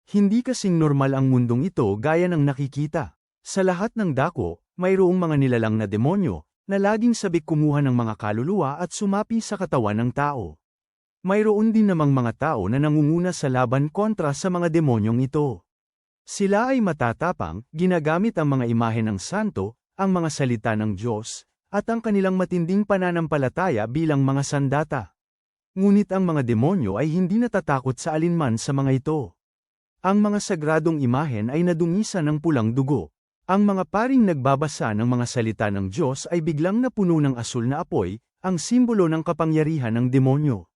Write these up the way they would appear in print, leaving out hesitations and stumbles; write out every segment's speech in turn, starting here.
Hindi kasing normal ang mundong ito gaya ng nakikita. Sa lahat ng dako, mayroong mga nilalang na demonyo, na laging sabik kumuha ng mga kaluluwa at sumapi sa katawan ng tao. Mayroon din namang mga tao na nangunguna sa laban kontra sa mga demonyong ito. Sila ay matatapang, ginagamit ang mga imahe ng santo, ang mga salita ng Diyos, at ang kanilang matinding pananampalataya bilang mga sandata. Ngunit ang mga demonyo ay hindi natatakot sa alinman sa mga ito. Ang mga sagradong imahen ay nadungisan ng pulang dugo. Ang mga paring nagbabasa ng mga salita ng Diyos ay biglang napuno ng asul na apoy, ang simbolo ng kapangyarihan ng demonyo.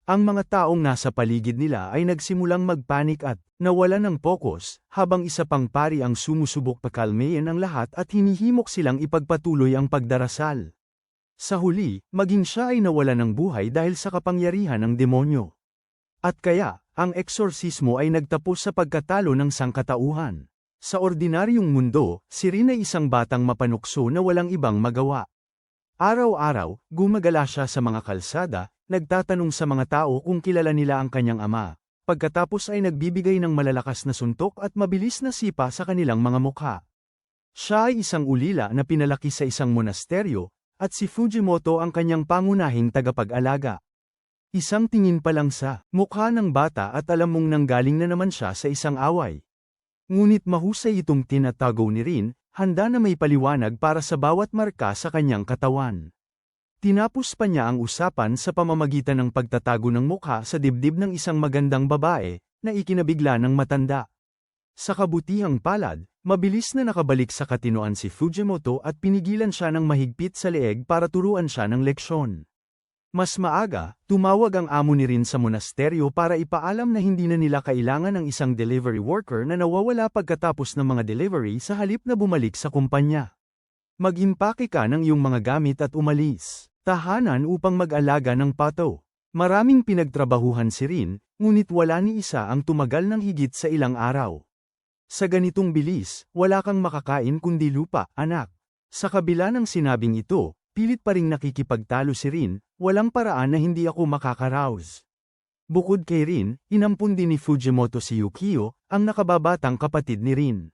Ang mga taong nasa paligid nila ay nagsimulang magpanik at nawalan ng pokus, habang isa pang pari ang sumusubok pakalmayin ang lahat at hinihimok silang ipagpatuloy ang pagdarasal. Sa huli, maging siya ay nawalan ng buhay dahil sa kapangyarihan ng demonyo. At kaya, ang eksorsismo ay nagtapos sa pagkatalo ng sangkatauhan. Sa ordinaryong mundo, si Rin ay isang batang mapanukso na walang ibang magawa. Araw-araw, gumagala siya sa mga kalsada, nagtatanong sa mga tao kung kilala nila ang kanyang ama. Pagkatapos ay nagbibigay ng malalakas na suntok at mabilis na sipa sa kanilang mga mukha. Siya ay isang ulila na pinalaki sa isang monasteryo, at si Fujimoto ang kanyang pangunahing tagapag-alaga. Isang tingin pa lang sa mukha ng bata at alam mong nanggaling na naman siya sa isang away. Ngunit mahusay itong tinatago ni Rin, handa na may paliwanag para sa bawat marka sa kanyang katawan. Tinapos pa niya ang usapan sa pamamagitan ng pagtatago ng mukha sa dibdib ng isang magandang babae, na ikinabigla ng matanda. Sa kabutihang palad, mabilis na nakabalik sa katinoan si Fujimoto at pinigilan siya ng mahigpit sa leeg para turuan siya ng leksyon. Mas maaga, tumawag ang amo ni Rin sa monasteryo para ipaalam na hindi na nila kailangan ng isang delivery worker na nawawala pagkatapos ng mga delivery sa halip na bumalik sa kumpanya. Mag-impake ka ng iyong mga gamit at umalis. Tahanan upang mag-alaga ng pato. Maraming pinagtrabahuhan si Rin, ngunit wala ni isa ang tumagal ng higit sa ilang araw. Sa ganitong bilis, wala kang makakain kundi lupa, anak. Sa kabila ng sinabing ito, pilit pa ring nakikipagtalo si Rin, walang paraan na hindi ako makakaraos. Bukod kay Rin, inampun din ni Fujimoto si Yukio, ang nakababatang kapatid ni Rin.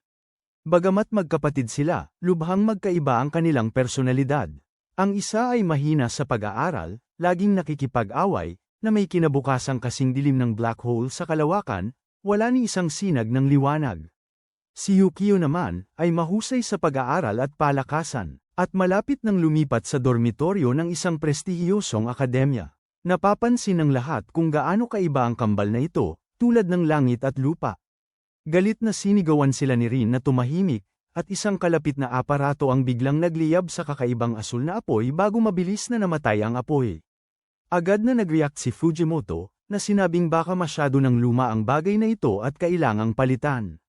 Bagamat magkapatid sila, lubhang magkaiba ang kanilang personalidad. Ang isa ay mahina sa pag-aaral, laging nakikipag-away, na may kinabukasang kasing dilim ng black hole sa kalawakan, wala ni isang sinag ng liwanag. Si Yukio naman, ay mahusay sa pag-aaral at palakasan, at malapit nang lumipat sa dormitoryo ng isang prestihiyosong akademya. Napapansin ng lahat kung gaano kaiba ang kambal na ito, tulad ng langit at lupa. Galit na sinigawan sila ni Rin na tumahimik, at isang kalapit na aparato ang biglang nagliyab sa kakaibang asul na apoy bago mabilis na namatay ang apoy. Agad na nag-react si Fujimoto, na sinabing baka masyado ng luma ang bagay na ito at kailangang palitan.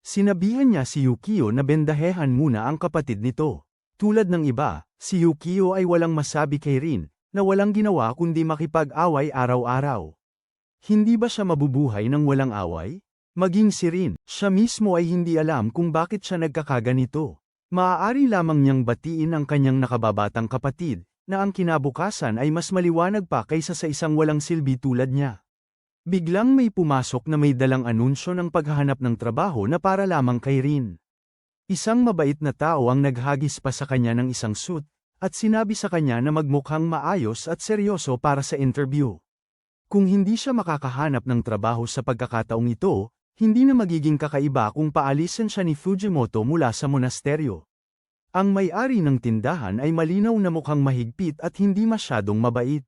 Sinabihan niya si Yukio na bendahehan muna ang kapatid nito. Tulad ng iba, si Yukio ay walang masabi kay Rin, na walang ginawa kundi makipag-away araw-araw. Hindi ba siya mabubuhay ng walang away? Maging si Rin, siya mismo ay hindi alam kung bakit siya nagkakaganito. Maaari lamang niyang batiin ang kanyang nakababatang kapatid, na ang kinabukasan ay mas maliwanag pa kaysa sa isang walang silbi tulad niya. Biglang may pumasok na may dalang anunsyo ng paghahanap ng trabaho na para lamang kay Rin. Isang mabait na tao ang naghagis pa sa kanya ng isang suit, at sinabi sa kanya na magmukhang maayos at seryoso para sa interview. Kung hindi siya makakahanap ng trabaho sa pagkakataong ito, hindi na magiging kakaiba kung paalisin siya ni Fujimoto mula sa monasteryo. Ang may-ari ng tindahan ay malinaw na mukhang mahigpit at hindi masyadong mabait.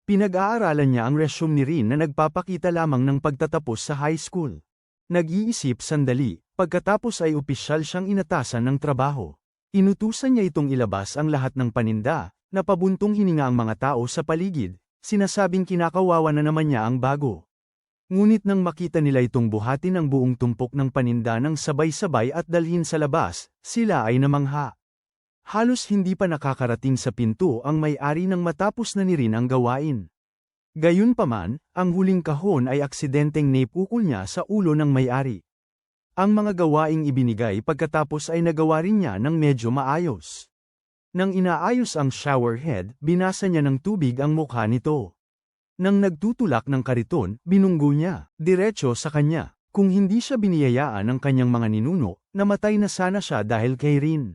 Pinag-aaralan niya ang resume ni Rin na nagpapakita lamang ng pagtatapos sa high school. Nag-iisip sandali, pagkatapos ay opisyal siyang inatasan ng trabaho. Inutusan niya itong ilabas ang lahat ng paninda, na pabuntong hininga ang mga tao sa paligid, sinasabing kinakawawa na naman niya ang bago. Ngunit nang makita nila itong buhatin ang buong tumpok ng paninda ng sabay-sabay at dalhin sa labas, sila ay namangha. Halos hindi pa nakakarating sa pinto ang may-ari nang matapos na ni Rin ang gawain. Gayunpaman, ang huling kahon ay aksidenteng naipukol niya sa ulo ng may-ari. Ang mga gawaing ibinigay pagkatapos ay nagawa rin niya ng medyo maayos. Nang inaayos ang shower head, binasa niya ng tubig ang mukha nito. Nang nagtutulak ng kariton, binunggo niya, diretso sa kanya. Kung hindi siya biniyayaan ng kanyang mga ninuno, namatay na sana siya dahil kay Rin.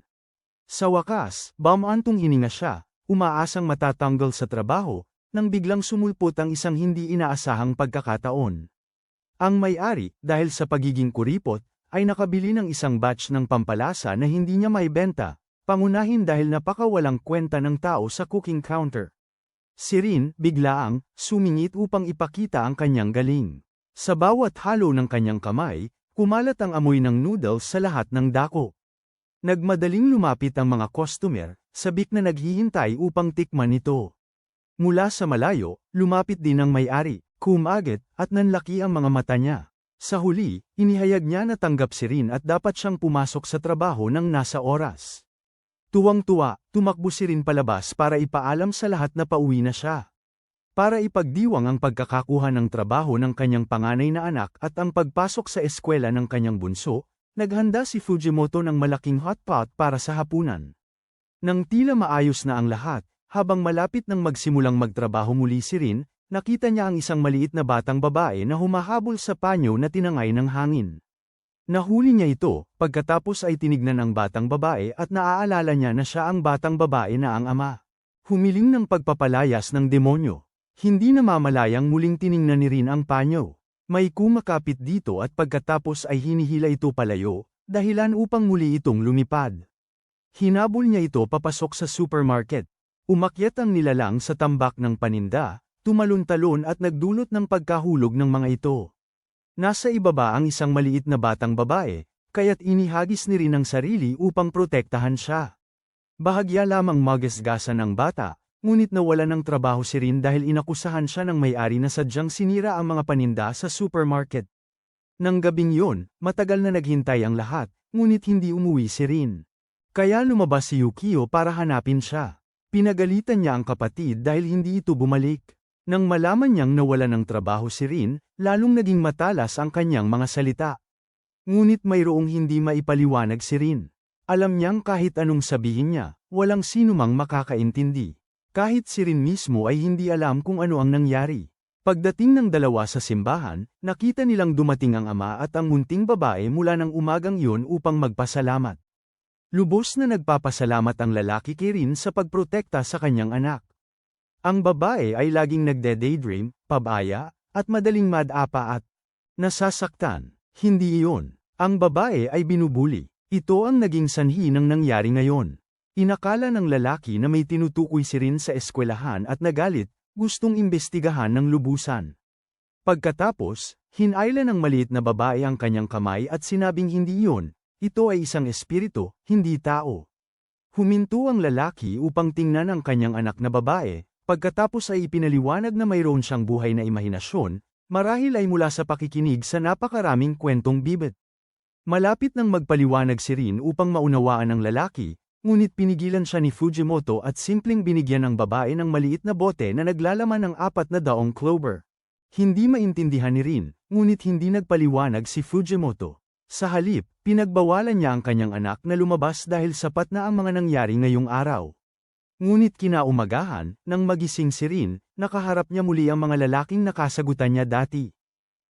Sa wakas, bumantong hininga siya, umaasang matatanggal sa trabaho, nang biglang sumulpot ang isang hindi inaasahang pagkakataon. Ang may-ari, dahil sa pagiging kuripot, ay nakabili ng isang batch ng pampalasa na hindi niya maibenta, pangunahin dahil napakawalang kwenta ng tao sa cooking counter. Si Rin, biglaang, sumingit upang ipakita ang kanyang galing. Sa bawat halo ng kanyang kamay, kumalat ang amoy ng noodles sa lahat ng dako. Nagmadaling lumapit ang mga customer, sabik na naghihintay upang tikman ito. Mula sa malayo, lumapit din ang may-ari, kumagat, at nanlaki ang mga mata niya. Sa huli, inihayag niya na tanggap si Rin at dapat siyang pumasok sa trabaho ng nasa oras. Tuwang-tuwa, tumakbo si Rin palabas para ipaalam sa lahat na pauwi na siya. Para ipagdiwang ang pagkakakuha ng trabaho ng kanyang panganay na anak at ang pagpasok sa eskwela ng kanyang bunso, naghanda si Fujimoto ng malaking hotpot para sa hapunan. Nang tila maayos na ang lahat, habang malapit nang magsimulang magtrabaho muli si Rin, nakita niya ang isang maliit na batang babae na humahabol sa panyo na tinangay ng hangin. Nahuli niya ito, pagkatapos ay tinignan ang batang babae at naaalala niya na siya ang batang babae na ang ama. Humiling ng pagpapalayas ng demonyo. Hindi namamalayang muling tiningnan ni Rin ang panyo. May kumakapit dito at pagkatapos ay hinihila ito palayo, dahilan upang muli itong lumipad. Hinabol niya ito papasok sa supermarket. Umakyat ang nilalang sa tambak ng paninda, tumalon-talon at nagdulot ng pagkahulog ng mga ito. Nasa ibaba ang isang maliit na batang babae, kaya't inihagis ni Rin ang sarili upang protektahan siya. Bahagya lamang magasgasan ang bata, ngunit nawala ng trabaho si Rin dahil inakusahan siya ng may-ari na sadyang sinira ang mga paninda sa supermarket. Nang gabing yun, matagal na naghintay ang lahat, ngunit hindi umuwi si Rin. Kaya lumabas si Yukio para hanapin siya. Pinagalitan niya ang kapatid dahil hindi ito bumalik. Nang malaman niyang nawala ng trabaho si Rin, lalong naging matalas ang kanyang mga salita. Ngunit mayroong hindi maipaliwanag si Rin. Alam niyang kahit anong sabihin niya, walang sinumang makakaintindi. Kahit si Rin mismo ay hindi alam kung ano ang nangyari. Pagdating ng dalawa sa simbahan, nakita nilang dumating ang ama at ang munting babae mula ng umagang yun upang magpasalamat. Lubos na nagpapasalamat ang lalaki kay Rin sa pagprotekta sa kanyang anak. Ang babae ay laging nagde-daydream, pabaya, at madaling madapa at nasasaktan. Hindi iyon. Ang babae ay binubuli. Ito ang naging sanhi ng nangyari ngayon. Inakala ng lalaki na may tinutukoy si Rin sa eskwelahan at nagalit, gustong imbestigahan ng lubusan. Pagkatapos, hinayla ng maliit na babae ang kanyang kamay at sinabing hindi iyon, ito ay isang espiritu, hindi tao. Huminto ang lalaki upang tingnan ang kanyang anak na babae, pagkatapos ay ipinaliwanag na mayroon siyang buhay na imahinasyon, marahil ay mula sa pakikinig sa napakaraming kwentong bibit. Malapit nang magpaliwanag si Rin upang maunawaan ng lalaki, ngunit pinigilan siya ni Fujimoto at simpleng binigyan ng babae ng maliit na bote na naglalaman ng 400 clover. Hindi maintindihan ni Rin, ngunit hindi nagpaliwanag si Fujimoto. Sa halip, pinagbawalan niya ang kanyang anak na lumabas dahil sapat na ang mga nangyari ngayong araw. Ngunit kinaumagahan, nang magising si Rin, nakaharap niya muli ang mga lalaking nakasagutan niya dati.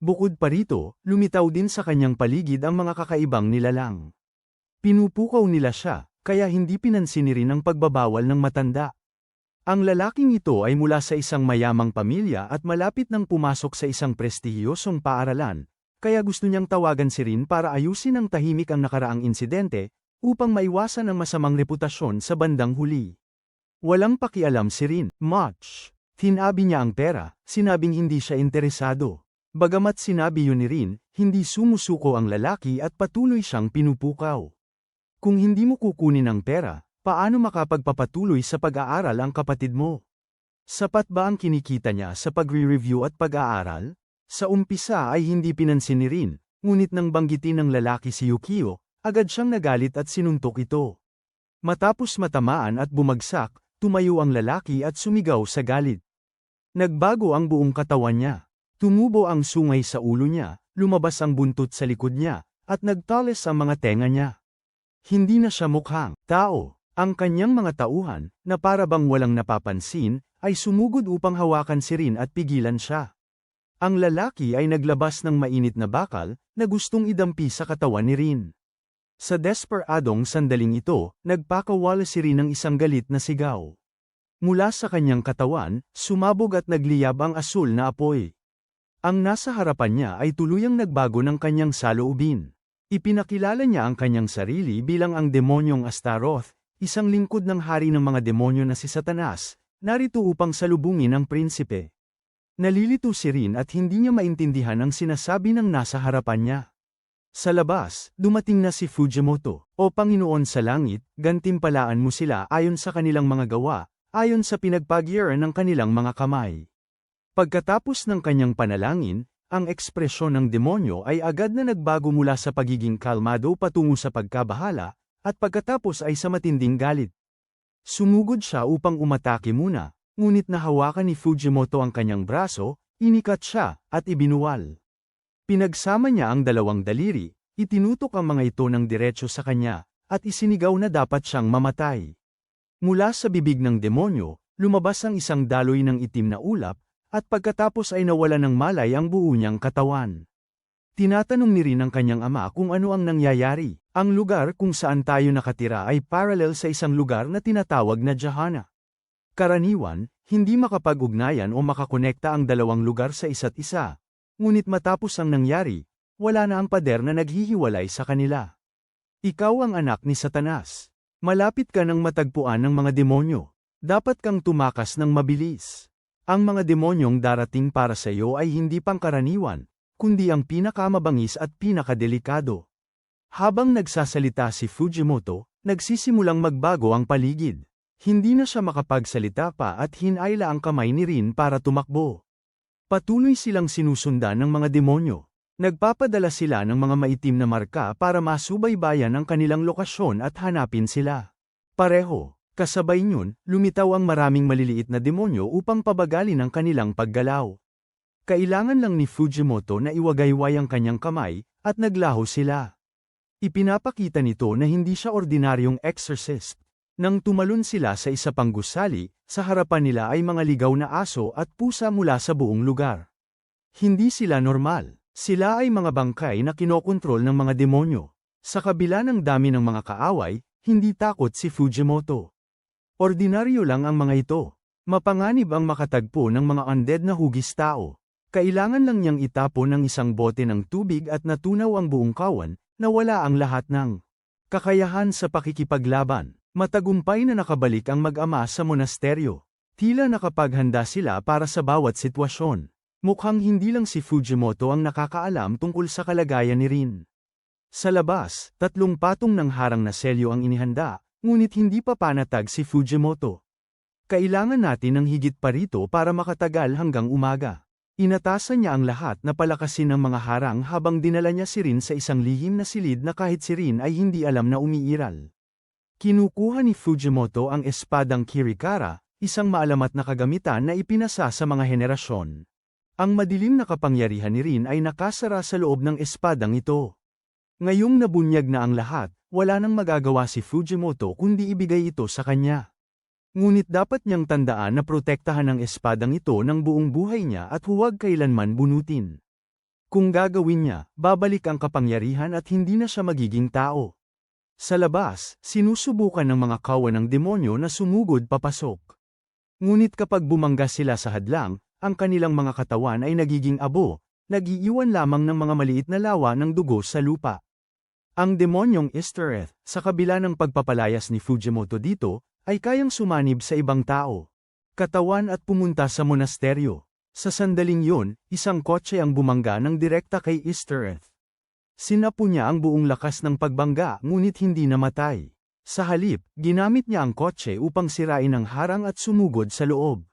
Bukod pa rito, lumitaw din sa kanyang paligid ang mga kakaibang nilalang. Pinupukaw nila siya, kaya hindi pinansin ni Rin ang pagbabawal ng matanda. Ang lalaking ito ay mula sa isang mayamang pamilya at malapit nang pumasok sa isang prestihiyosong paaralan, kaya gusto niyang tawagan si Rin para ayusin ng tahimik ang nakaraang insidente, upang maiwasan ang masamang reputasyon sa bandang huli. Walang pakialam si Rin, much. Tinabi niya ang pera, sinabing hindi siya interesado. Bagamat sinabi yun ni Rin, hindi sumusuko ang lalaki at patuloy siyang pinupukaw. Kung hindi mo kukunin ang pera, paano makapagpapatuloy sa pag-aaral ang kapatid mo? Sapat ba ang kinikita niya sa pagre-review at pag-aaral? Sa umpisa ay hindi pinansin ni Rin, ngunit nang banggitin ng lalaki si Yukio, agad siyang nagalit at sinuntok ito. Matapos matamaan at bumagsak, tumayo ang lalaki at sumigaw sa galit. Nagbago ang buong katawan niya. Tumubo ang sungay sa ulo niya, lumabas ang buntot sa likod niya, at nagtales ang mga tenga niya. Hindi na siya mukhang tao. Ang kanyang mga tauhan, na para bang walang napapansin, ay sumugod upang hawakan si Rin at pigilan siya. Ang lalaki ay naglabas ng mainit na bakal na gustong idampi sa katawan ni Rin. Sa desperadong sandaling ito, nagpakawala si Rin ng isang galit na sigaw. Mula sa kanyang katawan, sumabog at nagliyab ang asul na apoy. Ang nasa harapan niya ay tuluyang nagbago ng kanyang saloobin. Ipinakilala niya ang kanyang sarili bilang ang demonyong Astaroth, isang lingkod ng hari ng mga demonyo na si Satanas, narito upang salubungin ang prinsipe. Nalilito si Rin at hindi niya maintindihan ang sinasabi ng nasa harapan niya. Sa labas, dumating na si Fujimoto. O Panginoon sa langit, gantimpalaan mo sila ayon sa kanilang mga gawa, ayon sa pinagpagyaran ng kanilang mga kamay. Pagkatapos ng kanyang panalangin, ang ekspresyon ng demonyo ay agad na nagbago mula sa pagiging kalmado patungo sa pagkabahala, at pagkatapos ay sa matinding galit. Sumugod siya upang umatake muna. Ngunit nahawakan ni Fujimoto ang kanyang braso, inikat siya, at ibinuwal. Pinagsama niya ang dalawang daliri, itinutok ang mga ito ng diretso sa kanya, at isinigaw na dapat siyang mamatay. Mula sa bibig ng demonyo, lumabas ang isang daloy ng itim na ulap, at pagkatapos ay nawala ng malay ang buo niyang katawan. Tinatanong ni Rin ang kanyang ama kung ano ang nangyayari. Ang lugar kung saan tayo nakatira ay parallel sa isang lugar na tinatawag na Jahana. Karaniwan, hindi makapag-ugnayan o makakonekta ang dalawang lugar sa isa't isa. Ngunit matapos ang nangyari, wala na ang pader na naghihiwalay sa kanila. Ikaw ang anak ni Satanas. Malapit ka ng matagpuan ng mga demonyo. Dapat kang tumakas ng mabilis. Ang mga demonyong darating para sa iyo ay hindi pangkaraniwan, kundi ang pinakamabangis at pinakadelikado. Habang nagsasalita si Fujimoto, nagsisimulang magbago ang paligid. Hindi na siya makapagsalita pa at hinayla ang kamay ni Rin para tumakbo. Patuloy silang sinusundan ng mga demonyo. Nagpapadala sila ng mga maitim na marka para masubaybayan ang kanilang lokasyon at hanapin sila. Pareho, kasabay niyon, lumitaw ang maraming maliliit na demonyo upang pabagalin ang kanilang paggalaw. Kailangan lang ni Fujimoto na iwagayway ang kanyang kamay, at naglaho sila. Ipinapakita nito na hindi siya ordinaryong exorcist. Nang tumalon sila sa isa pang gusali, sa harapan nila ay mga ligaw na aso at pusa mula sa buong lugar. Hindi sila normal. Sila ay mga bangkay na kinokontrol ng mga demonyo. Sa kabila ng dami ng mga kaaway, hindi takot si Fujimoto. Ordinaryo lang ang mga ito. Mapanganib ang makatagpo ng mga undead na hugis tao. Kailangan lang niyang itapon ng isang bote ng tubig at natunaw ang buong kawan, na wala ang lahat ng kakayahan sa pakikipaglaban. Matagumpay na nakabalik ang mag-ama sa monasteryo. Tila nakapaghanda sila para sa bawat sitwasyon. Mukhang hindi lang si Fujimoto ang nakakaalam tungkol sa kalagayan ni Rin. Sa labas, 3 patong ng harang na selyo ang inihanda, ngunit hindi pa panatag si Fujimoto. Kailangan natin ng higit pa rito para makatagal hanggang umaga. Inatasan niya ang lahat na palakasin ng mga harang habang dinala niya si Rin sa isang lihim na silid na kahit si Rin ay hindi alam na umiiral. Kinukuha ni Fujimoto ang espadang Kirikara, isang maalamat na kagamitan na ipinasa sa mga henerasyon. Ang madilim na kapangyarihan ni Rin ay nakasara sa loob ng espadang ito. Ngayong nabunyag na ang lahat, wala nang magagawa si Fujimoto kundi ibigay ito sa kanya. Ngunit dapat niyang tandaan na protektahan ang espadang ito ng buong buhay niya at huwag kailanman bunutin. Kung gagawin niya, babalik ang kapangyarihan at hindi na siya magiging tao. Sa labas, sinusubukan ng mga kawan ng demonyo na sumugod papasok. Ngunit kapag bumangga sila sa hadlang, ang kanilang mga katawan ay nagiging abo, nag-iiwan lamang ng mga maliit na lawa ng dugo sa lupa. Ang demonyong Astaroth, sa kabila ng pagpapalayas ni Fujimoto dito, ay kayang sumanib sa ibang tao. Katawan at pumunta sa monasteryo. Sa sandaling yun, isang kotse ang bumangga ng direkta kay Astaroth. Sinapo niya ang buong lakas ng pagbangga ngunit hindi namatay. Sa halip, ginamit niya ang kotse upang sirain ang harang at sumugod sa loob.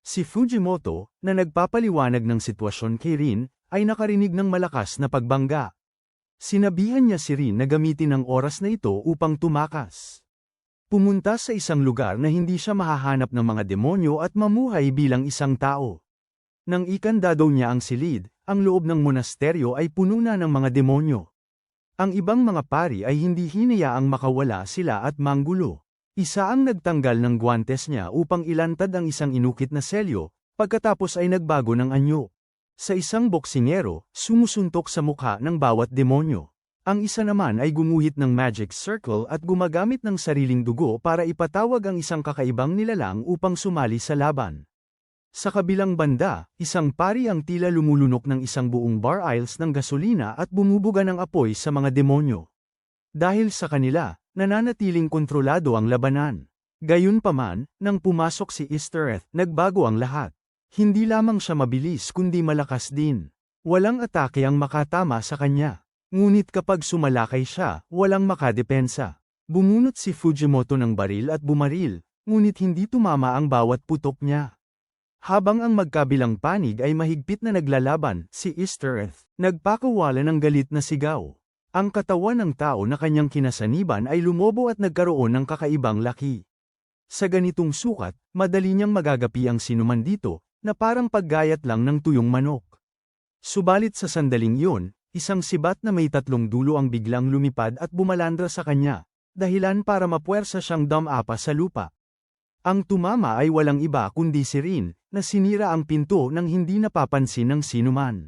Si Fujimoto, na nagpapaliwanag ng sitwasyon kay Rin, ay nakarinig ng malakas na pagbangga. Sinabihan niya si Rin na gamitin ang oras na ito upang tumakas. Pumunta sa isang lugar na hindi siya mahahanap ng mga demonyo at mamuhay bilang isang tao. Nang ikanda daw niya ang silid, ang loob ng monasteryo ay puno na ng mga demonyo. Ang ibang mga pari ay hindi hinayaang makawala sila at manggulo. Isa ang nagtanggal ng guwantes niya upang ilantad ang isang inukit na selyo, pagkatapos ay nagbago ng anyo. Sa isang boksingero, sumusuntok sa mukha ng bawat demonyo. Ang isa naman ay gumuhit ng magic circle at gumagamit ng sariling dugo para ipatawag ang isang kakaibang nilalang upang sumali sa laban. Sa kabilang banda, isang pari ang tila lumulunok ng isang buong bar aisles ng gasolina at bumubuga ng apoy sa mga demonyo. Dahil sa kanila, nananatiling kontrolado ang labanan. Gayunpaman, nang pumasok si Eastereth, nagbago ang lahat. Hindi lamang siya mabilis kundi malakas din. Walang atake ang makatama sa kanya. Ngunit kapag sumalakay siya, walang makadepensa. Bumunot si Fujimoto ng baril at bumaril, ngunit hindi tumama ang bawat putok niya. Habang ang magkabilang panig ay mahigpit na naglalaban, si Eastereth, nagpakawala ng galit na sigaw. Ang katawan ng tao na kanyang kinasaniban ay lumobo at nagkaroon ng kakaibang laki. Sa ganitong sukat, madali niyang magagapi ang sinuman dito, na parang paggayat lang ng tuyong manok. Subalit sa sandaling iyon, isang sibat na may 3 dulo ang biglang lumipad at bumalandra sa kanya, dahilan para mapuwersa siyang dumapa sa lupa. Ang tumama ay walang iba kundi si Rin, na sinira ang pinto nang hindi napapansin ng sinuman.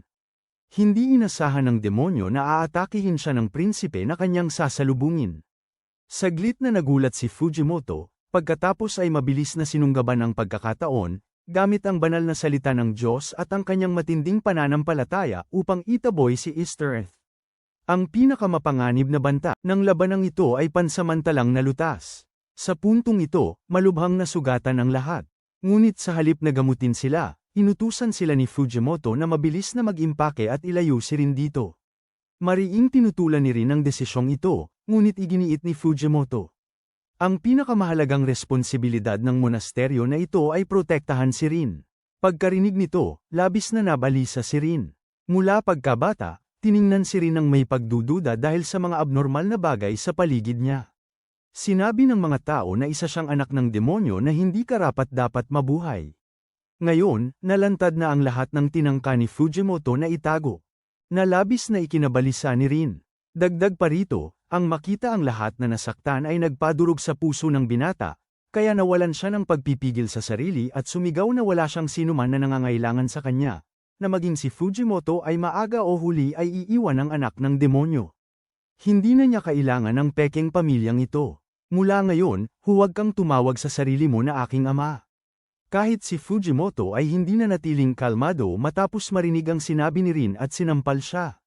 Hindi inasahan ng demonyo na aatakihin siya ng prinsipe na kanyang sasalubungin. Saglit na nagulat si Fujimoto, pagkatapos ay mabilis na sinunggaban ang pagkakataon, gamit ang banal na salita ng Diyos at ang kanyang matinding pananampalataya upang itaboy si Eastereth. Ang pinakamapanganib na banta ng labanang ito ay pansamantalang nalutas. Sa puntong ito, malubhang nasugatan ang lahat. Ngunit sa halip na gamutin sila, inutusan sila ni Fujimoto na mabilis na mag-impake at ilayo si Rin dito. Mariing tinutulan ni Rin ang desisyong ito, ngunit iginiit ni Fujimoto. Ang pinakamahalagang responsibilidad ng monasteryo na ito ay protektahan si Rin. Pagkarinig nito, labis na nabalisa si Rin. Mula pagkabata, tiningnan si Rin ng may pagdududa dahil sa mga abnormal na bagay sa paligid niya. Sinabi ng mga tao na isa siyang anak ng demonyo na hindi karapat-dapat mabuhay. Ngayon, nalantad na ang lahat ng tinangka ni Fujimoto na itago. Nalabis na ikinabalisa ni Rin. Dagdag pa rito, ang makita ang lahat na nasaktan ay nagpadurog sa puso ng binata, kaya nawalan siya ng pagpipigil sa sarili at sumigaw na wala siyang sinuman na nangangailangan sa kanya, na maging si Fujimoto ay maaga o huli ay iiwan ng anak ng demonyo. Hindi na niya kailangan ng pekeng pamilyang ito. Mula ngayon, huwag kang tumawag sa sarili mo na aking ama. Kahit si Fujimoto ay hindi na natiling kalmado matapos marinig ang sinabi ni Rin at sinampal siya.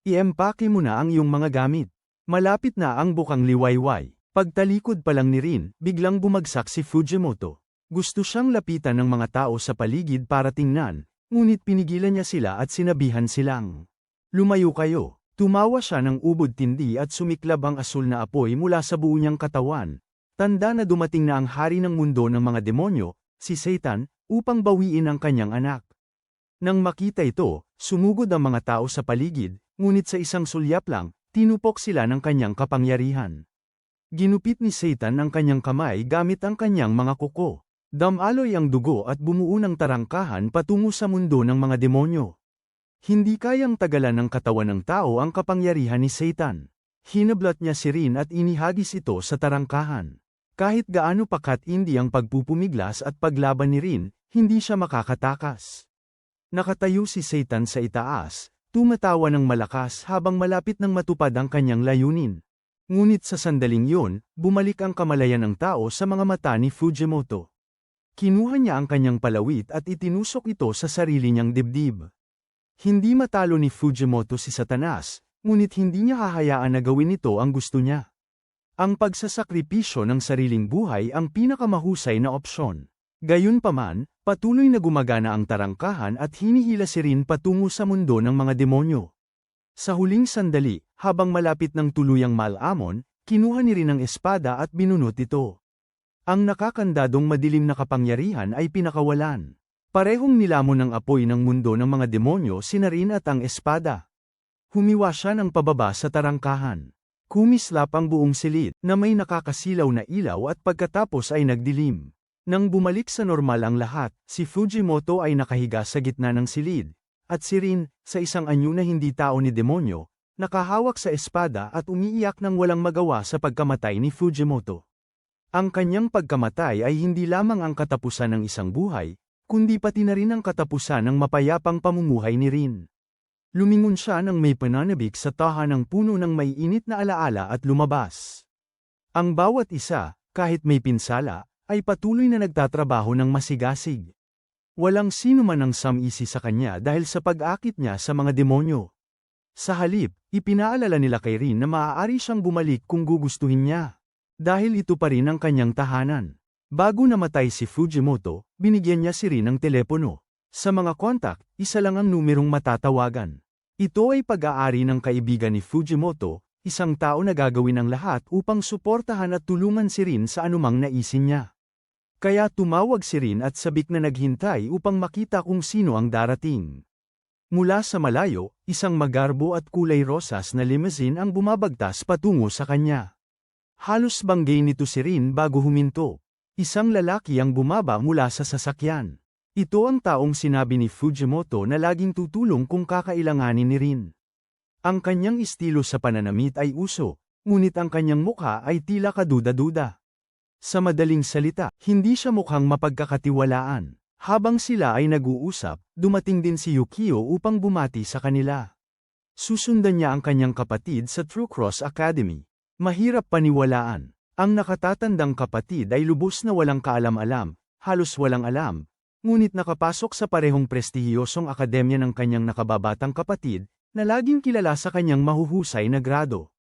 Iempake mo na ang iyong mga gamit. Malapit na ang bukang liwayway. Pagtalikod pa lang ni Rin, biglang bumagsak si Fujimoto. Gusto siyang lapitan ng mga tao sa paligid para tingnan, ngunit pinigilan niya sila at sinabihan silang, "Lumayo kayo." Tumawa siya ng ubod tindi at sumiklab ang asul na apoy mula sa buo niyang katawan. Tanda na dumating na ang hari ng mundo ng mga demonyo, si Satan, upang bawiin ang kanyang anak. Nang makita ito, sumugod ang mga tao sa paligid, ngunit sa isang sulyap lang, tinupok sila ng kanyang kapangyarihan. Ginupit ni Satan ang kanyang kamay gamit ang kanyang mga kuko. Damaloy ang dugo at bumuo ng tarangkahan patungo sa mundo ng mga demonyo. Hindi kayang tagalan ng katawan ng tao ang kapangyarihan ni Satan. Hinablat niya si Rin at inihagis ito sa tarangkahan. Kahit gaano pakatindi ang pagpupumiglas at paglaban ni Rin, hindi siya makakatakas. Nakatayo si Satan sa itaas, tumatawa ng malakas habang malapit nang matupad ang kanyang layunin. Ngunit sa sandaling yun, bumalik ang kamalayan ng tao sa mga mata ni Fujimoto. Kinuha niya ang kanyang palawit at itinusok ito sa sarili niyang dibdib. Hindi matalo ni Fujimoto si Satanas, ngunit hindi niya hahayaan na gawin ito ang gusto niya. Ang pagsasakripisyo ng sariling buhay ang pinakamahusay na opsyon. Gayunpaman, patuloy na gumagana ang tarangkahan at hinihila si Rin patungo sa mundo ng mga demonyo. Sa huling sandali, habang malapit ng tuluyang malamon, kinuha ni Rin ang espada at binunot ito. Ang nakakandadong madilim na kapangyarihan ay pinakawalan. Parehong nilamon ng apoy ng mundo ng mga demonyo sina Rin at ang espada. Humiwa siya ng pababa sa tarangkahan. Kumislap ang buong silid na may nakakasilaw na ilaw at pagkatapos ay nagdilim. Nang bumalik sa normal ang lahat, si Fujimoto ay nakahiga sa gitna ng silid, at si Rin, sa isang anyo na hindi tao ni demonyo, nakahawak sa espada at umiiyak nang walang magawa sa pagkamatay ni Fujimoto. Ang kanyang pagkamatay ay hindi lamang ang katapusan ng isang buhay, kundi pati na rin ang katapusan ng mapayapang pamumuhay ni Rin. Lumingon siya nang may pananabik sa tahanang puno ng may init na alaala at lumabas. Ang bawat isa, kahit may pinsala, ay patuloy na nagtatrabaho ng masigasig. Walang sino man ang samisi sa kanya dahil sa pag-akit niya sa mga demonyo. Sa halip, ipinaalala nila kay Rin na maaari siyang bumalik kung gugustuhin niya. Dahil ito pa rin ang kanyang tahanan. Bago namatay si Fujimoto, binigyan niya si Rin ng telepono. Sa mga kontak, isa lang ang numerong matatawagan. Ito ay pag-aari ng kaibigan ni Fujimoto, isang tao na gagawin ang lahat upang suportahan at tulungan si Rin sa anumang naisin niya. Kaya tumawag si Rin at sabik na naghintay upang makita kung sino ang darating. Mula sa malayo, isang magarbo at kulay rosas na limousine ang bumabagtas patungo sa kanya. Halos banggay nito si Rin bago huminto. Isang lalaki ang bumaba mula sa sasakyan. Ito ang taong sinabi ni Fujimoto na laging tutulong kung kakailanganin ni Rin. Ang kanyang estilo sa pananamit ay uso, ngunit ang kanyang mukha ay tila kaduda-duda. Sa madaling salita, hindi siya mukhang mapagkakatiwalaan. Habang sila ay nag-uusap, dumating din si Yukio upang bumati sa kanila. Susundan niya ang kanyang kapatid sa True Cross Academy. Mahirap paniwalaan. Ang nakatatandang kapatid ay lubos na walang kaalam-alam, halos walang alam, ngunit nakapasok sa parehong prestihiyosong akademya ng kanyang nakababatang kapatid, na laging kilala sa kanyang mahuhusay na grado.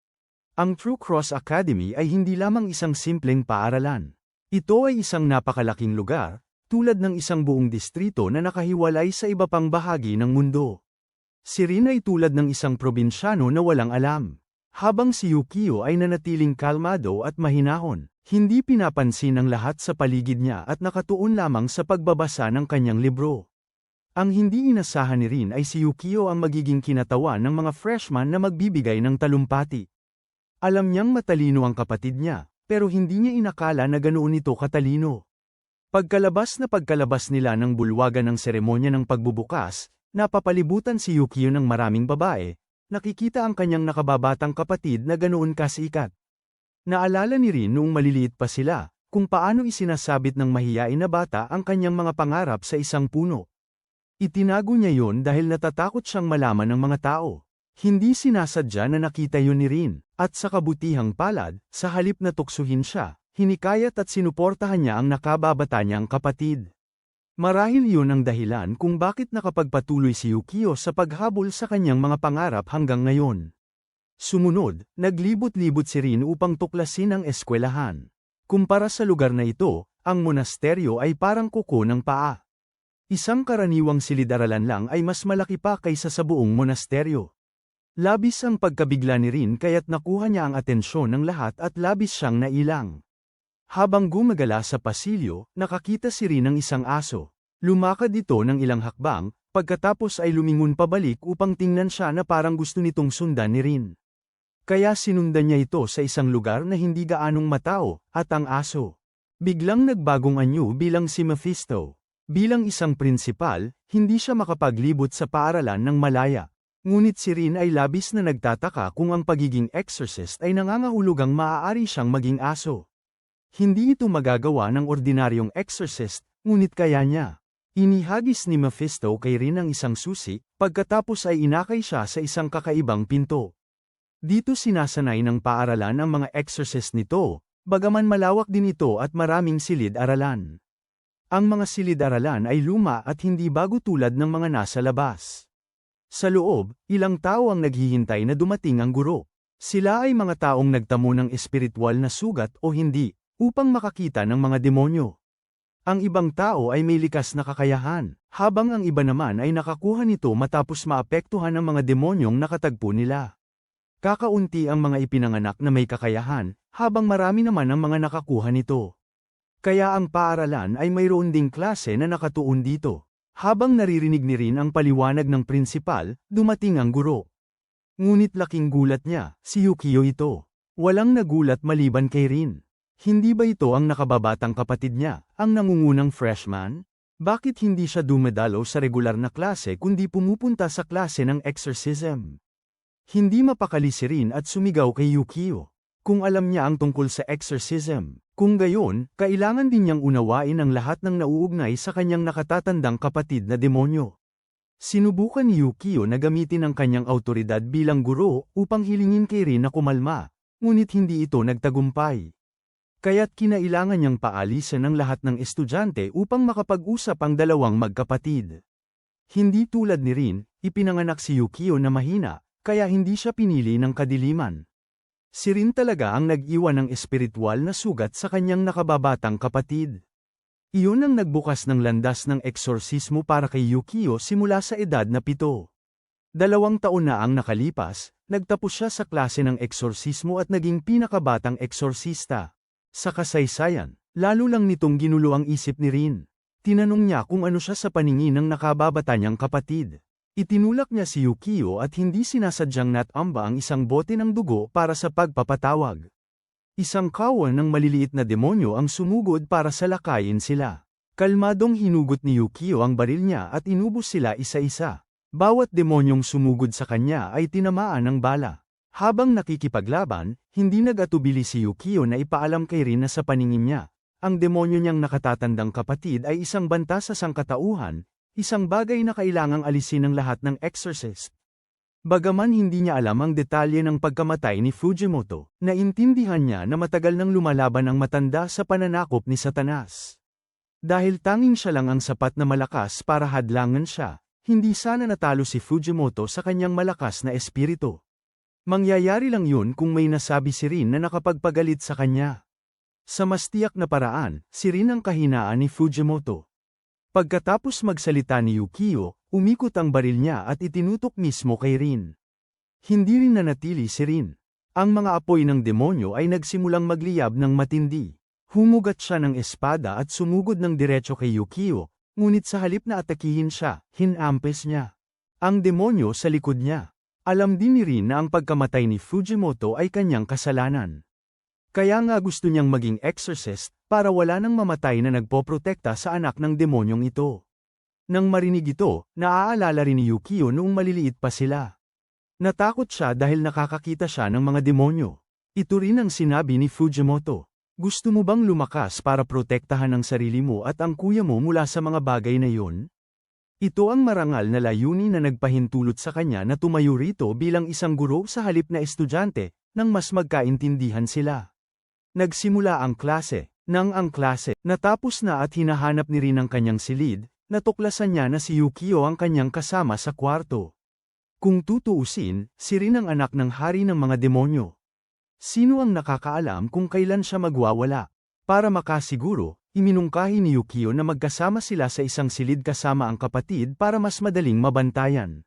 Ang True Cross Academy ay hindi lamang isang simpleng paaralan. Ito ay isang napakalaking lugar, tulad ng isang buong distrito na nakahiwalay sa iba pang bahagi ng mundo. Si Rin ay tulad ng isang probinsyano na walang alam. Habang si Yukio ay nanatiling kalmado at mahinahon, hindi pinapansin ng lahat sa paligid niya at nakatuon lamang sa pagbabasa ng kanyang libro. Ang hindi inasahan ni Rin ay si Yukio ang magiging kinatawan ng mga freshman na magbibigay ng talumpati. Alam niyang matalino ang kapatid niya, pero hindi niya inakala na ganoon ito katalino. Pagkalabas nila ng bulwagan ng seremonya ng pagbubukas, napapalibutan si Yukio ng maraming babae, nakikita ang kanyang nakababatang kapatid na ganoon kasikat. Naalala ni Rin noong maliliit pa sila, kung paano isinasabit ng mahiyain na bata ang kanyang mga pangarap sa isang puno. Itinago niya yon dahil natatakot siyang malaman ng mga tao. Hindi sinasadya na nakita yun ni Rin, at sa kabutihang palad, sa halip na tuksuhin siya, hinikayat at sinuportahan niya ang nakababata niyang kapatid. Marahil yun ang dahilan kung bakit nakapagpatuloy si Yukio sa paghabol sa kanyang mga pangarap hanggang ngayon. Sumunod, naglibot-libot si Rin upang tuklasin ang eskwelahan. Kumpara sa lugar na ito, ang monasteryo ay parang kuko ng paa. Isang karaniwang silid-aralan lang ay mas malaki pa kaysa sa buong monasteryo. Labis ang pagkabigla ni Rin kaya't nakuha niya ang atensyon ng lahat at labis siyang nailang. Habang gumagala sa pasilyo, nakakita si Rin ng isang aso. Lumakad ito ng ilang hakbang, pagkatapos ay lumingon pabalik upang tingnan siya na parang gusto nitong sundan ni Rin. Kaya sinundan niya ito sa isang lugar na hindi gaanong matao, at ang aso. Biglang nagbagong anyo bilang si Mephisto. Bilang isang prinsipal, hindi siya makapaglibot sa paaralan ng malaya. Ngunit si Rin ay labis na nagtataka kung ang pagiging exorcist ay nangangahulugang maaari siyang maging aso. Hindi ito magagawa ng ordinaryong exorcist, ngunit kaya niya. Inihagis ni Mephisto kay Rin ang isang susi, pagkatapos ay inakay siya sa isang kakaibang pinto. Dito sinasanay ng paaralan ang mga exorcist nito, bagaman malawak din ito at maraming silid-aralan. Ang mga silid-aralan ay luma at hindi bago tulad ng mga nasa labas. Sa loob, ilang tao ang naghihintay na dumating ang guro. Sila ay mga taong nagtamo ng espiritual na sugat o hindi, upang makakita ng mga demonyo. Ang ibang tao ay may likas na kakayahan, habang ang iba naman ay nakakuha nito matapos maapektuhan ng mga demonyong nakatagpo nila. Kakaunti ang mga ipinanganak na may kakayahan, habang marami naman ang mga nakakuha nito. Kaya ang paaralan ay mayroon ding klase na nakatuon dito. Habang naririnig ni Rin ang paliwanag ng prinsipal, dumating ang guro. Ngunit laking gulat niya, si Yukio ito. Walang nagulat maliban kay Rin. Hindi ba ito ang nakababatang kapatid niya, ang nangungunang freshman? Bakit hindi siya dumadalo sa regular na klase kundi pumupunta sa klase ng exorcism? Hindi mapakali si Rin at sumigaw kay Yukio. Kung alam niya ang tungkol sa exorcism, kung gayon, kailangan din niyang unawain ang lahat ng nauugnay sa kanyang nakatatandang kapatid na demonyo. Sinubukan ni Yukio na gamitin ang kanyang autoridad bilang guro upang hilingin kay Rin na kumalma, ngunit hindi ito nagtagumpay. Kaya't kinailangan niyang paalisan ang lahat ng estudyante upang makapag-usap ang dalawang magkapatid. Hindi tulad ni Rin, ipinanganak si Yukio na mahina, kaya hindi siya pinili ng kadiliman. Si Rin talaga ang nag-iwan ng espiritual na sugat sa kanyang nakababatang kapatid. Iyon ang nagbukas ng landas ng eksorsismo para kay Yukio simula sa edad na 7. 2 taon na ang nakalipas, nagtapos siya sa klase ng eksorsismo at naging pinakabatang eksorsista. Sa kasaysayan, lalo lang nitong ginulo ang isip ni Rin. Tinanong niya kung ano siya sa paningin ng nakababata niyang kapatid. Itinulak niya si Yukio at hindi sinasadyang natamba ang isang bote ng dugo para sa pagpapatawag. Isang kawan ng maliliit na demonyo ang sumugod para salakayin sila. Kalmadong hinugot ni Yukio ang baril niya at inubos sila isa-isa. Bawat demonyong sumugod sa kanya ay tinamaan ng bala. Habang nakikipaglaban, hindi nag-atubili si Yukio na ipaalam kay Rin na sa paningin niya, ang demonyo niyang nakatatandang kapatid ay isang banta sa sangkatauhan, isang bagay na kailangang alisin ng lahat ng exorcist. Bagaman hindi niya alam ang detalye ng pagkamatay ni Fujimoto, naintindihan niya na matagal nang lumalaban ang matanda sa pananakop ni Satanas. Dahil tanging siya lang ang sapat na malakas para hadlangan siya, hindi sana natalo si Fujimoto sa kanyang malakas na espiritu. Mangyayari lang yun kung may nasabi si Rin na nakapagpagalit sa kanya. Sa mas tiyak na paraan, si Rin ang kahinaan ni Fujimoto. Pagkatapos magsalita ni Yukio, umikot ang baril niya at itinutok mismo kay Rin. Hindi rin nanatili si Rin. Ang mga apoy ng demonyo ay nagsimulang magliyab ng matindi. Humugat siya ng espada at sumugod ng diretso kay Yukio, ngunit sa halip na atakihin siya, hinampes niya ang demonyo sa likod niya. Alam din ni Rin na ang pagkamatay ni Fujimoto ay kanyang kasalanan. Kaya nga gusto niyang maging exorcist, para wala nang mamatay na nagpoprotekta sa anak ng demonyong ito. Nang marinig ito, naaalala rin ni Yukio noong maliliit pa sila. Natakot siya dahil nakakakita siya ng mga demonyo. Ito rin ang sinabi ni Fujimoto. Gusto mo bang lumakas para protektahan ang sarili mo at ang kuya mo mula sa mga bagay na yun? Ito ang marangal na layunin na nagpahintulot sa kanya na tumayo rito bilang isang guro sa halip na estudyante, nang mas magkaintindihan sila. Nagsimula ang klase. Nang ang klase natapos na at hinahanap ni Rin ang kanyang silid, natuklasan niya na si Yukio ang kanyang kasama sa kwarto. Kung tutuusin, si Rin ang anak ng hari ng mga demonyo. Sino ang nakakaalam kung kailan siya magwawala? Para makasiguro, iminungkahi ni Yukio na magkasama sila sa isang silid kasama ang kapatid para mas madaling mabantayan.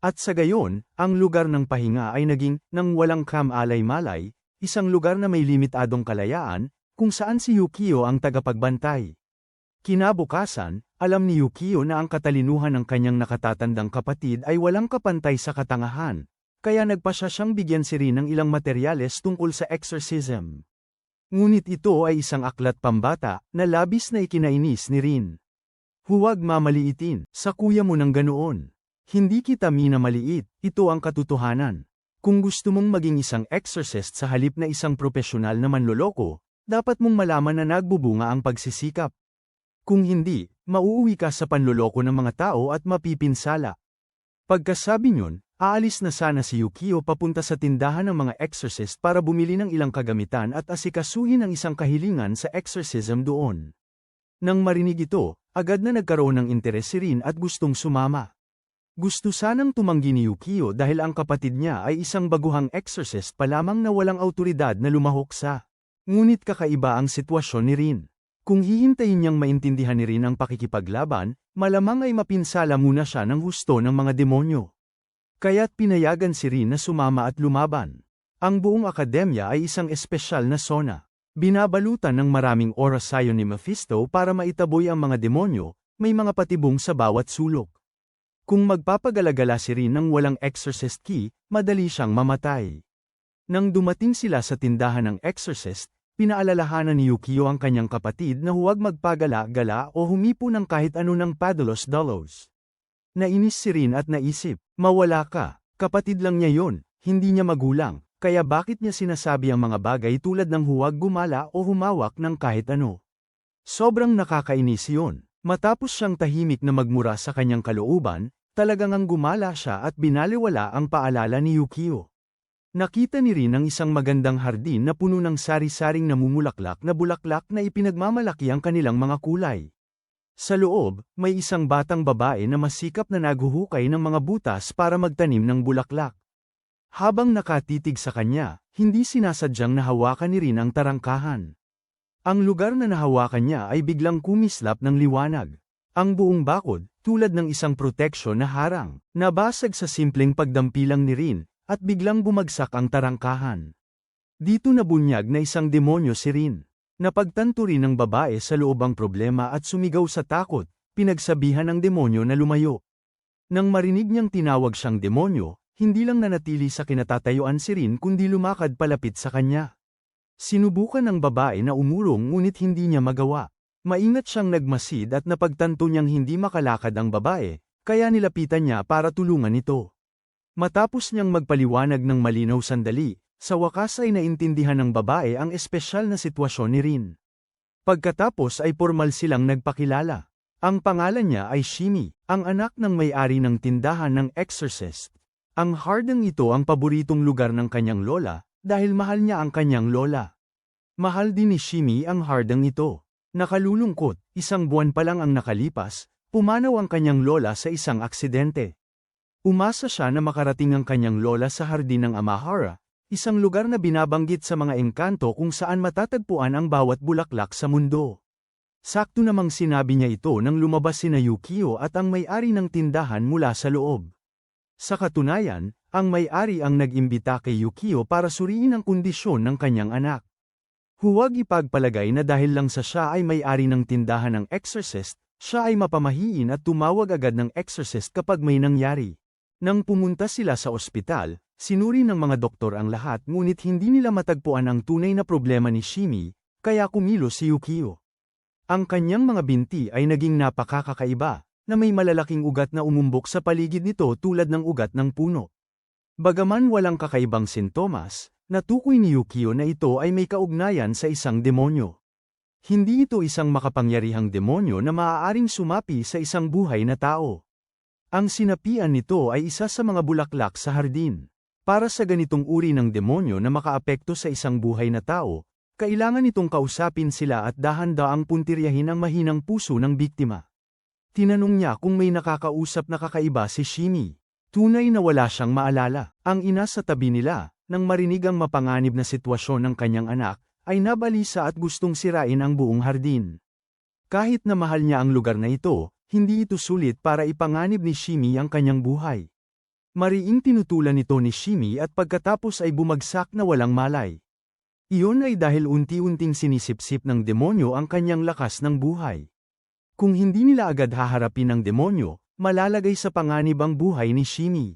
At sa gayon, ang lugar ng pahinga ay naging, nang walang kam-alay-malay, isang lugar na may limitadong kalayaan, kung saan si Yukio ang tagapagbantay. Kinabukasan, alam ni Yukio na ang katalinuhan ng kanyang nakatatandang kapatid ay walang kapantay sa katangahan, kaya nagpasya siyang bigyan si Rin ng ilang materyales tungkol sa exorcism. Ngunit ito ay isang aklat pambata, na labis na ikinainis ni Rin. Huwag mamaliitin, sa kuya mo ng ganoon. Hindi kita minamaliit, ito ang katotohanan. Kung gusto mong maging isang exorcist sa halip na isang profesional na manloloko, dapat mong malaman na nagbubunga ang pagsisikap. Kung hindi, mauuwi ka sa panloloko ng mga tao at mapipinsala. Pagkasabi niyon, aalis na sana si Yukio papunta sa tindahan ng mga exorcist para bumili ng ilang kagamitan at asikasuhin ang isang kahilingan sa exorcism doon. Nang marinig ito, agad na nagkaroon ng interes si Rin at gustong sumama. Gusto sanang tumanggi ni Yukio dahil ang kapatid niya ay isang baguhang exorcist pa lamang na walang autoridad na lumahok sa. Ngunit kakaiba ang sitwasyon ni Rin. Kung hihintayin niyang maintindihan ni Rin ang pakikipaglaban, malamang ay mapinsala muna siya ng husto ng mga demonyo. Kaya't pinayagan si Rin na sumama at lumaban. Ang buong akademya ay isang espesyal na sona. Binabalutan ng maraming orasayon ni Mephisto para maitaboy ang mga demonyo, may mga patibong sa bawat sulok. Kung magpapagalagala si Rin ng walang exorcist key, madali siyang mamatay. Nang dumating sila sa tindahan ng exorcist, pinaalalahanan ni Yukio ang kanyang kapatid na huwag magpagala-gala o humipo ng kahit ano ng padalos-dalos. Nainis si Rin at naisip, mawala ka, kapatid lang niya yon, hindi niya magulang, Kaya bakit niya sinasabi ang mga bagay tulad ng huwag gumala o humawak ng kahit ano? Sobrang nakakainis yun. Matapos siyang tahimik na magmura sa kanyang kalooban, talagang ang gumala siya at binaliwala ang paalala ni Yukio. Nakita ni Rin ang isang magandang hardin na puno ng sari-saring namumulaklak na bulaklak na ipinagmamalaki ang kanilang mga kulay. Sa loob, may isang batang babae na masikap na naghuhukay ng mga butas para magtanim ng bulaklak. Habang nakatitig sa kanya, hindi sinasadyang nahawakan ni Rin ang tarangkahan. Ang lugar na nahawakan niya ay biglang kumislap ng liwanag. Ang buong bakod, tulad ng isang proteksyon na harang, nabasag sa simpleng pagdampilang ni Rin, at biglang bumagsak ang tarangkahan. Dito nabunyag na isang demonyo si Rin. Napagtanto rin ng babae sa loob ang problema at sumigaw sa takot, pinagsabihan ng demonyo na lumayo. Nang marinig niyang tinawag siyang demonyo, hindi lang nanatili sa kinatatayuan si Rin kundi lumakad palapit sa kanya. Sinubukan ng babae na umurong ngunit hindi niya magawa. Maingat siyang nagmasid at napagtanto niyang hindi makalakad ang babae, kaya nilapitan niya para tulungan ito. Matapos niyang magpaliwanag ng malinaw sandali, sa wakas ay naintindihan ng babae ang espesyal na sitwasyon ni Rin. Pagkatapos ay formal silang nagpakilala. Ang pangalan niya ay Shimi, ang anak ng may-ari ng tindahan ng exorcist. Ang hardang ito ang paboritong lugar ng kanyang lola, dahil mahal niya ang kanyang lola. Mahal din ni Shimi ang hardang ito. Nakalulungkot, isang buwan pa lang ang nakalipas, pumanaw ang kanyang lola sa isang aksidente. Umasa siya na makarating ang kanyang lola sa hardin ng Amahara, isang lugar na binabanggit sa mga engkanto kung saan matatagpuan ang bawat bulaklak sa mundo. Sakto namang sinabi niya ito nang lumabas sina Yukio at ang may-ari ng tindahan mula sa loob. Sa katunayan, ang may-ari ang nag-imbita kay Yukio para suriin ang kondisyon ng kanyang anak. Huwag ipagpalagay na dahil lang sa siya ay may-ari ng tindahan ng exorcist, siya ay mapamahiin at tumawag agad ng exorcist kapag may nangyari. Nang pumunta sila sa ospital, sinuri ng mga doktor ang lahat ngunit hindi nila matagpuan ang tunay na problema ni Shimi, kaya kumilos si Yukio. Ang kanyang mga binti ay naging napakakaiba, na may malalaking ugat na umumbok sa paligid nito tulad ng ugat ng puno. Bagaman walang kakaibang sintomas, natukoy ni Yukio na ito ay may kaugnayan sa isang demonyo. Hindi ito isang makapangyarihang demonyo na maaaring sumapi sa isang buhay na tao. Ang sinapian nito ay isa sa mga bulaklak sa hardin. Para sa ganitong uri ng demonyo na makaapekto sa isang buhay na tao, kailangan itong kausapin sila at dahan-daang puntiryahin ang mahinang puso ng biktima. Tinanong niya kung may nakakausap na kakaiba si Shimi. Tunay na wala siyang maalala. Ang ina sa tabi nila, nang marinig ang mapanganib na sitwasyon ng kanyang anak, ay nabalisa at gustong sirain ang buong hardin. Kahit na mahal niya ang lugar na ito, hindi ito sulit para ipanganib ni Shimi ang kanyang buhay. Mariing tinutulan ito ni Shimi at pagkatapos ay bumagsak na walang malay. Iyon ay dahil unti-unting sinisipsip ng demonyo ang kanyang lakas ng buhay. Kung hindi nila agad haharapin ang demonyo, malalagay sa panganib ang buhay ni Shimi.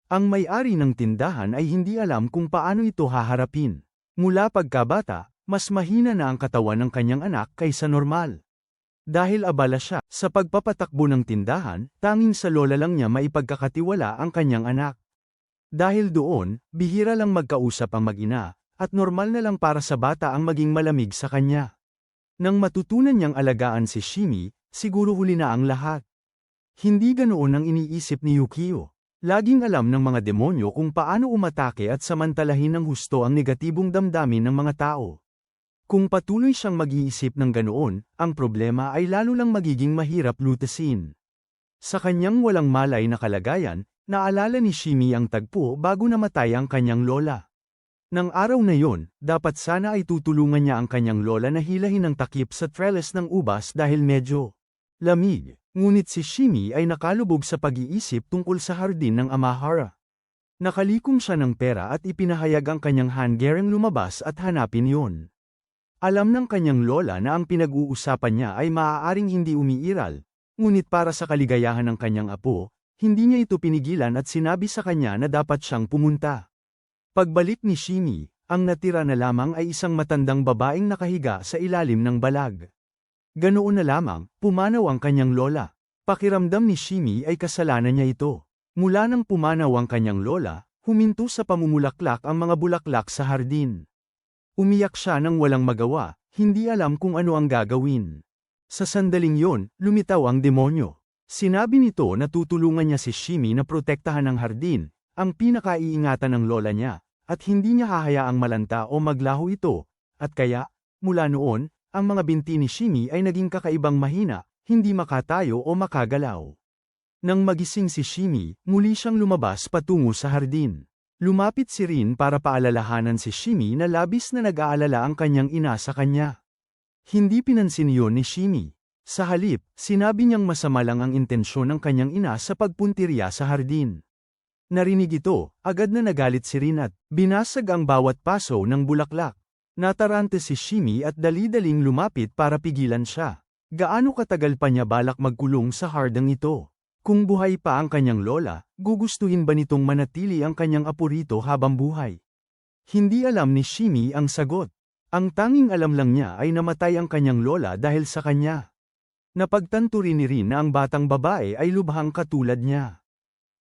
Ang may-ari ng tindahan ay hindi alam kung paano ito haharapin. Mula pagkabata, mas mahina na ang katawan ng kanyang anak kaysa normal. Dahil abala siya sa pagpapatakbo ng tindahan, tanging sa lola lang niya maipagkakatiwala ang kanyang anak. Dahil doon, bihira lang magkausap ang mag-ina, at normal na lang para sa bata ang maging malamig sa kanya. Nang matutunan niyang alagaan si Shimi, siguro huli na ang lahat. Hindi ganoon ang iniisip ni Yukio. Laging alam ng mga demonyo kung paano umatake at samantalahin ng husto ang negatibong damdamin ng mga tao. Kung patuloy siyang mag-iisip ng ganoon, ang problema ay lalo lang magiging mahirap lutasin. Sa kanyang walang malay na kalagayan, naalala ni Shimi ang tagpo bago namatay ang kanyang lola. Nang araw na yon, dapat sana ay tutulungan niya ang kanyang lola na hilahin ng takip sa trellis ng ubas dahil medyo lamig. Ngunit si Shimi ay nakalubog sa pag-iisip tungkol sa hardin ng Amahara. Nakalikom siya ng pera at ipinahayag ang kanyang handgerang lumabas at hanapin yon. Alam ng kanyang lola na ang pinag-uusapan niya ay maaaring hindi umiiral, ngunit para sa kaligayahan ng kanyang apo, hindi niya ito pinigilan at sinabi sa kanya na dapat siyang pumunta. Pagbalik ni Shimi, ang natira na lamang ay isang matandang babaeng nakahiga sa ilalim ng balag. Ganoon na lamang, pumanaw ang kanyang lola. Pakiramdam ni Shimi ay kasalanan niya ito. Mula nang pumanaw ang kanyang lola, Huminto sa pamumulaklak ang mga bulaklak sa hardin. Umiyak siya nang walang magawa, hindi alam kung ano ang gagawin. Sa sandaling yon, lumitaw ang demonyo. Sinabi nito na tutulungan niya si Shimi na protektahan ang hardin, ang pinakaiingatan ng lola niya, at hindi niya hahayaang malanta o maglaho ito, at kaya, mula noon, ang mga binti ni Shimi ay naging kakaibang mahina, hindi makatayo o makagalaw. Nang magising si Shimi, muli siyang lumabas patungo sa hardin. Lumapit si Rin para paalalahanan si Shimi na labis na nag-aalala ang kanyang ina sa kanya. Hindi pinansin iyon ni Shimi. Sa halip, sinabi niyang masama lang ang intensyon ng kanyang ina sa pagpuntirya sa hardin. Narinig ito, agad na nagalit si Rin at binasag ang bawat paso ng bulaklak. Natarante si Shimi at dali-daling lumapit para pigilan siya. Gaano katagal pa niya balak magkulong sa hardang ito? Kung buhay pa ang kanyang lola, gugustuhin ba nitong manatili ang kanyang apo rito habang buhay? Hindi alam ni Shimi ang sagot. Ang tanging alam lang niya ay namatay ang kanyang lola dahil sa kanya. Napagtanto rin ni Rin na ang batang babae ay lubhang katulad niya.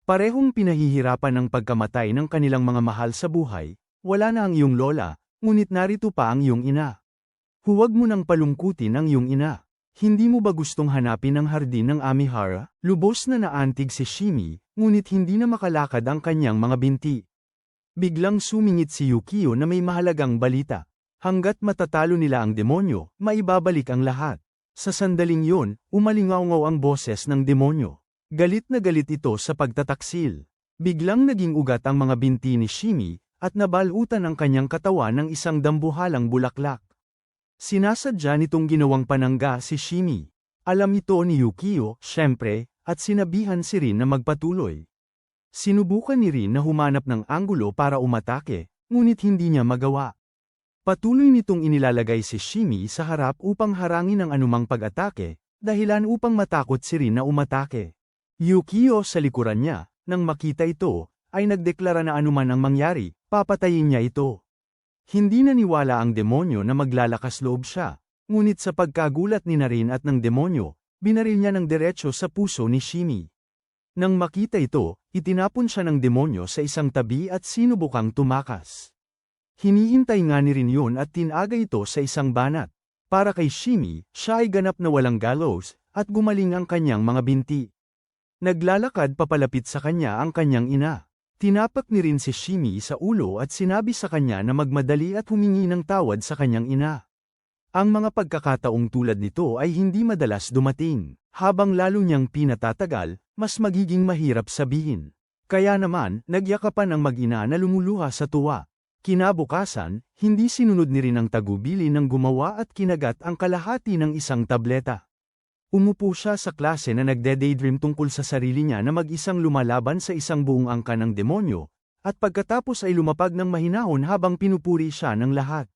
Parehong pinahihirapan ng pagkamatay ng kanilang mga mahal sa buhay, wala na ang iyong lola, ngunit narito pa ang iyong ina. Huwag mo nang palungkutin ang iyong ina. Hindi mo ba gustong hanapin ang hardin ng Amihara? Lubos na naantig si Shimi, ngunit hindi na makalakad ang kanyang mga binti. Biglang sumingit si Yukio na may mahalagang balita. Hanggat matatalo nila ang demonyo, maibabalik ang lahat. Sa sandaling yon, umalingaw-ngaw ang boses ng demonyo. Galit na galit ito sa pagtataksil. Biglang naging ugat ang mga binti ni Shimi, at nabalutan ang kanyang katawan ng isang dambuhalang bulaklak. Sinasadya nitong ginawang panangga si Shimi. Alam ito ni Yukio, syempre, at sinabihan si Rin na magpatuloy. Sinubukan ni Rin na humanap ng anggulo para umatake, ngunit hindi niya magawa. Patuloy nitong inilalagay si Shimi sa harap upang harangin ang anumang pag-atake, dahilan upang matakot si Rin na umatake. Yukio sa likuran niya, nang makita ito, ay nagdeklara na anuman ang mangyari, papatayin niya ito. Hindi naniwala ang demonyo na maglalakas loob siya, ngunit sa pagkagulat ni Rin at ng demonyo, binaril niya ng diretso sa puso ni Shimi. Nang makita ito, itinapon siya ng demonyo sa isang tabi at sinubukang tumakas. Hinihintay nga ni Rin yun at tinaga ito sa isang banat. Para kay Shimi, siya ay ganap na walang gallows, at gumaling ang kanyang mga binti. Naglalakad papalapit sa kanya ang kanyang ina. Tinapak ni Rin si Shimi sa ulo at sinabi sa kanya na magmadali at humingi ng tawad sa kanyang ina. Ang mga pagkakataong tulad nito ay hindi madalas dumating. Habang lalo niyang pinatatagal, mas magiging mahirap sabihin. Kaya naman, nagyakapan ang mag-ina na lumuluha sa tuwa. Kinabukasan, hindi sinunod ni Rin ang tagubili ng gumawa at kinagat ang kalahati ng isang tableta. Umupo siya sa klase na nagde-daydream tungkol sa sarili niya na mag-isang lumalaban sa isang buong angka ng demonyo, at pagkatapos ay lumapag ng mahinahon habang pinupuri siya ng lahat.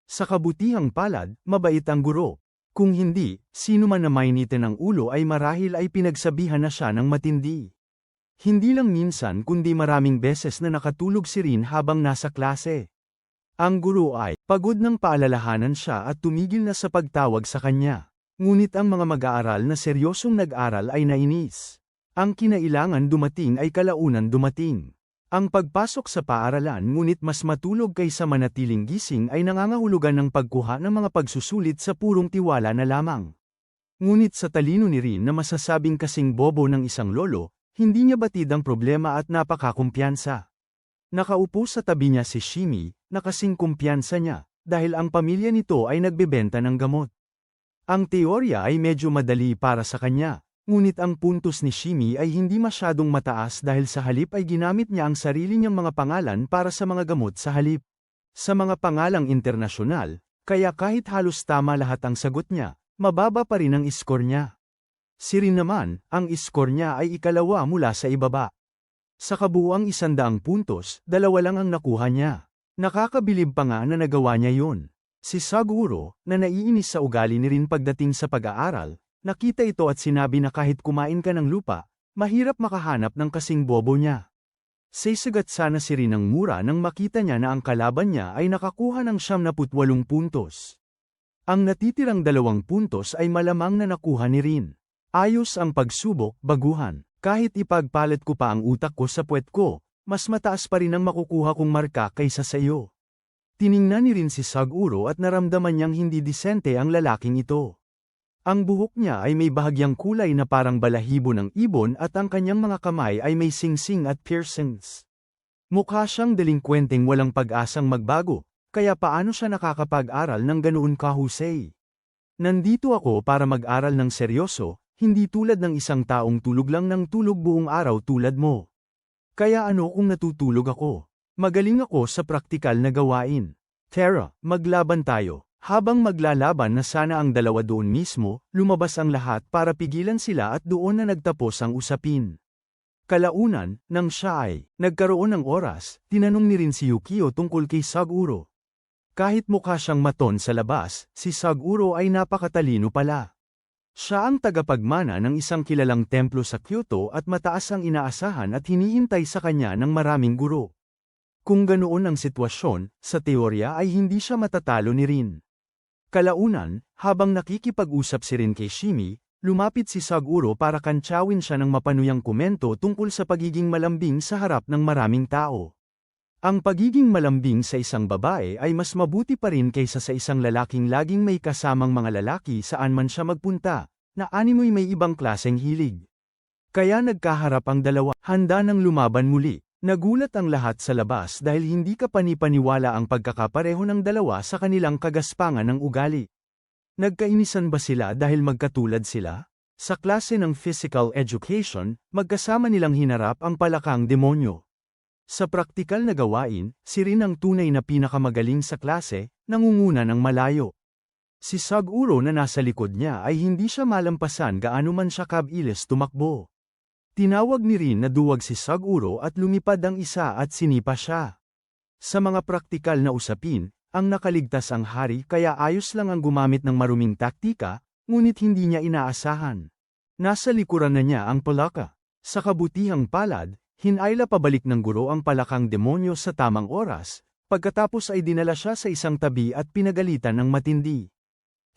Sa kabutihang palad, mabait ang guro. Kung hindi, sino man na mainitin ng ulo ay marahil ay pinagsabihan na siya ng matindi. Hindi lang minsan kundi maraming beses na nakatulog si Rin habang nasa klase. Ang guro ay pagod ng paalalahanan siya at tumigil na sa pagtawag sa kanya. Ngunit ang mga mag-aaral na seryosong nag-aral ay nainis. Ang kinailangan dumating ay kalaunan dumating. Ang pagpasok sa paaralan ngunit mas matulog kaysa manatiling gising ay nangangahulugan ng pagkuha ng mga pagsusulit sa purong tiwala na lamang. Ngunit sa talino ni Rin na masasabing kasing bobo ng isang lolo, hindi niya batid ang problema at napakakumpiyansa. Nakaupo sa tabi niya si Shimi, na kasing kumpiyansa niya, dahil ang pamilya nito ay nagbebenta ng gamot. Ang teorya ay medyo madali para sa kanya, ngunit ang puntos ni Shimi ay hindi masyadong mataas dahil sa halip ay ginamit niya ang sarili niyang mga pangalan para sa mga gamot sa halip. Sa mga pangalang internasyonal, kaya kahit halos tama lahat ang sagot niya, mababa pa rin ang iskor niya. Si Rin naman, ang iskor niya ay ikalawa mula sa ibaba. Sa kabuuang 100 puntos, 2 lang ang nakuha niya. Nakakabilib pa nga na nagawa niya yun. Si Saguro, na naiinis sa ugali ni Rin pagdating sa pag-aaral, nakita ito at sinabi na kahit kumain ka ng lupa, mahirap makahanap ng kasing bobo niya. Saisagat sana si Rin ng mura nang makita niya na ang kalaban niya ay nakakuha ng 78 puntos. Ang natitirang 2 puntos ay malamang na nakuha ni Rin. Ayos ang pagsubok, baguhan. Kahit ipagpalit ko pa ang utak ko sa puwet ko, mas mataas pa rin ang makukuha kong marka kaysa sa iyo. Tiningnan ni rin si Saguro at naramdaman niyang hindi disente ang lalaking ito. Ang buhok niya ay may bahagyang kulay na parang balahibo ng ibon at ang kanyang mga kamay ay may singsing at piercings. Mukha siyang delinkwenteng walang pag-asang magbago, kaya paano siya nakakapag-aral ng ganoon kahusay? Nandito ako para mag-aral ng seryoso, hindi tulad ng isang taong tulog lang ng tulog buong araw tulad mo. Kaya ano kung natutulog ako? Magaling ako sa praktikal na gawain. Tara, maglaban tayo. Habang maglalaban na sana ang dalawa doon mismo, lumabas ang lahat para pigilan sila at doon na nagtapos ang usapin. Kalaunan, nang siya ay nagkaroon ng oras, tinanong ni rin si Yukio tungkol kay Saguro. Kahit mukha siyang maton sa labas, si Saguro ay napakatalino pala. Siya ang tagapagmana ng isang kilalang templo sa Kyoto at mataas ang inaasahan at hinihintay sa kanya ng maraming guro. Kung ganoon ang sitwasyon, sa teorya ay hindi siya matatalo ni Rin. Kalaunan, habang nakikipag-usap si Rin kay Shimi, lumapit si Saguro para kantsawin siya ng mapanuyang komento tungkol sa pagiging malambing sa harap ng maraming tao. Ang pagiging malambing sa isang babae ay mas mabuti pa rin kaysa sa isang lalaking laging may kasamang mga lalaki saan man siya magpunta, na animoy may ibang klaseng hilig. Kaya nagkaharap ang dalawa, handa ng lumaban muli. Nagulat ang lahat sa labas dahil hindi ka panipaniwala ang pagkakapareho ng dalawa sa kanilang kagaspangan ng ugali. Nagkainisan ba sila dahil magkatulad sila? Sa klase ng physical education, magkasama nilang hinarap ang palakang demonyo. Sa praktikal na gawain, si Rin ang tunay na pinakamagaling sa klase, nangunguna ng malayo. Si Saguro na nasa likod niya ay hindi siya malampasan gaano man siya kabilis tumakbo. Tinawag ni Rin na duwag si Saguro at lumipad ang isa at sinipa siya. Sa mga praktikal na usapin, ang nakaligtas ang hari kaya ayos lang ang gumamit ng maruming taktika, ngunit hindi niya inaasahan. Nasa likuran na niya ang palaka. Sa kabutihang palad, hinayla pabalik ng guro ang palakang demonyo sa tamang oras, pagkatapos ay dinala siya sa isang tabi at pinagalitan ng matindi.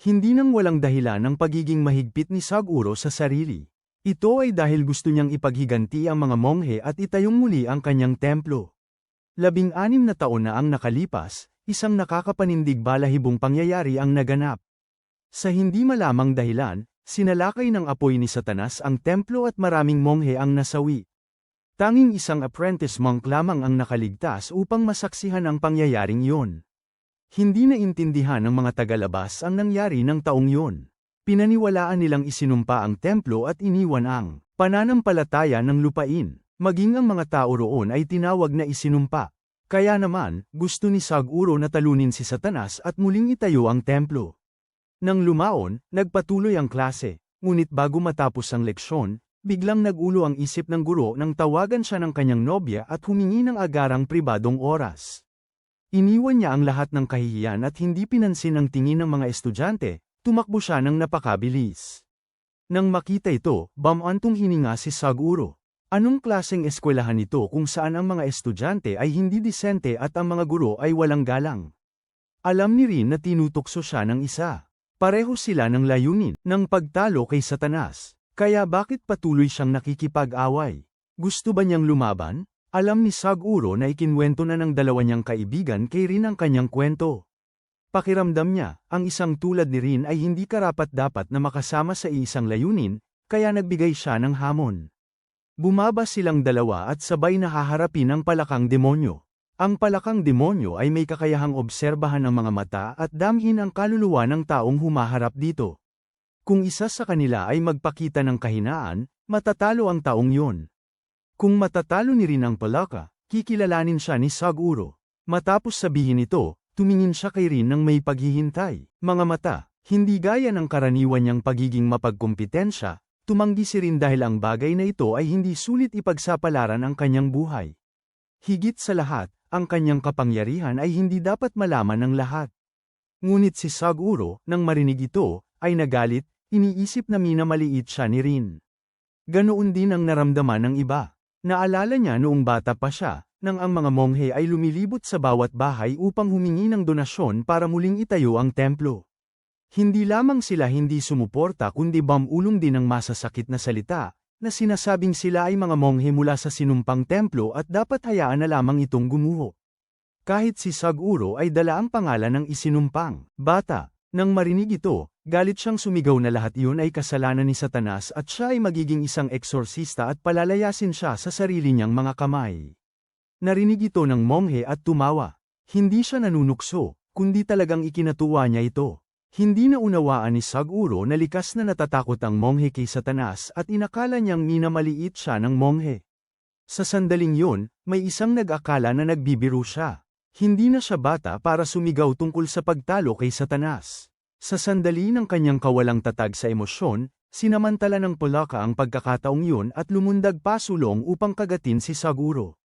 Hindi nang walang dahilan ang pagiging mahigpit ni Saguro sa sarili. Ito ay dahil gusto niyang ipaghiganti ang mga monghe at itayong muli ang kanyang templo. 16 na taon na ang nakalipas, isang nakakapanindig balahibong pangyayari ang naganap. Sa hindi malamang dahilan, sinalakay ng apoy ni Satanas ang templo at maraming monghe ang nasawi. Tanging isang apprentice monk lamang ang nakaligtas upang masaksihan ang pangyayaring iyon. Hindi naintindihan ng mga tagalabas ang nangyari ng taong iyon. Pinaniwalaan nilang isinumpa ang templo at iniwan ang pananampalataya ng lupain, maging ang mga tao roon ay tinawag na isinumpa. Kaya naman, gusto ni Saguro na talunin si Satanas at muling itayo ang templo. Nang lumaon, nagpatuloy ang klase, ngunit bago matapos ang leksyon, biglang nagulo ang isip ng guro nang tawagan siya ng kanyang nobya at humingi ng agarang pribadong oras. Iniwan niya ang lahat ng kahihiyan at hindi pinansin ang tingin ng mga estudyante. Tumakbo siya ng napakabilis. Nang makita ito, bamantong hininga si Saguro. Anong klaseng eskwelahan ito kung saan ang mga estudyante ay hindi disente at ang mga guro ay walang galang? Alam ni Rin na tinutokso siya ng isa. Pareho sila ng layunin ng pagtalo kay Satanas. Kaya bakit patuloy siyang nakikipag-away? Gusto ba niyang lumaban? Alam ni Saguro na ikinwento na ng dalawa niyang kaibigan kay Rin ang kanyang kwento. Pakiramdam niya, ang isang tulad ni Rin ay hindi karapat-dapat na makasama sa isang layunin, kaya nagbigay siya ng hamon. Bumaba silang dalawa at sabay na haharapin ang palakang demonyo. Ang palakang demonyo ay may kakayahang obserbahan ang mga mata at damhin ang kaluluwa ng taong humaharap dito. Kung isa sa kanila ay magpakita ng kahinaan, matatalo ang taong yun. Kung matatalo ni Rin ang palaka, kikilalanin siya ni Saguro. Matapos sabihin ito, tumingin siya kay Rin ng may paghihintay. Mga mata, hindi gaya ng karaniwan niyang pagiging mapagkumpitensya, tumanggi si Rin dahil ang bagay na ito ay hindi sulit ipagsapalaran ang kanyang buhay. Higit sa lahat, ang kanyang kapangyarihan ay hindi dapat malaman ng lahat. Ngunit si Saguro, nang marinig ito, ay nagalit, iniisip na minamaliit siya ni Rin. Ganoon din ang naramdaman ng iba. Naalala niya noong bata pa siya, nang ang mga monghe ay lumilibot sa bawat bahay upang humingi ng donasyon para muling itayo ang templo. Hindi lamang sila hindi sumuporta kundi bamulong din ng masasakit na salita, na sinasabing sila ay mga monghe mula sa sinumpang templo at dapat hayaan na lamang itong gumuho. Kahit si Saguro ay dala ang pangalan ng isinumpang bata. Nang marinig ito, galit siyang sumigaw na lahat iyon ay kasalanan ni Satanas at siya ay magiging isang eksorsista at palalayasin siya sa sarili niyang mga kamay. Narinig ito ng monghe at tumawa. Hindi siya nanunukso, kundi talagang ikinatuwa niya ito. Hindi na unawaan ni Saguro na likas na natatakot ang monghe kay Satanas at inakala niyang minamaliit siya ng monghe. Sa sandaling yun, may isang nag-akala na nagbibiro siya. Hindi na siya bata para sumigaw tungkol sa pagtalo kay Satanas. Sa sandali ng kanyang kawalang tatag sa emosyon, sinamantala ng Polaka ang pagkakataong yun at lumundag pasulong upang kagatin si Saguro.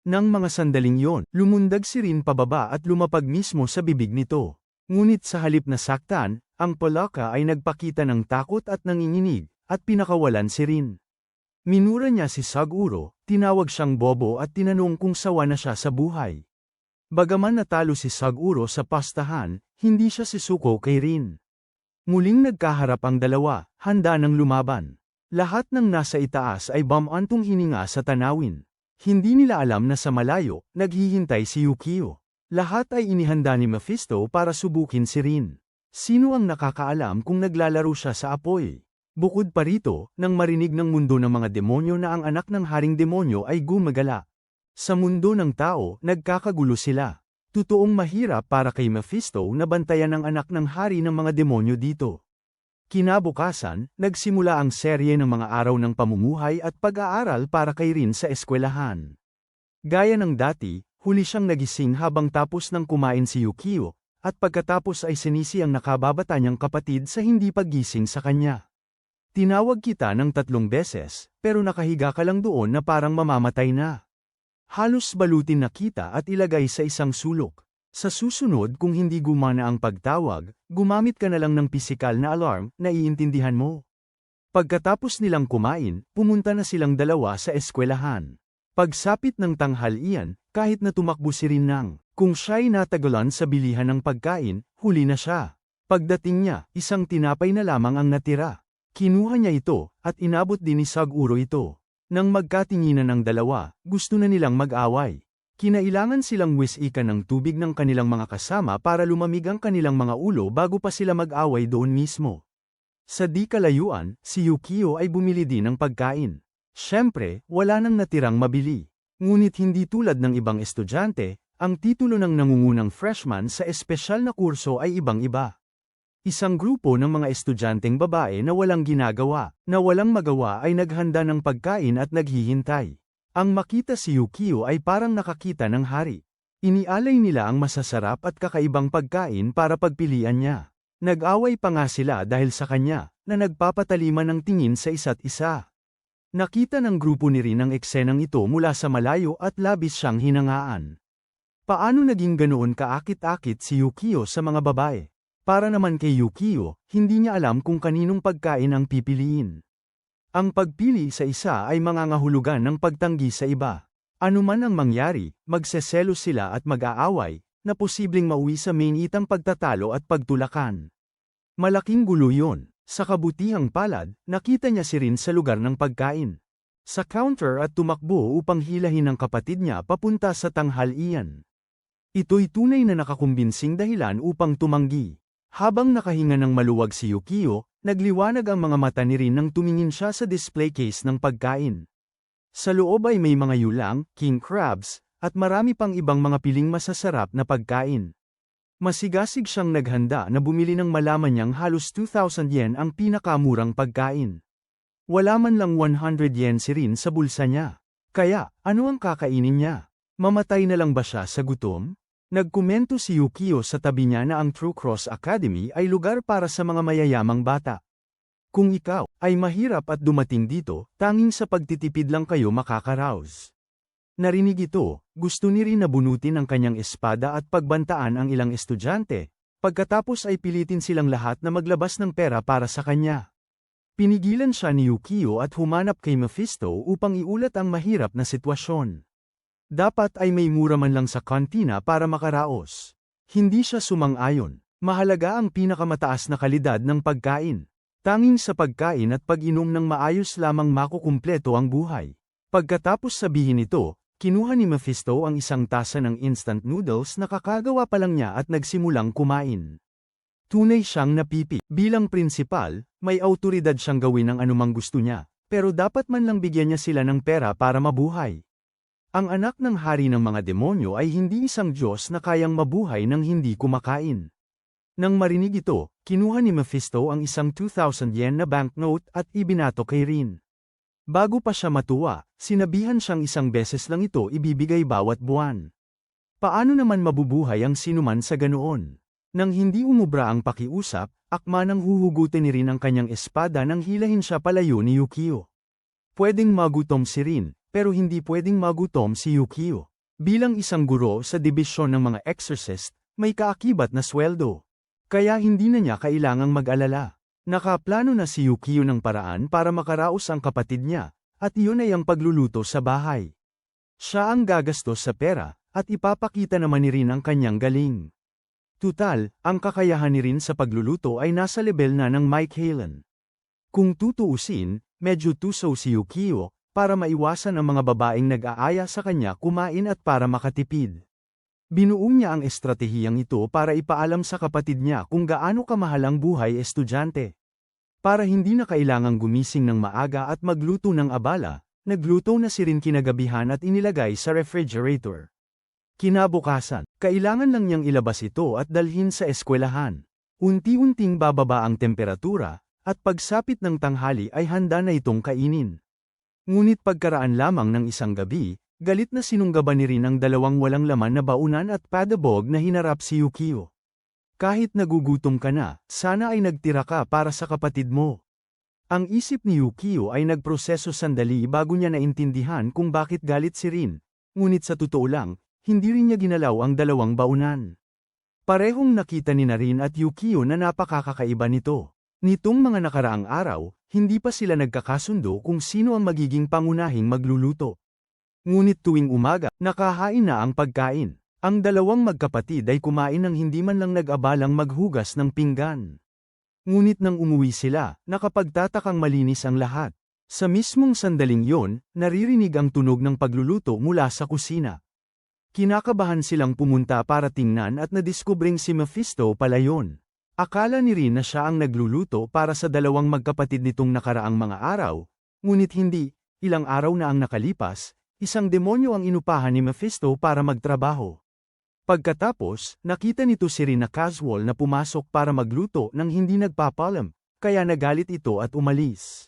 Nang mga sandaling yon, lumundag si Rin pababa at lumapag mismo sa bibig nito. Ngunit sa halip na saktan, ang Polaka ay nagpakita ng takot at nanginginig, at pinakawalan si Rin. Minura niya si Saguro, tinawag siyang bobo at tinanong kung sawa na siya sa buhay. Bagaman natalo si Saguro sa pastahan, hindi siya sisuko kay Rin. Muling nagkaharap ang dalawa, handa ng lumaban. Lahat ng nasa itaas ay bamantong hininga sa tanawin. Hindi nila alam na sa malayo, naghihintay si Yukio. Lahat ay inihanda ni Mephisto para subukin si Rin. Sino ang nakakaalam kung naglalaro siya sa apoy? Bukod pa rito, nang marinig ng mundo ng mga demonyo na ang anak ng haring demonyo ay gumagala. Sa mundo ng tao, nagkakagulo sila. Totoong mahirap para kay Mephisto na bantayan ang anak ng hari ng mga demonyo dito. Kinabukasan, nagsimula ang serye ng mga araw ng pamumuhay at pag-aaral para kay Rin sa eskwelahan. Gaya ng dati, huli siyang nagising habang tapos ng kumain si Yukio, at pagkatapos ay sinisi ang nakababata niyang kapatid sa hindi paggising sa kanya. Tinawag kita ng 3 beses, pero nakahiga ka lang doon na parang mamamatay na. Halos balutin na kita at ilagay sa isang sulok. Sa susunod kung hindi gumana ang pagtawag, gumamit ka na lang ng pisikal na alarm na iintindihan mo. Pagkatapos nilang kumain, pumunta na silang dalawa sa eskwelahan. Pagsapit ng tanghalian, kahit na tumakbo si Rin nang, kung siya'y natagalan sa bilihan ng pagkain, huli na siya. Pagdating niya, isang tinapay na lamang ang natira. Kinuha niya ito, at inabot din ni Saguro ito. Nang magkatinginan ng dalawa, gusto na nilang mag-away. Kinailangan silang wisikan ng tubig ng kanilang mga kasama para lumamig ang kanilang mga ulo bago pa sila mag-away doon mismo. Sa di kalayuan, si Yukio ay bumili din ng pagkain. Siyempre, wala nang natirang mabili. Ngunit hindi tulad ng ibang estudyante, ang titulo ng nangungunang freshman sa espesyal na kurso ay ibang-iba. Isang grupo ng mga estudyanteng babae na walang ginagawa, na walang magawa ay naghanda ng pagkain at naghihintay. Ang makita si Yukio ay parang nakakita ng hari. Inialay nila ang masasarap at kakaibang pagkain para pagpilian niya. Nag-away pa nga sila dahil sa kanya, na nagpapataliman ng tingin sa isa't isa. Nakita ng grupo ni Rin ang eksenang ito mula sa malayo at labis siyang hinangaan. Paano naging ganoon kaakit-akit si Yukio sa mga babae? Para naman kay Yukio, hindi niya alam kung kaninong pagkain ang pipiliin. Ang pagpili sa isa ay mangangahulugan ng pagtanggi sa iba. Ano man ang mangyari, magseselos sila at mag-aaway, na posibleng mauwi sa mainitang pagtatalo at pagtulakan. Malaking gulo yun. Sa kabutihang palad, nakita niya si Rin sa lugar ng pagkain. Sa counter at tumakbo upang hilahin ang kapatid niya papunta sa tanghalian. Ito'y tunay na nakakumbinsing dahilan upang tumanggi. Habang nakahinga ng maluwag si Yukio, nagliwanag ang mga mata ni Rin nang tumingin siya sa display case ng pagkain. Sa loob ay may mga yulang, king crabs, at marami pang ibang mga piling masasarap na pagkain. Masigasig siyang naghanda na bumili ng malaman niyang halos 2,000 yen ang pinakamurang pagkain. Wala man lang 100 yen si Rin sa bulsa niya. Kaya, ano ang kakainin niya? Mamatay na lang ba siya sa gutom? Nagkomento si Yukio sa tabi niya na ang True Cross Academy ay lugar para sa mga mayayamang bata. Kung ikaw ay mahirap at dumating dito, tanging sa pagtitipid lang kayo makakaraos. Narinig ito, gusto ni Rin na bunutin ang kanyang espada at pagbantaan ang ilang estudyante, pagkatapos ay pilitin silang lahat na maglabas ng pera para sa kanya. Pinigilan siya ni Yukio at humanap kay Mephisto upang iulat ang mahirap na sitwasyon. Dapat ay may mura man lang sa kantina para makaraos. Hindi siya sumang-ayon. Mahalaga ang pinakamataas na kalidad ng pagkain. Tanging sa pagkain at pag-inom ng maayos lamang makukumpleto ang buhay. Pagkatapos sabihin ito, kinuha ni Mephisto ang isang tasa ng instant noodles na kakagawa pa lang niya at nagsimulang kumain. Tunay siyang napipi. Bilang prinsipal, may awtoridad siyang gawin ang anumang gusto niya, pero dapat man lang bigyan niya sila ng pera para mabuhay. Ang anak ng hari ng mga demonyo ay hindi isang Diyos na kayang mabuhay nang hindi kumakain. Nang marinig ito, kinuha ni Mephisto ang isang 2,000 yen na banknote at ibinato kay Rin. Bago pa siya matuwa, sinabihan siyang isang beses lang ito ibibigay bawat buwan. Paano naman mabubuhay ang sinuman sa ganoon? Nang hindi umubra ang pakiusap, akma nang huhugutin ni Rin ang kanyang espada nang hilahin siya palayo ni Yukio. Pwedeng magutom si Rin, pero hindi pwedeng magutom si Yukio. Bilang isang guro sa dibisyon ng mga exorcist, may kaakibat na sweldo. Kaya hindi na niya kailangang mag-alala. Nakaplano na si Yukio ng paraan para makaraos ang kapatid niya, at iyon ay ang pagluluto sa bahay. Siya ang gagastos sa pera, at ipapakita naman ni Rin ang kanyang galing. Tutal, ang kakayahan ni Rin sa pagluluto ay nasa level na ng Mike Halen. Kung tutuusin, medyo tuso si Yukio, para maiwasan ang mga babaeng nag-aaya sa kanya kumain at para makatipid. Binuo niya ang estratehiyang ito para ipaalam sa kapatid niya kung gaano kamahal ang buhay estudyante. Para hindi na kailangang gumising ng maaga at magluto ng abala, nagluto na si Rin kinagabihan at inilagay sa refrigerator. Kinabukasan, kailangan lang niyang ilabas ito at dalhin sa eskwelahan. Unti-unting bababa ang temperatura, at pagsapit ng tanghali ay handa na itong kainin. Ngunit pagkaraan lamang ng isang gabi, galit na sinunggaban ni Rin ang dalawang walang laman na baunan at padabog na hinarap si Yukio. Kahit nagugutom ka na, sana ay nagtira ka para sa kapatid mo. Ang isip ni Yukio ay nagproseso sandali bago niya naintindihan kung bakit galit si Rin, ngunit sa totoo lang, hindi rin niya ginalaw ang dalawang baunan. Parehong nakita ni Rin at Yukio na napakakakaiba nito. Nitong mga nakaraang araw, hindi pa sila nagkakasundo kung sino ang magiging pangunahing magluluto. Ngunit tuwing umaga, nakahain na ang pagkain. Ang dalawang magkapatid ay kumain ng hindi man lang nag-abalang maghugas ng pinggan. Ngunit nang umuwi sila, nakapagtatakang malinis ang lahat. Sa mismong sandaling yon, naririnig ang tunog ng pagluluto mula sa kusina. Kinakabahan silang pumunta para tingnan at nadiskubring si Mephisto pala yon. Akala ni Rin na siya ang nagluluto para sa dalawang magkapatid nitong nakaraang mga araw, ngunit hindi, ilang araw na ang nakalipas. Isang demonyo ang inupahan ni Mephisto para magtrabaho. Pagkatapos, nakita nito si Rin na casual na pumasok para magluto nang hindi nagpapalam, kaya nagalit ito at umalis.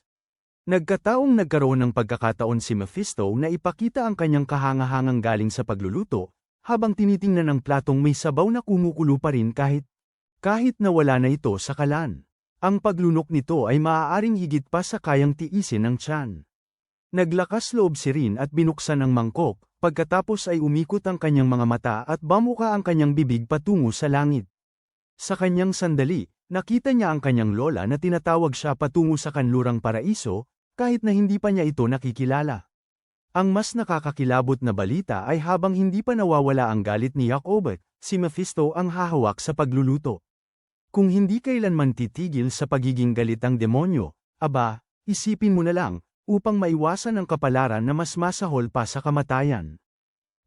Nagkataong nagkaroon ng pagkakataon si Mephisto na ipakita ang kanyang kahangahangang galing sa pagluluto, habang tinitingnan ang platong may sabaw na kumukulo pa rin kahit nawala na ito sa kalan. Ang paglunok nito ay maaaring higit pa sa kayang tiisin ng tiyan. Naglakas loob si Rin at binuksan ang mangkok, pagkatapos ay umikot ang kanyang mga mata at bamuka ang kanyang bibig patungo sa langit. Sa kanyang sandali, nakita niya ang kanyang lola na tinatawag siya patungo sa kanlurang paraiso, kahit na hindi pa niya ito nakikilala. Ang mas nakakakilabot na balita ay habang hindi pa nawawala ang galit ni Yakobet, si Mephisto ang hahawak sa pagluluto. Kung hindi kailanman titigil sa pagiging galit ang demonyo, aba, isipin mo na lang, upang maiwasan ang kapalaran na mas masahol pa sa kamatayan.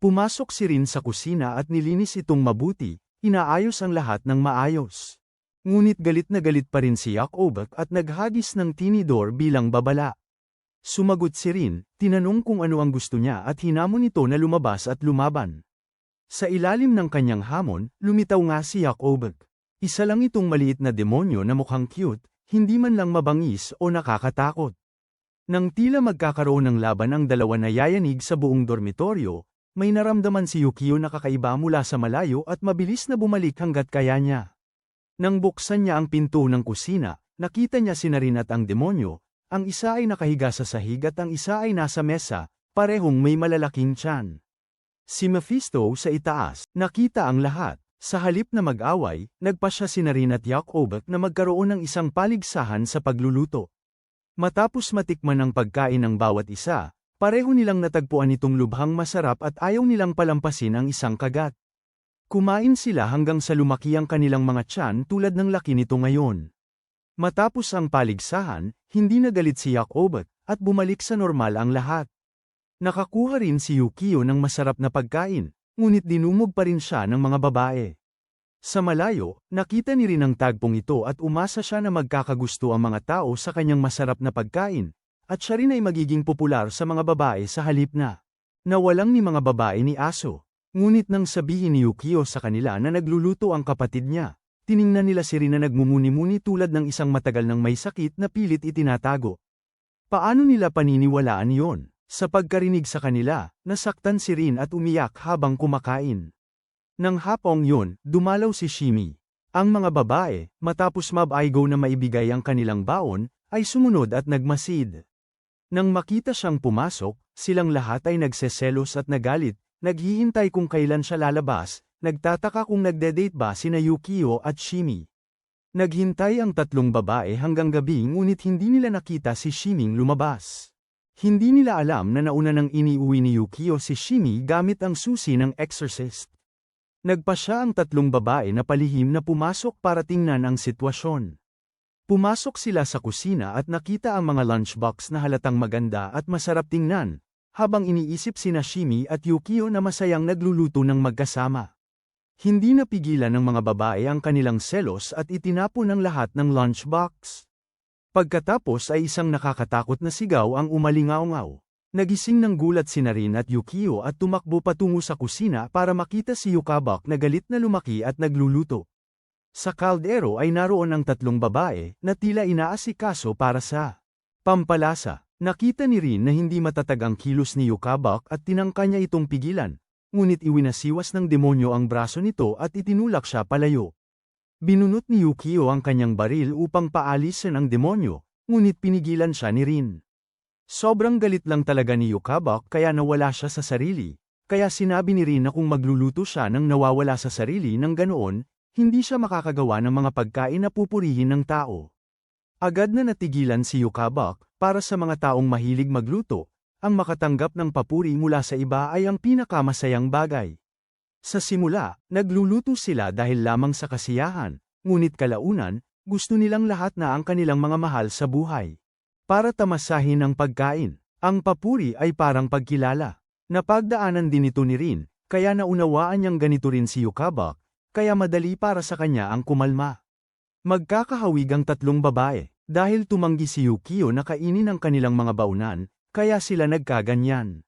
Pumasok si Rin sa kusina at nilinis itong mabuti, inaayos ang lahat ng maayos. Ngunit galit na galit pa rin si Yakobek at naghagis ng tinidor bilang babala. Sumagot si Rin, tinanong kung ano ang gusto niya at hinamon ito na lumabas at lumaban. Sa ilalim ng kanyang hamon, lumitaw nga si Yakobek. Isa lang itong maliit na demonyo na mukhang cute, hindi man lang mabangis o nakakatakot. Nang tila magkakaroon ng laban ang dalawa na yayanig sa buong dormitoryo, may naramdaman si Yukio na kakaiba mula sa malayo at mabilis na bumalik hanggat kaya niya. Nang buksan niya ang pinto ng kusina, nakita niya si Rin at ang demonyo, ang isa ay nakahiga sa sahig at ang isa ay nasa mesa, parehong may malalaking tiyan. Si Mephisto sa itaas, nakita ang lahat. Sa halip na mag-away, nagpasya si Rin at Yakobek na magkaroon ng isang paligsahan sa pagluluto. Matapos matikman ang pagkain ng bawat isa, pareho nilang natagpuan itong lubhang masarap at ayaw nilang palampasin ang isang kagat. Kumain sila hanggang sa lumaki ang kanilang mga tiyan tulad ng laki nito ngayon. Matapos ang paligsahan, hindi nagalit si Yakobot, at bumalik sa normal ang lahat. Nakakuha rin si Yukio ng masarap na pagkain, ngunit dinumog pa rin siya ng mga babae. Sa malayo, nakita ni Rin ang tagpong ito at umasa siya na magkakagusto ang mga tao sa kanyang masarap na pagkain, at siya rin ay magiging popular sa mga babae sa halip na nawalang ni mga babae ni Aso. Ngunit nang sabihin ni Yukio sa kanila na nagluluto ang kapatid niya, tiningnan nila si Rin na nagmumuni-muni tulad ng isang matagal ng may sakit na pilit itinatago. Paano nila paniniwalaan yon? Sa pagkarinig sa kanila, nasaktan si Rin at umiyak habang kumakain. Nang hapong yun, dumalaw si Shimi. Ang mga babae, matapos mab-aigo na maibigay ang kanilang baon, ay sumunod at nagmasid. Nang makita siyang pumasok, silang lahat ay nagseselos at nagalit, naghihintay kung kailan siya lalabas, nagtataka kung nagde-date ba sina Yukio at Shimi. Naghintay ang tatlong babae hanggang gabi ngunit hindi nila nakita si Shiming lumabas. Hindi nila alam na nauna nang iniuwi ni Yukio si Shimi gamit ang susi ng exorcist. Nagpa siya ang tatlong babae na palihim na pumasok para tingnan ang sitwasyon. Pumasok sila sa kusina at nakita ang mga lunchbox na halatang maganda at masarap tingnan, habang iniisip sina Shimi at Yukio na masayang nagluluto ng magkasama. Hindi napigilan ng mga babae ang kanilang selos at itinapon ang lahat ng lunchbox. Pagkatapos ay isang nakakatakot na sigaw ang umalingaw-ngaw. Nagising ng gulat si Rin at Yukio at tumakbo patungo sa kusina para makita si Yukabak na galit na lumaki at nagluluto. Sa kaldero ay naroon ang tatlong babae na tila inaasikaso para sa pampalasa. Nakita ni Rin na hindi matatag ang kilos ni Yukabak at tinangka niya itong pigilan, ngunit iwinasiwas ng demonyo ang braso nito at itinulak siya palayo. Binunot ni Yukio ang kanyang baril upang paalisin ang demonyo, ngunit pinigilan siya ni Rin. Sobrang galit lang talaga ni Yukabak kaya nawala siya sa sarili, kaya sinabi ni Rin na kung magluluto siya nang nawawala sa sarili ng ganoon, hindi siya makakagawa ng mga pagkain na pupurihin ng tao. Agad na natigilan si Yukabak, para sa mga taong mahilig magluto, ang makatanggap ng papuri mula sa iba ay ang pinakamasayang bagay. Sa simula, nagluluto sila dahil lamang sa kasiyahan, ngunit kalaunan, gusto nilang lahat na ang kanilang mga mahal sa buhay. Para tamasahin ang pagkain, ang papuri ay parang pagkilala. Napagdaanan din ito ni Rin, kaya naunawaan niyang ganito rin si Yukabak, kaya madali para sa kanya ang kumalma. Magkakahawig ang tatlong babae, dahil tumanggi si Yukio na kainin ang kanilang mga baunan, kaya sila nagkaganyan.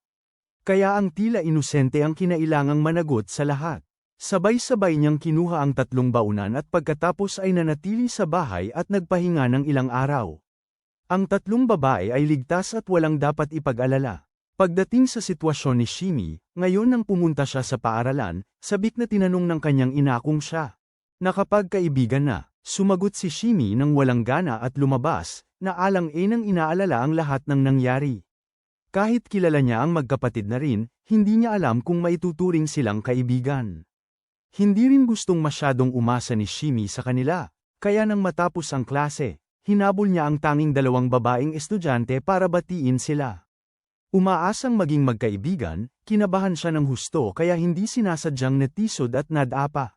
Kaya ang tila inosente ang kinailangang managot sa lahat. Sabay-sabay niyang kinuha ang tatlong baunan at pagkatapos ay nanatili sa bahay at nagpahinga ng ilang araw. Ang tatlong babae ay ligtas at walang dapat ipag-alala. Pagdating sa sitwasyon ni Shimi, ngayon nang pumunta siya sa paaralan, sabik na tinanong ng kanyang ina kung siya nakapagkaibigan na. Sumagot si Shimi nang walang gana at lumabas, na alang-alang inaalala ang lahat ng nangyari. Kahit kilala niya ang magkapatid na Rin, hindi niya alam kung maituturing silang kaibigan. Hindi rin gustong masyadong umasa ni Shimi sa kanila, kaya nang matapos ang klase, hinabol niya ang tanging dalawang babaeng estudyante para batiin sila. Umaasang maging magkaibigan, kinabahan siya ng husto kaya hindi sinasadyang natisod at nadapa.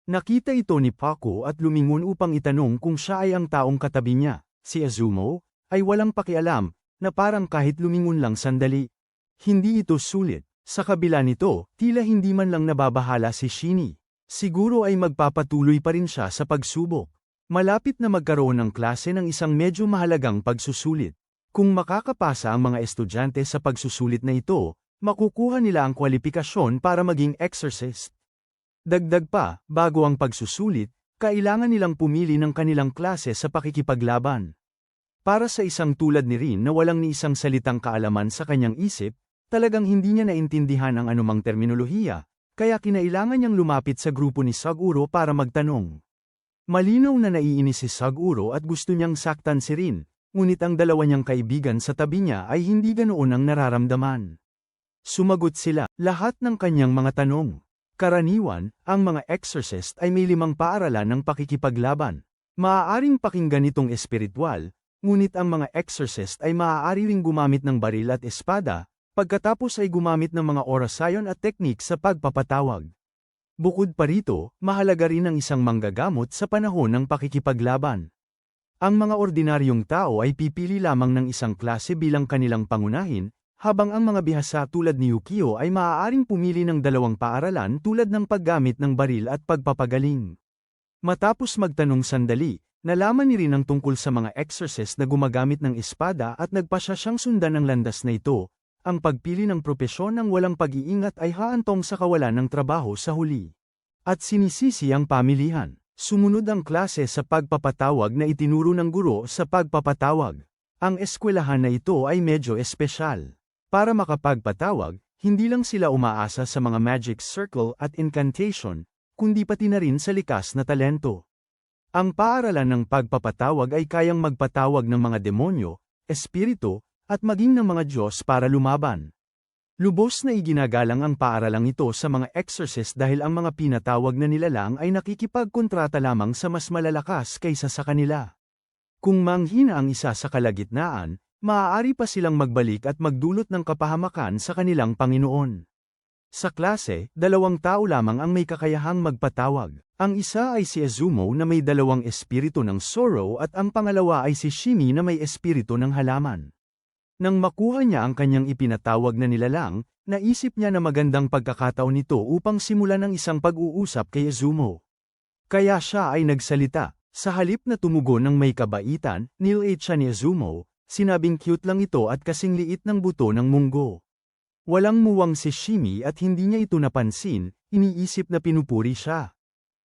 Nakita ito ni Paco at lumingon upang itanong kung siya ay ang taong katabi niya. Si Azumo ay walang pakialam, na parang kahit lumingon lang sandali. Hindi ito sulit. Sa kabila nito, tila hindi man lang nababahala si Shini. Siguro ay magpapatuloy pa rin siya sa pagsubok. Malapit na magkaroon ng klase ng isang medyo mahalagang pagsusulit. Kung makakapasa ang mga estudyante sa pagsusulit na ito, makukuha nila ang kwalipikasyon para maging exorcist. Dagdag pa, bago ang pagsusulit, kailangan nilang pumili ng kanilang klase sa pakikipaglaban. Para sa isang tulad ni Rin na walang ni isang salitang kaalaman sa kanyang isip, talagang hindi niya naintindihan ang anumang terminolohiya, kaya kinailangan niyang lumapit sa grupo ni Saguro para magtanong. Malinaw na naiinis si Saguro at gusto niyang saktan si Rin, ngunit ang dalawa niyang kaibigan sa tabi niya ay hindi ganoon ang nararamdaman. Sumagot sila, lahat ng kanyang mga tanong. Karaniwan, ang mga exorcist ay may 5 paaralan ng pakikipaglaban. Maaaring pakinggan itong espiritual, ngunit ang mga exorcist ay maaari ring gumamit ng baril at espada, pagkatapos ay gumamit ng mga orasayon at teknik sa pagpapatawag. Bukod pa rito, mahalaga rin ang isang manggagamot sa panahon ng pakikipaglaban. Ang mga ordinaryong tao ay pipili lamang ng isang klase bilang kanilang pangunahin, habang ang mga bihasa tulad ni Yukio ay maaaring pumili ng dalawang paaralan tulad ng paggamit ng baril at pagpapagaling. Matapos magtanong sandali, nalaman ni Rin ang tungkol sa mga exorcist na gumagamit ng espada at nagpasya siyang sundan ang landas na ito. Ang pagpili ng propesyon ng walang pag-iingat ay haantong sa kawalan ng trabaho sa huli. At sinisisi ang pamilihan. Sumunod ang klase sa pagpapatawag na itinuro ng guro sa pagpapatawag. Ang eskwelahan na ito ay medyo espesyal. Para makapagpatawag, hindi lang sila umaasa sa mga magic circle at incantation, kundi pati na rin sa likas na talento. Ang paaralan ng pagpapatawag ay kayang magpatawag ng mga demonyo, espiritu, at maging ng mga Diyos para lumaban. Lubos na iginagalang ang paaralang ito sa mga exorcist dahil ang mga pinatawag na nilalang ay nakikipagkontrata lamang sa mas malalakas kaysa sa kanila. Kung manghina ang isa sa kalagitnaan, maaari pa silang magbalik at magdulot ng kapahamakan sa kanilang Panginoon. Sa klase, 2 tao lamang ang may kakayahang magpatawag. Ang isa ay si Izumo na may 2 espiritu ng sorrow at ang pangalawa ay si Shimi na may espiritu ng halaman. Nang makuha niya ang kanyang ipinatawag na nilalang, naisip niya na magandang pagkakataon nito upang simulan ang isang pag-uusap kay Izumo. Kaya siya ay nagsalita. Sa halip na tumugon ng may kabaitan, nilate siya ni Izumo, sinabing cute lang ito at kasing liit ng buto ng munggo. Walang muwang si Shimi at hindi niya ito napansin, iniisip na pinupuri siya.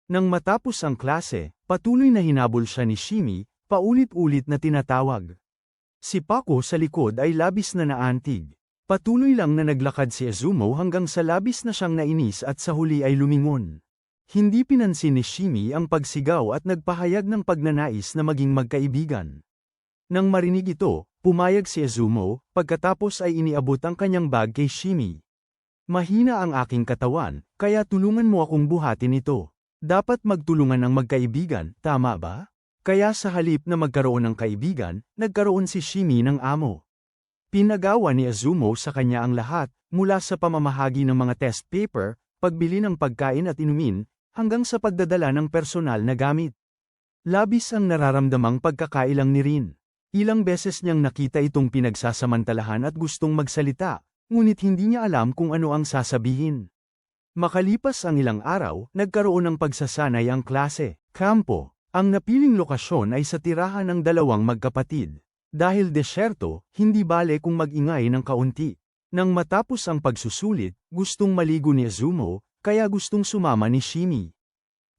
Nang matapos ang klase, patuloy na hinabol siya ni Shimi, paulit-ulit na tinatawag. Si Paco sa likod ay labis na naantig. Patuloy lang na naglakad si Izumo hanggang sa labis na siyang nainis at sa huli ay lumingon. Hindi pinansin ni Shimi ang pagsigaw at nagpahayag ng pagnanais na maging magkaibigan. Nang marinig ito, pumayag si Izumo, pagkatapos ay iniabot ang kanyang bag kay Shimi. Mahina ang aking katawan, kaya tulungan mo akong buhatin ito. Dapat magtulungan ang magkaibigan, tama ba? Kaya sa halip na magkaroon ng kaibigan, nagkaroon si Shimi ng amo. Pinagawa ni Izumo sa kanya ang lahat, mula sa pamamahagi ng mga test paper, pagbili ng pagkain at inumin, hanggang sa pagdadala ng personal na gamit. Labis ang nararamdamang pagkakailang ni Rin. Ilang beses niyang nakita itong pinagsasamantalahan at gustong magsalita, ngunit hindi niya alam kung ano ang sasabihin. Makalipas ang ilang araw, nagkaroon ng pagsasanay ang klase, kampo. Ang napiling lokasyon ay sa tirahan ng 2 magkapatid. Dahil desyerto, hindi bale kung mag-ingay ng kaunti. Nang matapos ang pagsusulit, gustong maligo ni Izumo, kaya gustong sumama ni Shimi.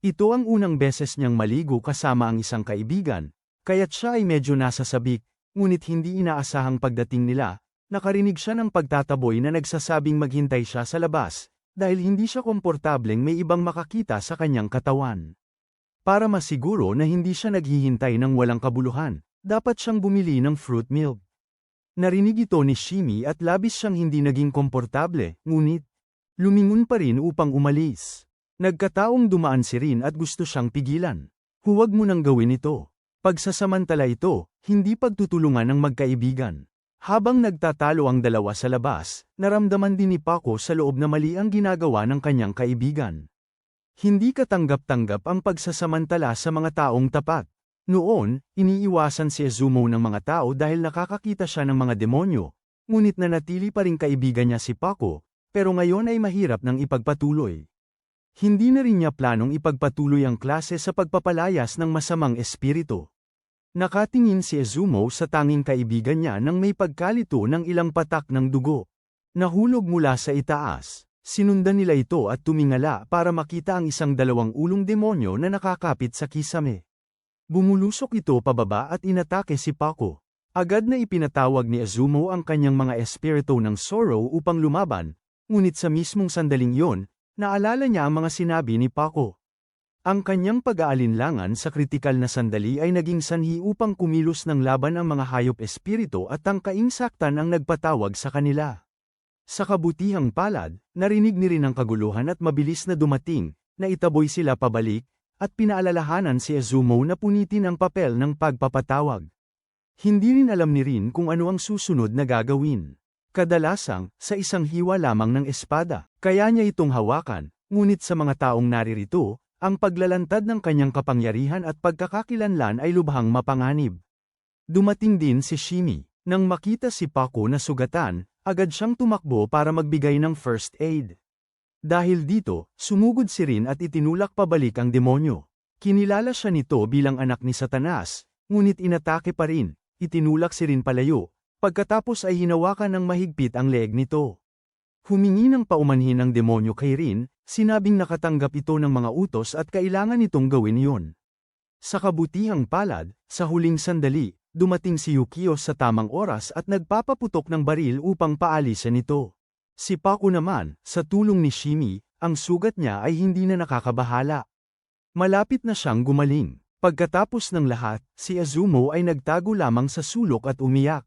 Ito ang unang beses niyang maligo kasama ang isang kaibigan, kaya't siya ay medyo nasasabik, ngunit hindi inaasahang pagdating nila, nakarinig siya ng pagtataboy na nagsasabing maghintay siya sa labas, dahil hindi siya komportableng may ibang makakita sa kanyang katawan. Para masiguro na hindi siya naghihintay ng walang kabuluhan, dapat siyang bumili ng fruit milk. Narinig ito ni Shimi at labis siyang hindi naging komportable, ngunit lumingon pa rin upang umalis. Nagkataong dumaan si Rin at gusto siyang pigilan. Huwag mo nang gawin ito. Pagsasamantala ito, hindi pagtutulungan ng magkaibigan. Habang nagtatalo ang dalawa sa labas, naramdaman din ni Paco sa loob na mali ang ginagawa ng kanyang kaibigan. Hindi katanggap-tanggap ang pagsasamantala sa mga taong tapat. Noon, iniiwasan si Izumo ng mga tao dahil nakakakita siya ng mga demonyo, ngunit nanatili pa rin kaibigan niya si Paco, pero ngayon ay mahirap nang ipagpatuloy. Hindi na rin niya planong ipagpatuloy ang klase sa pagpapalayas ng masamang espiritu. Nakatingin si Izumo sa tanging kaibigan niya nang may pagkalito ng ilang patak ng dugo. Nahulog mula sa itaas. Sinundan nila ito at tumingala para makita ang isang 2 ulong demonyo na nakakapit sa kisame. Bumulusok ito pababa at inatake si Paco. Agad na ipinatawag ni Izumo ang kanyang mga espiritu ng sorrow upang lumaban, ngunit sa mismong sandaling yon, naalala niya ang mga sinabi ni Paco. Ang kanyang pag-aalinlangan sa kritikal na sandali ay naging sanhi upang kumilos ng laban ang mga hayop espiritu at tangkaing saktan ang nagpatawag sa kanila. Sa kabutihang palad, narinig ni Rin ang kaguluhan at mabilis na dumating, na itaboy sila pabalik, at pinaalalahanan si Izumo na punitin ang papel ng pagpapatawag. Hindi rin alam ni Rin kung ano ang susunod na gagawin. Kadalasang, sa isang hiwa lamang ng espada, kaya niya itong hawakan, ngunit sa mga taong naririto, Ang paglalantad ng kanyang kapangyarihan at pagkakakilanlan ay lubhang mapanganib. Dumating din si Shimi. Nang makita si Paco na sugatan, agad siyang tumakbo para magbigay ng first aid. Dahil dito, sumugod si Rin at itinulak pabalik ang demonyo. Kinilala siya nito bilang anak ni Satanas, ngunit inatake pa rin, itinulak si Rin palayo, pagkatapos ay hinawakan ng mahigpit ang leeg nito. Humingi ng paumanhin ng demonyo kay Rin, sinabing nakatanggap ito ng mga utos at kailangan nitong gawin iyon. Sa kabutihang palad, sa huling sandali, dumating si Yukio sa tamang oras at nagpapaputok ng baril upang paalisin ito. Si Paco naman, sa tulong ni Shimi, ang sugat niya ay hindi na nakakabahala. Malapit na siyang gumaling. Pagkatapos ng lahat, si Azumo ay nagtago lamang sa sulok at umiyak.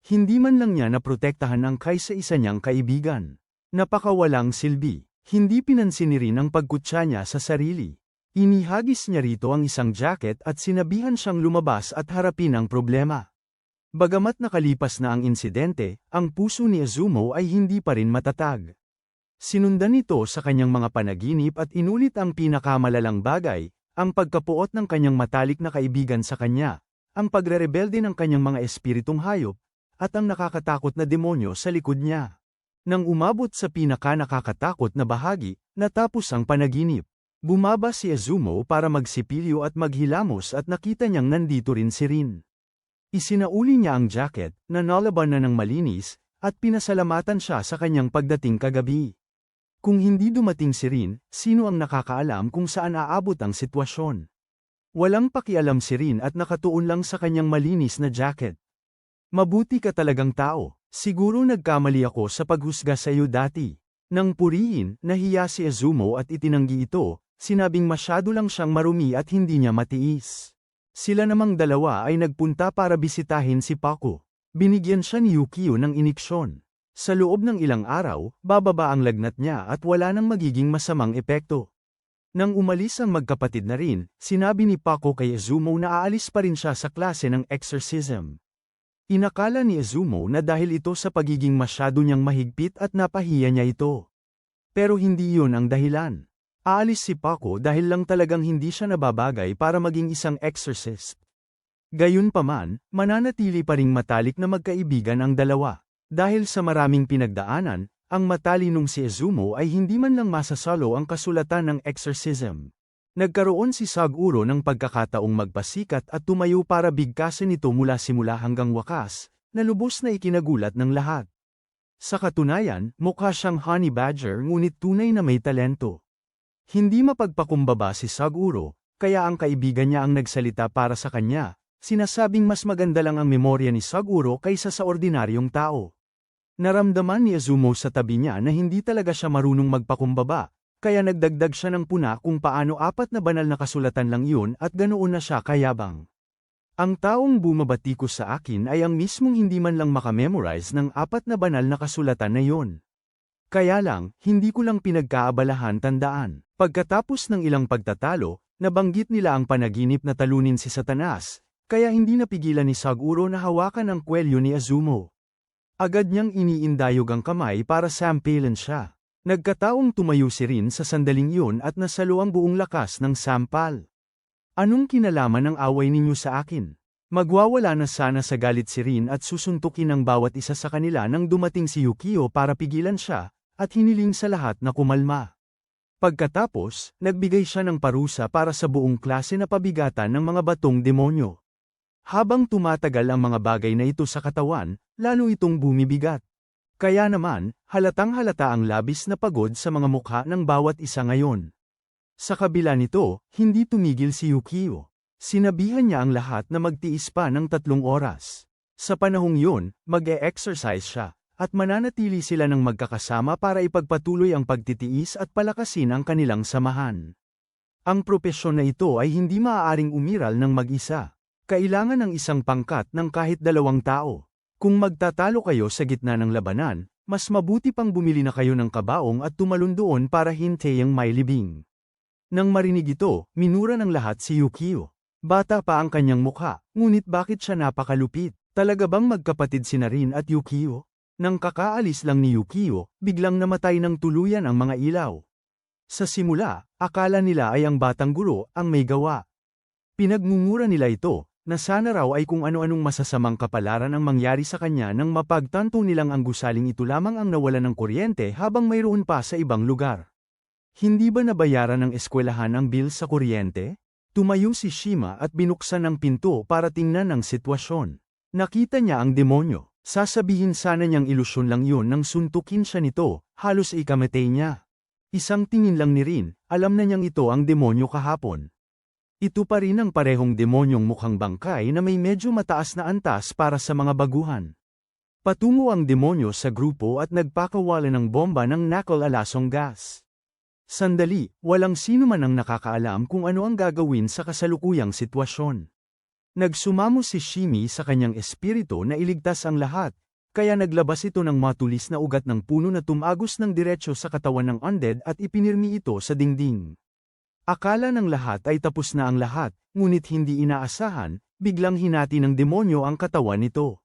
Hindi man lang niya naprotektahan ang kaysa isa niyang kaibigan. Napakawalang silbi. Hindi pinansin ni Rin ang pagkutsa niya sa sarili. Inihagis niya rito ang isang jacket at sinabihan siyang lumabas at harapin ang problema. Bagamat nakalipas na ang insidente, ang puso ni Azumo ay hindi pa rin matatag. Sinundan ito sa kanyang mga panaginip at inulit ang pinakamalalang bagay, ang pagkapuot ng kanyang matalik na kaibigan sa kanya, ang pagrerebelde ng kanyang mga espiritong hayop, at ang nakakatakot na demonyo sa likod niya. Nang umabot sa pinaka-nakakatakot na bahagi, natapos ang panaginip. Bumaba si Azumo para magsipilyo at maghilamos at nakita niyang nandito rin si Rin. Isinauli niya ang jacket, na nalaban na ng malinis, at pinasalamatan siya sa kanyang pagdating kagabi. Kung hindi dumating si Rin, sino ang nakakaalam kung saan aabot ang sitwasyon? Walang pakialam si Rin at nakatuon lang sa kanyang malinis na jacket. Mabuti ka talagang tao, siguro nagkamali ako sa paghusga sa iyo dati. Nang purihin, nahiya si Azumo at itinanggi ito, sinabing masyado lang siyang marumi at hindi niya matiis. Sila namang dalawa ay nagpunta para bisitahin si Paco. Binigyan siya ni Yukio ng iniksyon. Sa loob ng ilang araw, bababa ang lagnat niya at wala nang magiging masamang epekto. Nang umalis ang magkapatid na Rin, sinabi ni Paco kay Azumo na aalis pa rin siya sa klase ng exorcism. Inakala ni Azumo na dahil ito sa pagiging masyado niyang mahigpit at napahiya niya ito. Pero hindi yun ang dahilan. Aalis si Paco dahil lang talagang hindi siya nababagay para maging isang exorcist. Gayunpaman, mananatili pa ring matalik na magkaibigan ang dalawa. Dahil sa maraming pinagdaanan, ang matalinong si Azumo ay hindi man lang masasalo ang kasulatan ng exorcism. Nagkaroon si Saguro ng pagkakataong magpasikat at tumayo para bigkasin ito mula simula hanggang wakas, na lubos na ikinagulat ng lahat. Sa katunayan, mukha siyang honey badger ngunit tunay na may talento. Hindi mapagpakumbaba si Saguro, kaya ang kaibigan niya ang nagsalita para sa kanya, sinasabing mas maganda lang ang memorya ni Saguro kaysa sa ordinaryong tao. Naramdaman ni Azumo sa tabi niya na hindi talaga siya marunong magpakumbaba, kaya nagdagdag siya ng puna kung paano 4 na banal na kasulatan lang yun at ganoon na siya kayabang. Ang taong bumabatikos sa akin ay ang mismong hindi man lang makamemorize ng 4 na banal na kasulatan na yun. Kaya lang, hindi ko lang pinagkaabalahan tandaan. Pagkatapos ng ilang pagtatalo, nabanggit nila ang panaginip na talunin si Satanas, kaya hindi napigilan ni Saguro na hawakan ang kwelyo ni Azumo. Agad niyang iniindayog ang kamay para sampalin siya. Nagkataong tumayo si Rin sa sandaling yun at nasalo ang buong lakas ng sampal. Anong kinalaman ng away ninyo sa akin? Magwawala na sana sa galit si Rin at susuntukin ang bawat isa sa kanila nang dumating si Yukio para pigilan siya, at hiniling sa lahat na kumalma. Pagkatapos, nagbigay siya ng parusa para sa buong klase na pabigatan ng mga batong demonyo. Habang tumatagal ang mga bagay na ito sa katawan, lalo itong bumibigat. Kaya naman, halatang-halata ang labis na pagod sa mga mukha ng bawat isa ngayon. Sa kabila nito, hindi tumigil si Yukio. Sinabihan niya ang lahat na magtiis pa ng 3 oras. Sa panahong yun, mag-e-exercise siya, at mananatili sila ng magkakasama para ipagpatuloy ang pagtitiis at palakasin ang kanilang samahan. Ang propesyon na ito ay hindi maaaring umiral ng mag-isa. Kailangan ng isang pangkat ng kahit 2 tao. Kung magtatalo kayo sa gitna ng labanan, mas mabuti pang bumili na kayo ng kabaong at tumalon doon para hintayang may libing. Nang marinig ito, minura ng lahat si Yukio. Bata pa ang kanyang mukha, ngunit bakit siya napakalupit? Talaga bang magkapatid sina Rin at Yukio? Nang kakaalis lang ni Yukio, biglang namatay ng tuluyan ang mga ilaw. Sa simula, akala nila ay ang batang guro ang may gawa. Pinagmumura nila ito, na sana raw ay kung ano-anong masasamang kapalaran ang mangyari sa kanya nang mapagtanto nilang ang gusaling ito lamang ang nawalan ng kuryente habang mayroon pa sa ibang lugar. Hindi ba nabayaran ng eskwelahan ang bill sa kuryente? Tumayo si Shima at binuksan ang pinto para tingnan ang sitwasyon. Nakita niya ang demonyo. Sasabihin sana niyang ilusyon lang yun nang suntukin siya nito, halos ikamatay niya. Isang tingin lang ni Rin, alam na niyang ito ang demonyo kahapon. Ito pa rin ang parehong demonyong mukhang bangkay na may medyo mataas na antas para sa mga baguhan. Patungo ang demonyo sa grupo at nagpakawala ng bomba ng knuckle-alasong gas. Sandali, walang sino man ang nakakaalam kung ano ang gagawin sa kasalukuyang sitwasyon. Nagsumamo si Shimi sa kanyang espiritu na iligtas ang lahat, kaya naglabas ito ng matulis na ugat ng puno na tumagos ng diretsyo sa katawan ng undead at ipinirmi ito sa dingding. Akala ng lahat ay tapos na ang lahat, ngunit hindi inaasahan, biglang hinati ng demonyo ang katawan nito.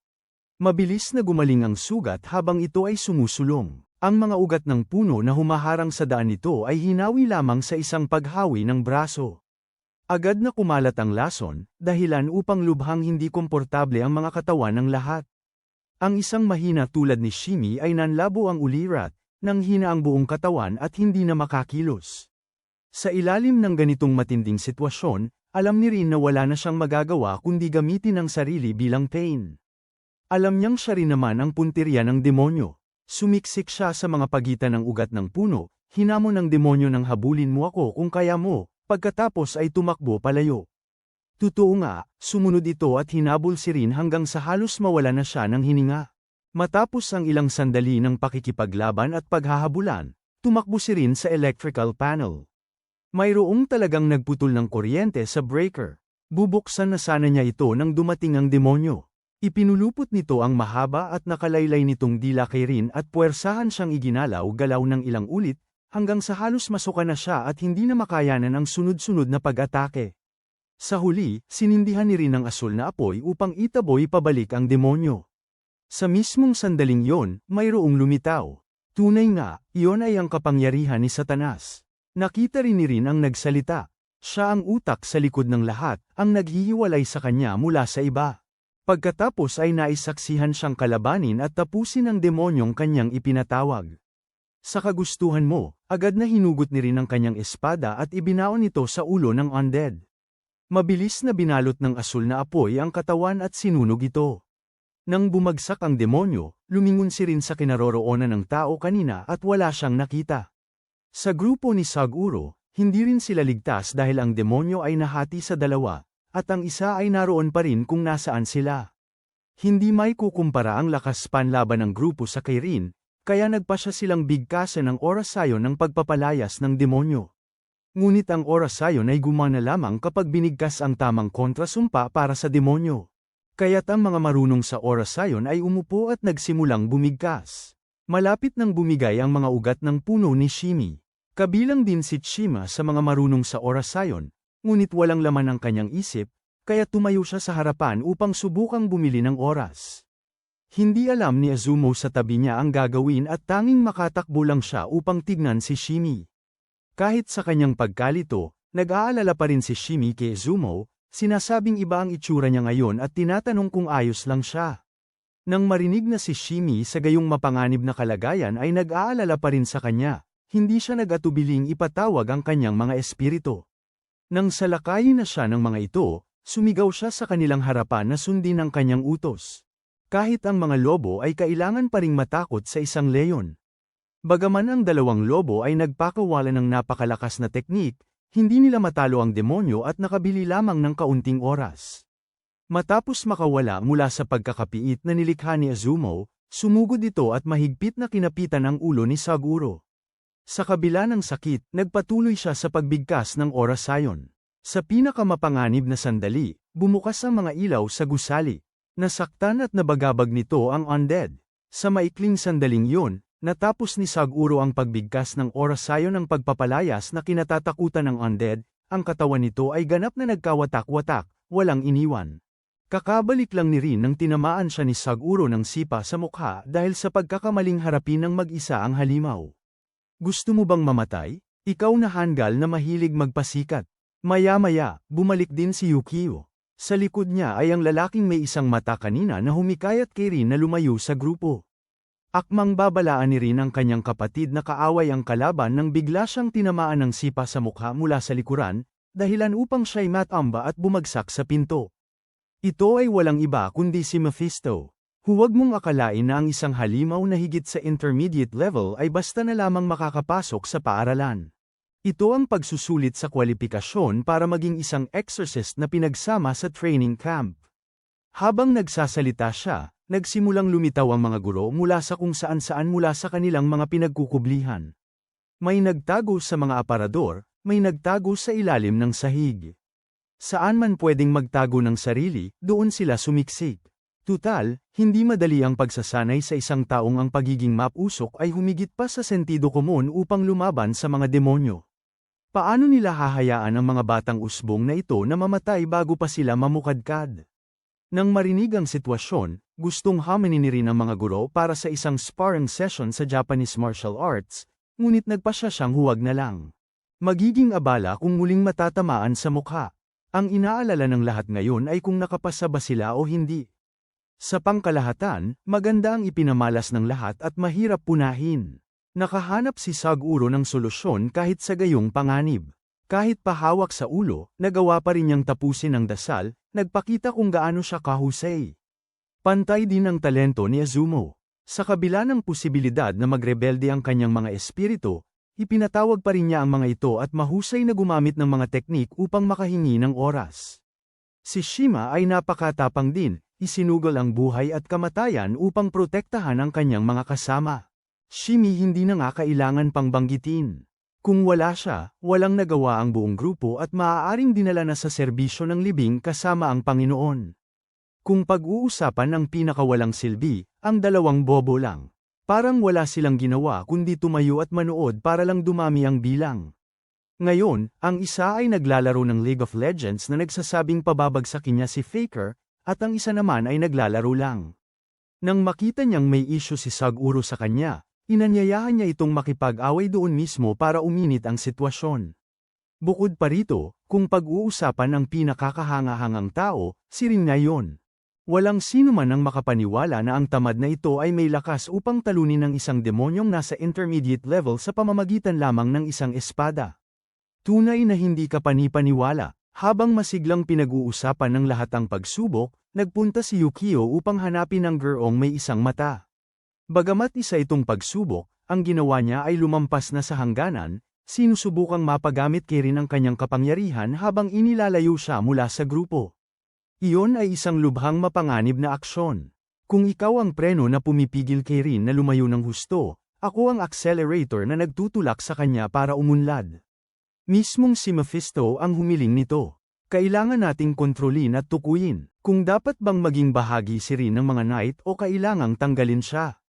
Mabilis na gumaling ang sugat habang ito ay sumusulong. Ang mga ugat ng puno na humaharang sa daan nito ay hinawi lamang sa isang paghawi ng braso. Agad na kumalat ang lason, dahilan upang lubhang hindi komportable ang mga katawan ng lahat. Ang isang mahina tulad ni Shimi ay nanlabo ang ulirat, nang hina ang buong katawan at hindi na makakilos. Sa ilalim ng ganitong matinding sitwasyon, alam ni Rin na wala na siyang magagawa kundi gamitin ang sarili bilang pain. Alam niyang siya rin naman ang punteriya ng demonyo. Sumiksik siya sa mga pagitan ng ugat ng puno, hinamon ng demonyo ng habulin mo ako kung kaya mo. Pagkatapos ay tumakbo palayo. Totoo nga, sumunod ito at hinabol si Rin hanggang sa halos mawala na siya ng hininga. Matapos ang ilang sandali ng pakikipaglaban at paghahabulan, tumakbo si Rin sa electrical panel. Mayroong talagang nagputol ng kuryente sa breaker. Bubuksan na sana niya ito nang dumating ang demonyo. Ipinulupot nito ang mahaba at nakalaylay nitong dila kay Rin at puwersahan siyang iginalaw-galaw ng ilang ulit, hanggang sa halos masuka na siya at hindi na makayanan ang sunod-sunod na pag-atake. Sa huli, sinindihan ni Rin ang asul na apoy upang itaboy pabalik ang demonyo. Sa mismong sandaling yon, mayroong lumitaw. Tunay nga, iyon ay ang kapangyarihan ni Satanas. Nakita rin ni Rin ang nagsalita. Siya ang utak sa likod ng lahat, ang naghihiwalay sa kanya mula sa iba. Pagkatapos ay naisaksihan siyang kalabanin at tapusin ang demonyong kanyang ipinatawag. Sa kagustuhan mo, agad na hinugot ni Rin ang kanyang espada at ibinaon ito sa ulo ng undead. Mabilis na binalot ng asul na apoy ang katawan at sinunog ito. Nang bumagsak ang demonyo, lumingon si Rin sa kinaroroonan ng tao kanina at wala siyang nakita. Sa grupo ni Saguro, hindi rin sila ligtas dahil ang demonyo ay nahati sa dalawa, at ang isa ay naroon pa rin kung nasaan sila. Hindi may kukumpara ang lakas panlaban ng grupo sa kay Rin, kaya nagpasya silang bigkasan ng orasayon ng pagpapalayas ng demonyo. Ngunit ang orasayon ay gumana lamang kapag binigkas ang tamang kontrasumpa para sa demonyo. Kaya't ang mga marunong sa orasayon ay umupo at nagsimulang bumigkas. Malapit nang bumigay ang mga ugat ng puno ni Shimi. Kabilang din si Shima sa mga marunong sa orasayon, ngunit walang laman ang kanyang isip, kaya tumayo siya sa harapan upang subukang bumili ng oras. Hindi alam ni Azumo sa tabi niya ang gagawin at tanging makatakbo lang siya upang tignan si Shimi. Kahit sa kanyang pagkalito, nag-aalala pa rin si Shimi kay Azumo, sinasabing iba ang itsura niya ngayon at tinatanong kung ayos lang siya. Nang marinig na si Shimi sa gayong mapanganib na kalagayan ay nag-aalala pa rin sa kanya, hindi siya nag-atubiling ipatawag ang kanyang mga espiritu. Nang salakayin na siya ng mga ito, sumigaw siya sa kanilang harapan na sundin ang kanyang utos. Kahit ang mga lobo ay kailangan pa ring matakot sa isang leyon. Bagaman ang dalawang lobo ay nagpakawala ng napakalakas na teknik, hindi nila matalo ang demonyo at nakabili lamang ng kaunting oras. Matapos makawala mula sa pagkakapiit na nilikha ni Azumo, sumugod ito at mahigpit na kinapitan ang ulo ni Saguro. Sa kabila ng sakit, nagpatuloy siya sa pagbigkas ng orasayon. Sa pinakamapanganib na sandali, bumukas ang mga ilaw sa gusali. Nasaktan at nabagabag nito ang undead. Sa maikling sandaling yun, natapos ni Saguro ang pagbigkas ng orasayon ng pagpapalayas na kinatatakutan ng undead, ang katawan nito ay ganap na nagkawatak-watak, walang iniwan. Kakabalik lang ni Rin nang tinamaan siya ni Saguro ng sipa sa mukha dahil sa pagkakamaling harapin ng mag-isa ang halimaw. Gusto mo bang mamatay? Ikaw na hanggal na mahilig magpasikat. Maya-maya, bumalik din si Yukio. Sa likod niya ay ang lalaking may isang mata kanina na humikayat kay Rin na lumayo sa grupo. Akmang babalaan ni Rin ang kanyang kapatid na kaaway ang kalaban nang bigla siyang tinamaan ng sipa sa mukha mula sa likuran, dahilan upang siya'y matamba at bumagsak sa pinto. Ito ay walang iba kundi si Mephisto. Huwag mong akalain na ang isang halimaw na higit sa intermediate level ay basta na lamang makakapasok sa paaralan. Ito ang pagsusulit sa kwalifikasyon para maging isang exorcist na pinagsama sa training camp. Habang nagsasalita siya, nagsimulang lumitaw ang mga guro mula sa kung saan-saan mula sa kanilang mga pinagkukublihan. May nagtago sa mga aparador, may nagtago sa ilalim ng sahig. Saan man pwedeng magtago ng sarili, doon sila sumiksik. Tutal, hindi madali ang pagsasanay sa isang taong ang pagiging mapusok ay humigit pa sa sentido komon upang lumaban sa mga demonyo. Paano nila hahayaan ang mga batang usbong na ito na mamatay bago pa sila mamukadkad? Nang marinig ang sitwasyon, gustong haminin ni Rin ang mga guro para sa isang sparring session sa Japanese martial arts, ngunit nagpasya siyang huwag na lang. Magiging abala kung muling matatamaan sa mukha. Ang inaalala ng lahat ngayon ay kung nakapasa ba sila o hindi. Sa pangkalahatan, maganda ang ipinamalas ng lahat at mahirap punahin. Nakahanap si Saguro ng solusyon kahit sa gayong panganib. Kahit pahawak sa ulo, nagawa pa rin niyang tapusin ang dasal, nagpakita kung gaano siya kahusay. Pantay din ang talento ni Azumo. Sa kabila ng posibilidad na magrebelde ang kanyang mga espiritu, ipinatawag pa rin niya ang mga ito at mahusay na gumamit ng mga teknik upang makahingi ng oras. Si Shima ay napakatapang din, isinugol ang buhay at kamatayan upang protektahan ang kanyang mga kasama. Shimi hindi na nga kailangan pang banggitin. Kung wala siya, walang nagawa ang buong grupo at maaaring dinala na sa serbisyo ng libing kasama ang Panginoon. Kung pag-uusapan ang pinakawalang silbi, ang dalawang bobo lang. Parang wala silang ginawa kundi tumayo at manood para lang dumami ang bilang. Ngayon, ang isa ay naglalaro ng League of Legends na nagsasabing pababagsakin niya si Faker, at ang isa naman ay naglalaro lang. Nang makita niyang may issue si Saguro sa kanya, inanyayahan niya itong makipag-away doon mismo para uminit ang sitwasyon. Bukod pa rito, kung pag-uusapan ang pinakakahangahangang tao, si Rin na yon. Walang sino man ang makapaniwala na ang tamad na ito ay may lakas upang talunin ang isang demonyong nasa intermediate level sa pamamagitan lamang ng isang espada. Tunay na hindi ka panipaniwala. Habang masiglang pinag-uusapan ng lahat ang pagsubok, nagpunta si Yukio upang hanapin ang gurong may isang mata. Bagamat isa itong pagsubok, ang ginawa niya ay lumampas na sa hangganan, sinusubukang mapagamit kay Rin ang kanyang kapangyarihan habang inilalayo siya mula sa grupo. Iyon ay isang lubhang mapanganib na aksyon. Kung ikaw ang preno na pumipigil kay Rin na lumayo ng husto, ako ang accelerator na nagtutulak sa kanya para umunlad. Mismong si Mephisto ang humiling nito. Kailangan nating kontrolin at tukuyin, kung dapat bang maging bahagi si Rin ng mga knight o kailangang tanggalin siya.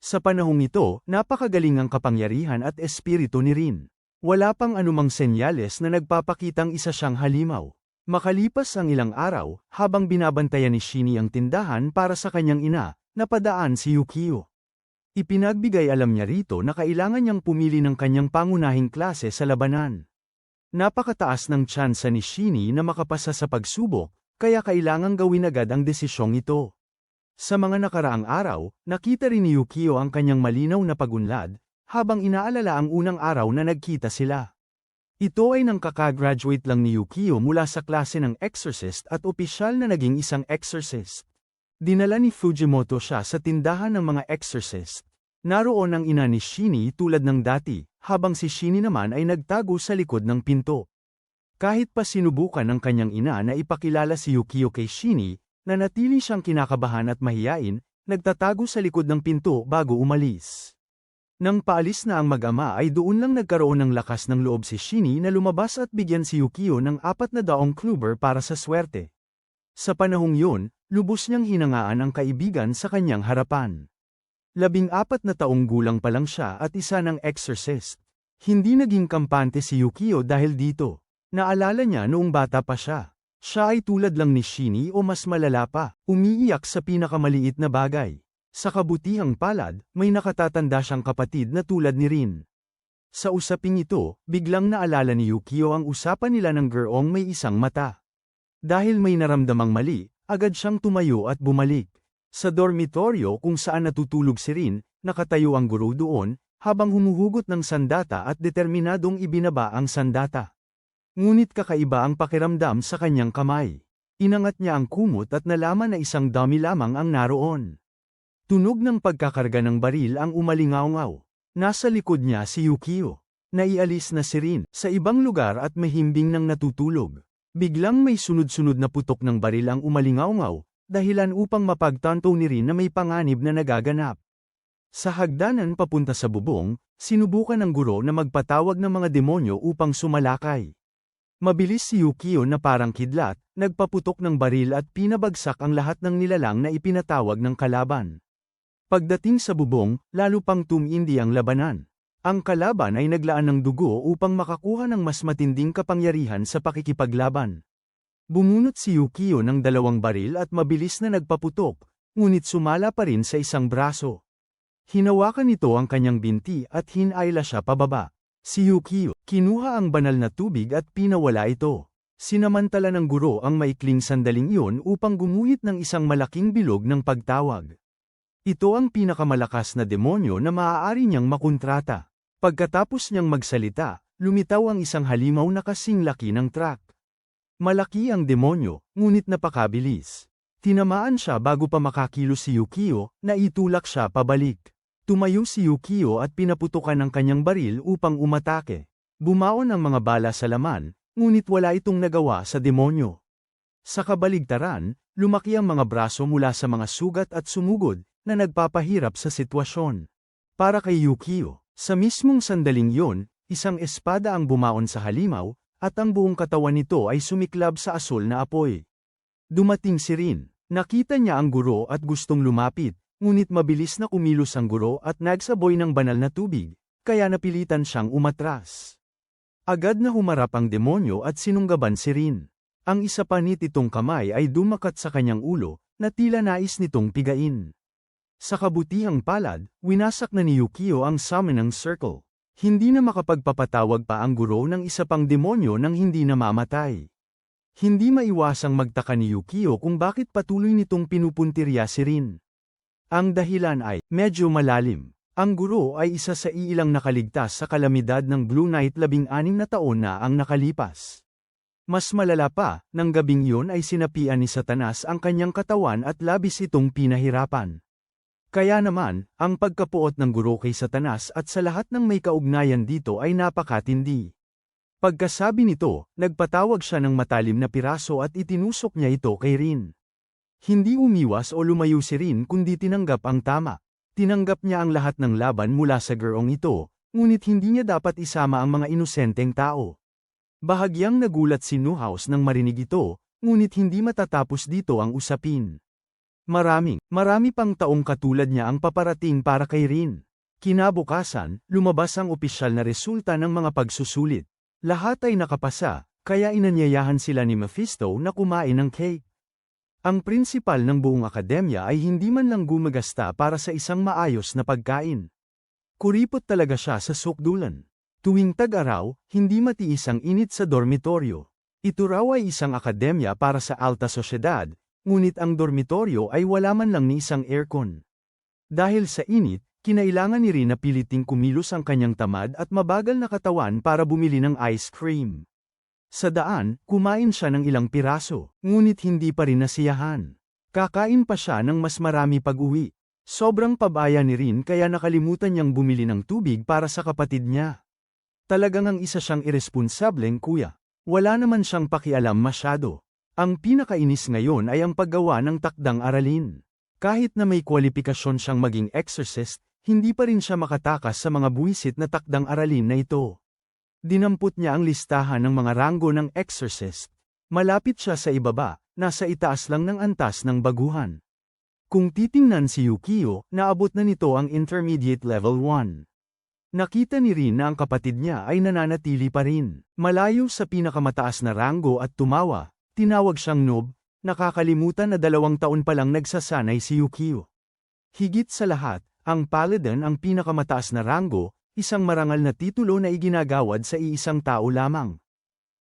Sa panahong ito, napakagaling ang kapangyarihan at espiritu ni Rin. Wala pang anumang senyales na nagpapakitang isa siyang halimaw. Makalipas ang ilang araw, habang binabantayan ni Shinny ang tindahan para sa kanyang ina, napadaan si Yukio. Ipinagbigay alam niya rito na kailangan niyang pumili ng kanyang pangunahing klase sa labanan. Napakataas ng tsansa ni Shinny na makapasa sa pagsubok, kaya kailangang gawin agad ang desisyong ito. Sa mga nakaraang araw, nakita rin ni Yukio ang kanyang malinaw na pagunlad, habang inaalala ang unang araw na nagkita sila. Ito ay nang kakagraduate lang ni Yukio mula sa klase ng exorcist at opisyal na naging isang exorcist. Dinala ni Fujimoto siya sa tindahan ng mga exorcist. Naroon ang ina ni Shinny tulad ng dati, habang si Shinny naman ay nagtago sa likod ng pinto. Kahit pa sinubukan ng kanyang ina na ipakilala si Yukio kay Shinny, nanatili siyang kinakabahan at mahiyain, nagtatago sa likod ng pinto bago umalis. Nang paalis na ang mag-ama ay doon lang nagkaroon ng lakas ng loob si Shinny na lumabas at bigyan si Yukio ng 400 kluber para sa swerte. Sa panahong yun, lubos niyang hinangaan ang kaibigan sa kanyang harapan. 14 na taong gulang pa lang siya at isa ng exorcist. Hindi naging kampante si Yukio dahil dito. Naalala niya noong bata pa siya. Siya ay tulad lang ni Shinny o mas malala pa, umiiyak sa pinakamaliit na bagay. Sa kabutihang palad, may nakatatanda siyang kapatid na tulad ni Rin. Sa usaping ito, biglang naalala ni Yukio ang usapan nila ng gurong may isang mata. Dahil may naramdamang mali, agad siyang tumayo at bumalik. Sa dormitoryo kung saan natutulog si Rin, nakatayo ang guro doon, habang humuhugot ng sandata at determinadong ibinaba ang sandata. Ngunit kakaiba ang pakiramdam sa kanyang kamay. Inangat niya ang kumot at nalaman na isang dummy lamang ang naroon. Tunog ng pagkakarga ng baril ang umalingaw-ngaw. Nasa likod niya si Yukio. Naialis na si Rin sa ibang lugar at mahimbing nang natutulog. Biglang may sunod-sunod na putok ng baril ang umalingaw-ngaw, dahilan upang mapagtanto ni Rin na may panganib na nagaganap. Sa hagdanan papunta sa bubong, sinubukan ng guro na magpatawag ng mga demonyo upang sumalakay. Mabilis si Yukio na parang kidlat, nagpaputok ng baril at pinabagsak ang lahat ng nilalang na ipinatawag ng kalaban. Pagdating sa bubong, lalo pang tumindi ang labanan. Ang kalaban ay naglaan ng dugo upang makakuha ng mas matinding kapangyarihan sa pakikipaglaban. Bumunot si Yukio ng 2 baril at mabilis na nagpaputok, ngunit sumala pa rin sa isang braso. Hinawakan nito ang kanyang binti at hinayla siya pababa. Si Yukio, kinuha ang banal na tubig at pinawala ito. Sinamantala ng guro ang maikling sandaling iyon upang gumuhit ng isang malaking bilog ng pagtawag. Ito ang pinakamalakas na demonyo na maaari niyang makontrata. Pagkatapos niyang magsalita, lumitaw ang isang halimaw na kasing laki ng truck. Malaki ang demonyo, ngunit napakabilis. Tinamaan siya bago pa makakilos si Yukio, na itulak siya pabalik. Tumayo si Yukio at pinaputukan ang kanyang baril upang umatake. Bumaon ang mga bala sa laman, ngunit wala itong nagawa sa demonyo. Sa kabaligtaran, lumaki ang mga braso mula sa mga sugat at sumugod, na nagpapahirap sa sitwasyon. Para kay Yukio, sa mismong sandaling yon, isang espada ang bumaon sa halimaw, at ang buong katawan nito ay sumiklab sa asul na apoy. Dumating si Rin. Nakita niya ang guro at gustong lumapit, ngunit mabilis na kumilos ang guro at nagsaboy ng banal na tubig, kaya napilitan siyang umatras. Agad na humarap ang demonyo at sinunggaban si Rin. Ang isa pa nitong kamay ay dumakat sa kanyang ulo, na tila nais nitong pigain. Sa kabutihang palad, winasak na ni Yukio ang summoning circle. Hindi na makapagpapatawag pa ang guro ng isa pang demonyo nang hindi namamatay. Hindi maiwasang magtaka ni Yukio kung bakit patuloy nitong pinupuntirya si Rin. Ang dahilan ay, medyo malalim. Ang guro ay isa sa iilang nakaligtas sa kalamidad ng Blue Knight 16 na taon na ang nakalipas. Mas malala pa, nang gabing iyon ay sinapian ni Satanas ang kanyang katawan at labis itong pinahirapan. Kaya naman, ang pagkapuot ng guro kay Satanas at sa lahat ng may kaugnayan dito ay napakatindi. Pagkasabi nito, nagpatawag siya ng matalim na piraso at itinusok niya ito kay Rin. Hindi umiwas o lumayo si Rin kundi tinanggap ang tama. Tinanggap niya ang lahat ng laban mula sa gurong ito, ngunit hindi niya dapat isama ang mga inosenteng tao. Bahagyang nagulat si Newhouse nang marinig ito, ngunit hindi matatapos dito ang usapin. Marami pang taong katulad niya ang paparating para kay Rin. Kinabukasan, lumabas ang opisyal na resulta ng mga pagsusulit. Lahat ay nakapasa, kaya inanyayahan sila ni Mephisto na kumain ng cake. Ang prinsipal ng buong akademya ay hindi man lang gumagasta para sa isang maayos na pagkain. Kuripot talaga siya sa sukdulan. Tuwing tag-araw, hindi matiis ang init sa dormitoryo. Ito raw ay isang akademya para sa alta sosyedad, ngunit ang dormitoryo ay wala man lang ni isang aircon. Dahil sa init, kinailangan ni Rin na piliting kumilos ang kanyang tamad at mabagal na katawan para bumili ng ice cream. Sa daan, kumain siya ng ilang piraso, ngunit hindi pa rin nasiyahan. Kakain pa siya ng mas marami pag-uwi. Sobrang pabaya ni Rin kaya nakalimutan niyang bumili ng tubig para sa kapatid niya. Talagang ang isa siyang iresponsableng kuya. Wala naman siyang pakialam masyado. Ang pinakainis ngayon ay ang paggawa ng takdang aralin. Kahit na may kwalifikasyon siyang maging exorcist, hindi pa rin siya makatakas sa mga buwisit na takdang aralin na ito. Dinampot niya ang listahan ng mga ranggo ng exorcist. Malapit siya sa ibaba, nasa itaas lang ng antas ng baguhan. Kung titingnan si Yukio, naabot na nito ang intermediate level 1. Nakita ni Rin na ang kapatid niya ay nananatili pa rin. Malayo sa pinakamataas na ranggo at tumawa. Tinawag siyang noob, nakakalimutan na 2 taon pa lang nagsasanay si Yukio. Higit sa lahat, ang paladin ang pinakamataas na ranggo, isang marangal na titulo na iginagawad sa iisang tao lamang.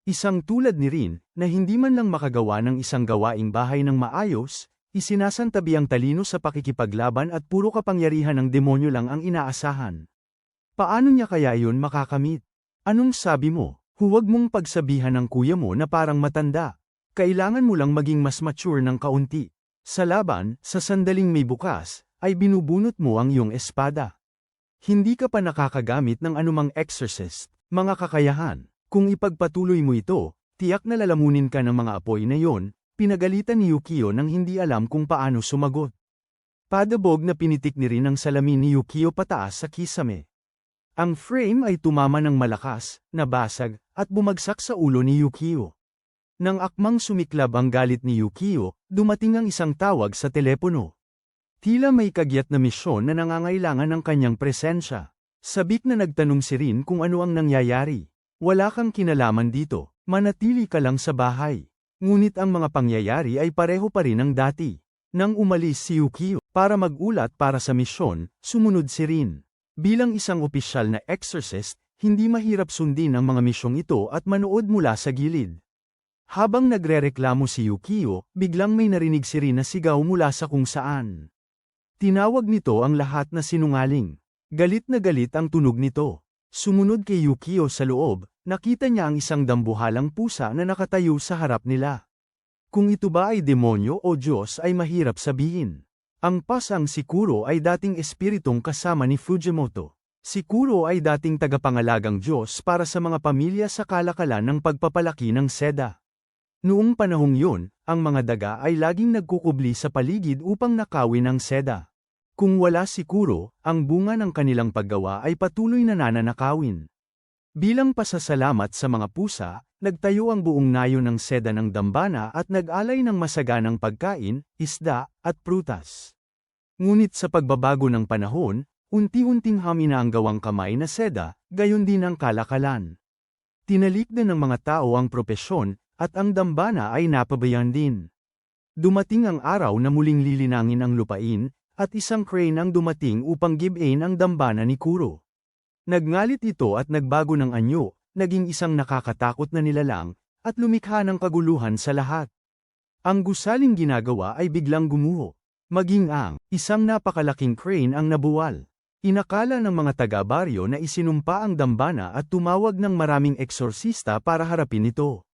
Isang tulad ni Rin, na hindi man lang makagawa ng isang gawaing bahay ng maayos, isinasantabi ang talino sa pakikipaglaban at puro kapangyarihan ng demonyo lang ang inaasahan. Paano niya kaya yun makakamit? Anong sabi mo? Huwag mong pagsabihan ng kuya mo na parang matanda. Kailangan mo lang maging mas mature ng kaunti. Sa laban, sa sandaling may bukas, ay binubunot mo ang iyong espada. Hindi ka pa nakakagamit ng anumang exorcist, mga kakayahan. Kung ipagpatuloy mo ito, tiyak na lalamunin ka ng mga apoy na yon, pinagalitan ni Yukio nang hindi alam kung paano sumagot. Padabog na pinitik ni Rin ang salamin ni Yukio pataas sa kisame. Ang frame ay tumama ng malakas, nabasag, at bumagsak sa ulo ni Yukio. Nang akmang sumiklab ang galit ni Yukio, dumating ang isang tawag sa telepono. Tila may kagyat na misyon na nangangailangan ng kanyang presensya. Sabik na nagtanong si Rin kung ano ang nangyayari. Wala kang kinalaman dito, manatili ka lang sa bahay. Ngunit ang mga pangyayari ay pareho pa rin ang dati. Nang umalis si Yukio para mag-ulat para sa misyon, sumunod si Rin. Bilang isang opisyal na exorcist, hindi mahirap sundin ang mga misyong ito at manood mula sa gilid. Habang nagrereklamo si Yukio, biglang may narinig si Rin na sigaw mula sa kung saan. Tinawag nito ang lahat na sinungaling. Galit na galit ang tunog nito. Sumunod kay Yukio sa loob, nakita niya ang isang dambuhalang pusa na nakatayo sa harap nila. Kung ito ba ay demonyo o Diyos ay mahirap sabihin. Ang pasang si Kuro ay dating espiritong kasama ni Fujimoto. Si Kuro ay dating tagapangalagang Diyos para sa mga pamilya sa kalakalan ng pagpapalaki ng seda. Noong panahong yun, ang mga daga ay laging nagkukubli sa paligid upang nakawin ang seda. Kung wala si Kuro, ang bunga ng kanilang paggawa ay patuloy na nananakawin. Bilang pasasalamat sa mga pusa, nagtayo ang buong nayo ng seda ng dambana at nag-alay ng masaganang pagkain, isda, at prutas. Ngunit sa pagbabago ng panahon, unti-unting hamina ang gawang kamay na seda, gayon din ang kalakalan. Tinalikdan ng mga tao ang propesyon, at ang dambana ay napabayaan din. Dumating ang araw na muling lilinangin ang lupain, at isang crane ang dumating upang gibain ang dambana ni Kuro. Nagngalit ito at nagbago ng anyo, naging isang nakakatakot na nilalang, at lumikha ng kaguluhan sa lahat. Ang gusaling ginagawa ay biglang gumuho. Maging ang isang napakalaking crane ang nabuwal. Inakala ng mga taga-baryo na isinumpa ang dambana at tumawag ng maraming eksorsista para harapin ito.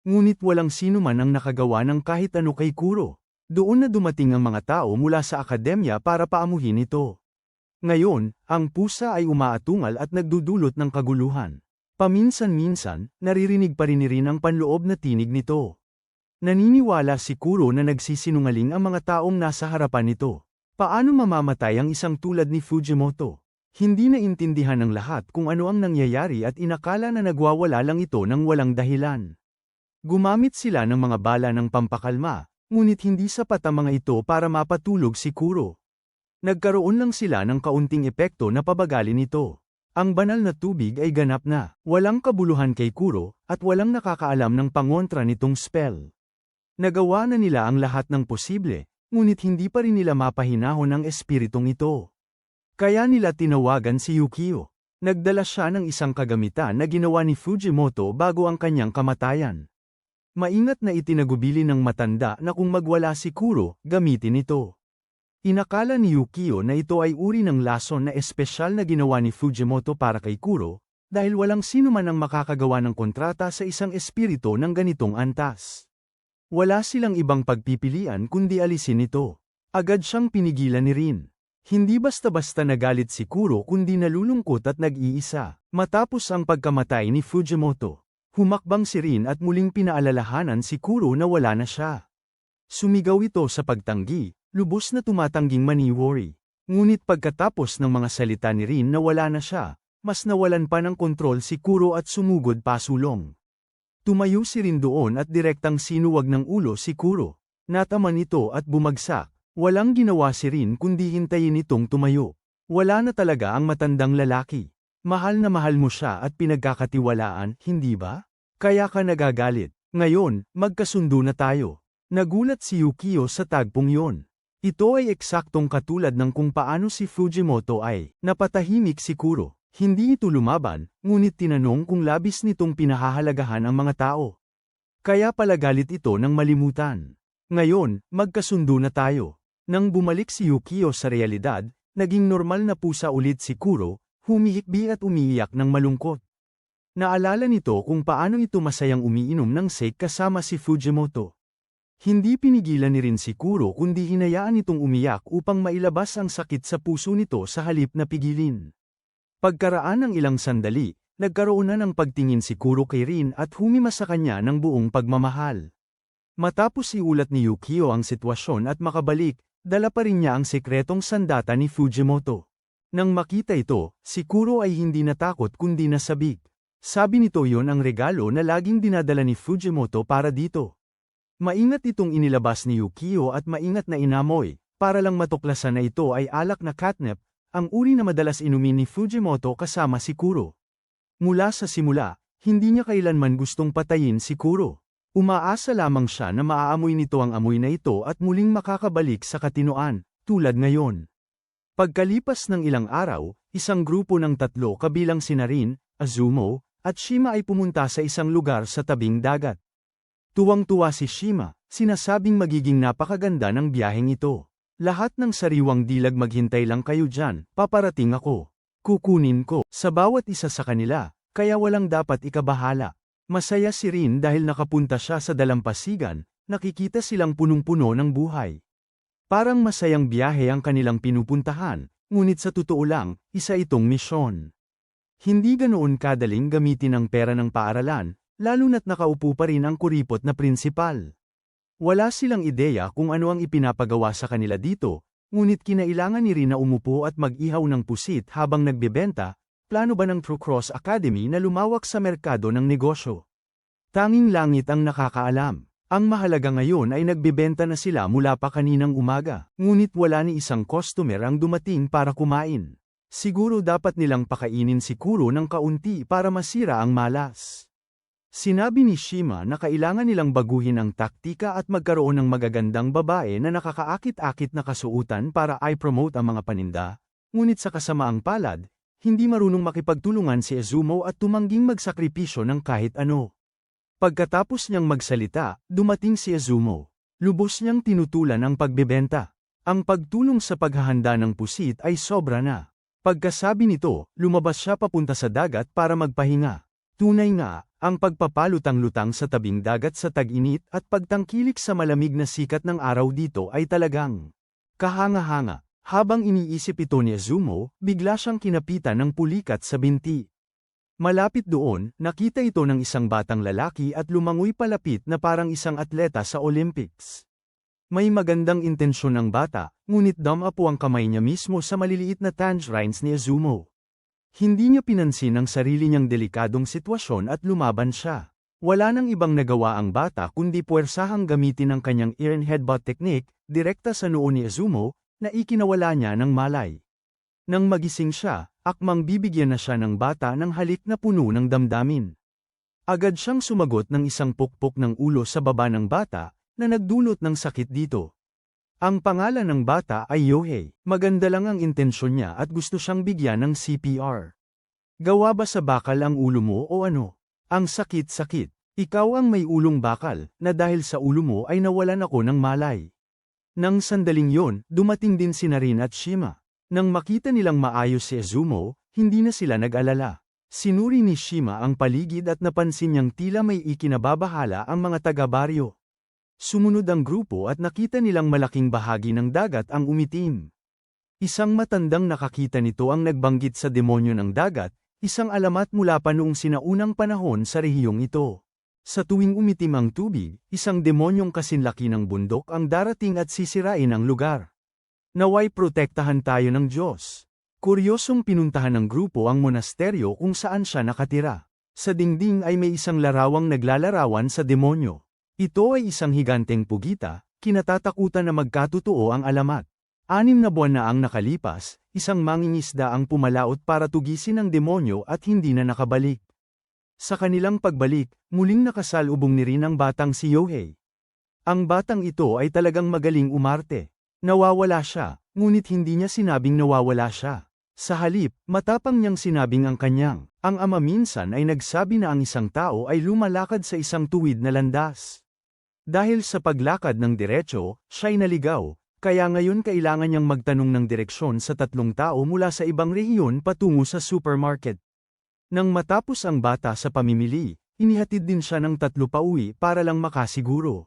Ngunit walang sino man ang nakagawa ng kahit ano kay Kuro. Doon na dumating ang mga tao mula sa akademya para paamuhin ito. Ngayon, ang pusa ay umaatungal at nagdudulot ng kaguluhan. Paminsan-minsan, naririnig pa rin ni Rin ang panloob na tinig nito. Naniniwala si Kuro na nagsisinungaling ang mga taong nasa harapan nito. Paano mamamatay ang isang tulad ni Fujimoto? Hindi naintindihan ng lahat kung ano ang nangyayari at inakala na nagwawala lang ito ng walang dahilan. Gumamit sila ng mga bala ng pampakalma. Ngunit hindi sapat ang mga ito para mapatulog si Kuro. Nagkaroon lang sila ng kaunting epekto na pabagalin ito. Ang banal na tubig ay ganap na, walang kabuluhan kay Kuro, at walang nakakaalam ng pangontra nitong spell. Nagawa na nila ang lahat ng posible, ngunit hindi pa rin nila mapahinahon ang espiritong ito. Kaya nila tinawagan si Yukio. Nagdala siya ng isang kagamitan na ginawa ni Fujimoto bago ang kanyang kamatayan. Maingat na itinagubili ng matanda na kung magwala si Kuro, gamitin ito. Inakala ni Yukio na ito ay uri ng lason na espesyal na ginawa ni Fujimoto para kay Kuro, dahil walang sino man ang makakagawa ng kontrata sa isang espiritu ng ganitong antas. Wala silang ibang pagpipilian kundi alisin ito. Agad siyang pinigilan ni Rin. Hindi basta-basta nagalit si Kuro kundi nalulungkot at nag-iisa, matapos ang pagkamatay ni Fujimoto. Humakbang si Rin at muling pinaalalahanan si Kuro na wala na siya. Sumigaw ito sa pagtanggi, lubos na tumatangging maniwori. Ngunit pagkatapos ng mga salita ni Rin na wala na siya, mas nawalan pa ng kontrol si Kuro at sumugod pasulong. Tumayo si Rin doon at direktang sinuwag ng ulo si Kuro. Nataman ito at bumagsak. Walang ginawa si Rin kundi hintayin itong tumayo. Wala na talaga ang matandang lalaki. Mahal na mahal mo siya at pinagkakatiwalaan, hindi ba? Kaya ka nagagalit. Ngayon, magkasundo na tayo. Nagulat si Yukio sa tagpong yon. Ito ay eksaktong katulad ng kung paano si Fujimoto ay napatahimik si Kuro. Hindi ito lumaban, ngunit tinanong kung labis nitong pinahahalagahan ang mga tao. Kaya pala galit ito ng malimutan. Ngayon, magkasundo na tayo. Nang bumalik si Yukio sa realidad, naging normal na pusa ulit si Kuro, humihikbi at umiiyak ng malungkot. Naalala nito kung paano ito masayang umiinom ng sake kasama si Fujimoto. Hindi pinigilan ni rin si Kuro kundi hinayaan itong umiyak upang mailabas ang sakit sa puso nito sa halip na pigilin. Pagkaraan ng ilang sandali, nagkaroon na ng pagtingin si Kuro kay Rin at humima sa kanya ng buong pagmamahal. Matapos iulat ni Yukio ang sitwasyon at makabalik, dala pa rin niya ang sekretong sandata ni Fujimoto. Nang makita ito, si Kuro ay hindi natakot kundi nasabik. Sabi nito yon ang regalo na laging dinadala ni Fujimoto para dito. Maingat itong inilabas ni Yukio at maingat na inamoy, para lang matuklasan na ito ay alak na catnip, ang uri na madalas inumin ni Fujimoto kasama si Kuro. Mula sa simula, hindi niya kailanman gustong patayin si Kuro. Umaasa lamang siya na maaamoy nito ang amoy na ito at muling makakabalik sa katinoan, tulad ngayon. Pagkalipas ng ilang araw, isang grupo ng 3 kabilang sina Rin, Azumo, at Shima ay pumunta sa isang lugar sa tabing dagat. Tuwang-tuwa si Shima, sinasabing magiging napakaganda ng biyaheng ito. Lahat ng sariwang dilag maghintay lang kayo dyan, paparating ako. Kukunin ko sa bawat isa sa kanila, kaya walang dapat ikabahala. Masaya si Rin dahil nakapunta siya sa dalampasigan, nakikita silang punong-puno ng buhay. Parang masayang biyahe ang kanilang pinupuntahan, ngunit sa totoo lang, isa itong misyon. Hindi ganoon kadaling gamitin ang pera ng paaralan, lalo na't nakaupo pa rin ang kuripot na prinsipal. Wala silang ideya kung ano ang ipinapagawa sa kanila dito, ngunit kinailangan ni Rin na umupo at mag-ihaw ng pusit habang nagbebenta, plano ba ng True Cross Academy na lumawak sa merkado ng negosyo. Tanging langit ang nakakaalam. Ang mahalaga ngayon ay nagbebenta na sila mula pa kaninang umaga, ngunit wala ni isang customer ang dumating para kumain. Siguro dapat nilang pakainin si Kuro ng kaunti para masira ang malas. Sinabi ni Shima na kailangan nilang baguhin ang taktika at magkaroon ng magagandang babae na nakakaakit-akit na kasuutan para i-promote ang mga paninda, ngunit sa kasamaang palad, hindi marunong makipagtulungan si Azumo at tumangging magsakripisyo ng kahit ano. Pagkatapos niyang magsalita, dumating si Azumo. Lubos niyang tinutulan ang pagbebenta. Ang pagtulong sa paghahanda ng pusit ay sobra na. Pagkasabi nito, lumabas siya papunta sa dagat para magpahinga. Tunay nga, ang pagpapalutang-lutang sa tabing dagat sa tag-init at pagtangkilik sa malamig na sikat ng araw dito ay talagang kahanga-hanga. Habang iniisip ito ni Azumo, bigla siyang kinapitan ng pulikat sa binti. Malapit doon, nakita ito ng isang batang lalaki at lumangoy palapit na parang isang atleta sa Olympics. May magandang intensyon ang bata, ngunit damapo ang kamay niya mismo sa maliliit na tangerines ni Azumo. Hindi niya pinansin ang sarili niyang delikadong sitwasyon at lumaban siya. Wala nang ibang nagawa ang bata kundi puwersahang gamitin ang kanyang ear and headbutt technique, direkta sa noo ni Azumo, na ikinawala niya ng malay. Nang magising siya, akmang bibigyan na siya ng bata ng halik na puno ng damdamin. Agad siyang sumagot ng isang pukpok ng ulo sa baba ng bata, na nagdulot ng sakit dito. Ang pangalan ng bata ay Yohei. Maganda lang ang intensyon niya at gusto siyang bigyan ng CPR. Gawa ba sa bakal ang ulo mo o ano? Ang sakit-sakit. Ikaw ang may ulong bakal, na dahil sa ulo mo ay nawalan ako ng malay. Nang sandaling yon, dumating din si Rin at Shima. Nang makita nilang maayos si Azumo, hindi na sila nag-alala. Sinuri ni Shima ang paligid at napansin niyang tila may ikinababahala ang mga taga-baryo. Sumunod ang grupo at nakita nilang malaking bahagi ng dagat ang umitim. Isang matandang nakakita nito ang nagbanggit sa demonyo ng dagat, isang alamat mula pa noong sinaunang panahon sa rehiyong ito. Sa tuwing umitim ang tubig, isang demonyong kasinlaki ng bundok ang darating at sisirain ang lugar. Naway protektahan tayo ng Diyos. Kuryosong pinuntahan ng grupo ang monasteryo kung saan siya nakatira. Sa dingding ay may isang larawang naglalarawan sa demonyo. Ito ay isang higanteng pugita, kinatatakutan na magkatotoo ang alamat. 6 na buwan na ang nakalipas, isang mangingisda ang pumalaot para tugisin ang demonyo at hindi na nakabalik. Sa kanilang pagbalik, muling nakasalubong ni Rin ang batang si Yohei. Ang batang ito ay talagang magaling umarte. Nawawala siya, ngunit hindi niya sinabing nawawala siya. Sa halip, matapang niyang sinabing ang ama minsan ay nagsabi na ang isang tao ay lumalakad sa isang tuwid na landas. Dahil sa paglakad ng diretso, siya'y naligaw, kaya ngayon kailangan niyang magtanong ng direksyon sa 3 tao mula sa ibang rehiyon patungo sa supermarket. Nang matapos ang bata sa pamimili, inihatid din siya ng 3 pauwi para lang makasiguro.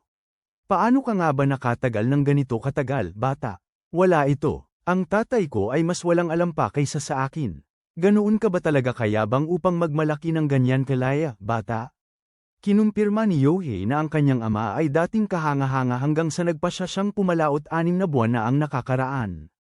Paano ka nga ba nakatagal ng ganito katagal, bata? Wala ito. Ang tatay ko ay mas walang alam pa kaysa sa akin. Ganoon ka ba talaga kayabang upang magmalaki ng ganyan kalaya, bata? Kinumpirma ni Yohei na ang kanyang ama ay dating kahanga-hanga hanggang sa nagpasya siyang pumalaot 6 na buwan na ang nakakaraan.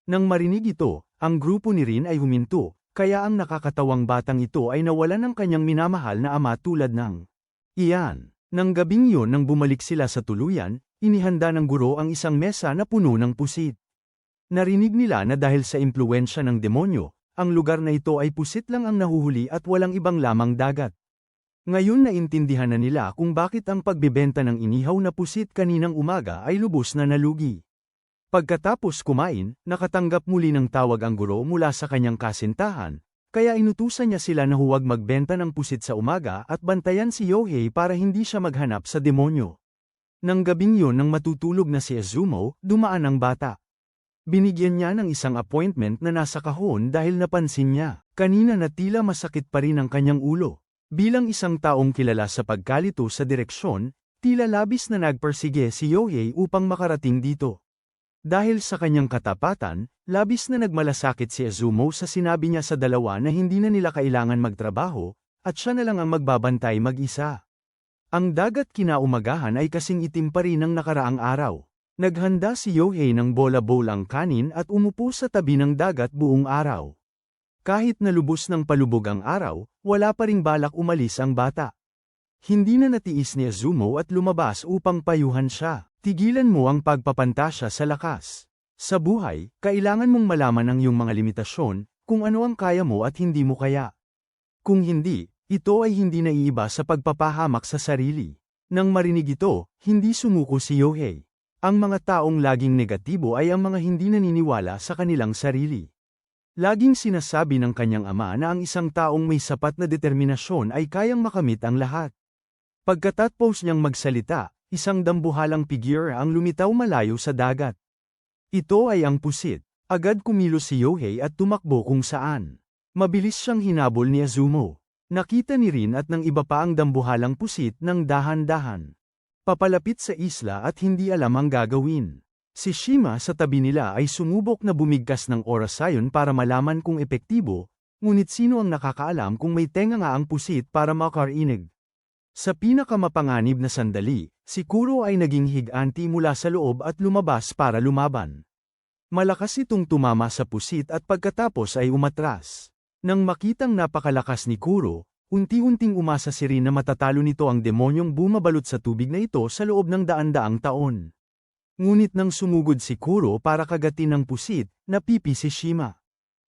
Nang marinig ito, ang grupo ni Rin ay huminto, kaya ang nakakatawang batang ito ay nawalan ng kanyang minamahal na ama tulad ng iyan. Nang gabing yun nang bumalik sila sa tuluyan, inihanda ng guro ang isang mesa na puno ng pusit. Narinig nila na dahil sa impluwensya ng demonyo, ang lugar na ito ay pusit lang ang nahuhuli at walang ibang lamang dagat. Ngayon naintindihan na nila kung bakit ang pagbibenta ng inihaw na pusit kaninang umaga ay lubos na nalugi. Pagkatapos kumain, nakatanggap muli ng tawag ang guro mula sa kanyang kasintahan, kaya inutusan niya sila na huwag magbenta ng pusit sa umaga at bantayan si Yohei para hindi siya maghanap sa demonyo. Nang gabing yun nang matutulog na si Izumo, dumaan ang bata. Binigyan niya ng isang appointment na nasa kahon dahil napansin niya, kanina na tila masakit pa rin ang kanyang ulo. Bilang isang taong kilala sa pagkalito sa direksyon, tila labis na nagpersige si Yohei upang makarating dito. Dahil sa kanyang katapatan, labis na nagmalasakit si Izumo sa sinabi niya sa dalawa na hindi na nila kailangan magtrabaho, at siya na lang ang magbabantay mag-isa. Ang dagat kinaumagahan ay kasing itim pa rin ng nakaraang araw. Naghanda si Yohei ng bola-bolang kanin at umupo sa tabi ng dagat buong araw. Kahit na lubos ng palubog ang araw, wala pa ring balak umalis ang bata. Hindi na natiis ni Izumo at lumabas upang payuhan siya. Tigilan mo ang pagpapantasya sa lakas. Sa buhay, kailangan mong malaman ang iyong mga limitasyon, kung ano ang kaya mo at hindi mo kaya. Kung hindi, ito ay hindi naiiba sa pagpapahamak sa sarili. Nang marinig ito, hindi sumuko si Yohei. Ang mga taong laging negatibo ay ang mga hindi naniniwala sa kanilang sarili. Laging sinasabi ng kanyang ama na ang isang taong may sapat na determinasyon ay kayang makamit ang lahat. Pagkatapos niyang magsalita, isang dambuhalang figure ang lumitaw malayo sa dagat. Ito ay ang pusit. Agad kumilos si Yohei at tumakbo kung saan. Mabilis siyang hinabol ni Izumo. Nakita ni Rin at ng iba pa ang dambuhalang pusit ng dahan-dahan. Papalapit sa isla at hindi alam ang gagawin. Si Shima sa tabi nila ay sumubok na bumigkas ng orasayon para malaman kung epektibo, ngunit sino ang nakakaalam kung may tenga nga ang pusit para makarinig. Sa pinakamapanganib na sandali, si Kuro ay naging higanti mula sa loob at lumabas para lumaban. Malakas itong tumama sa pusit at pagkatapos ay umatras. Nang makitang napakalakas ni Kuro, unti-unting umasa si Rin na matatalo nito ang demonyong bumabalot sa tubig na ito sa loob ng daan-daang taon. Ngunit nang sumugod si Kuro para kagatin ng pusit, napipi si Shima.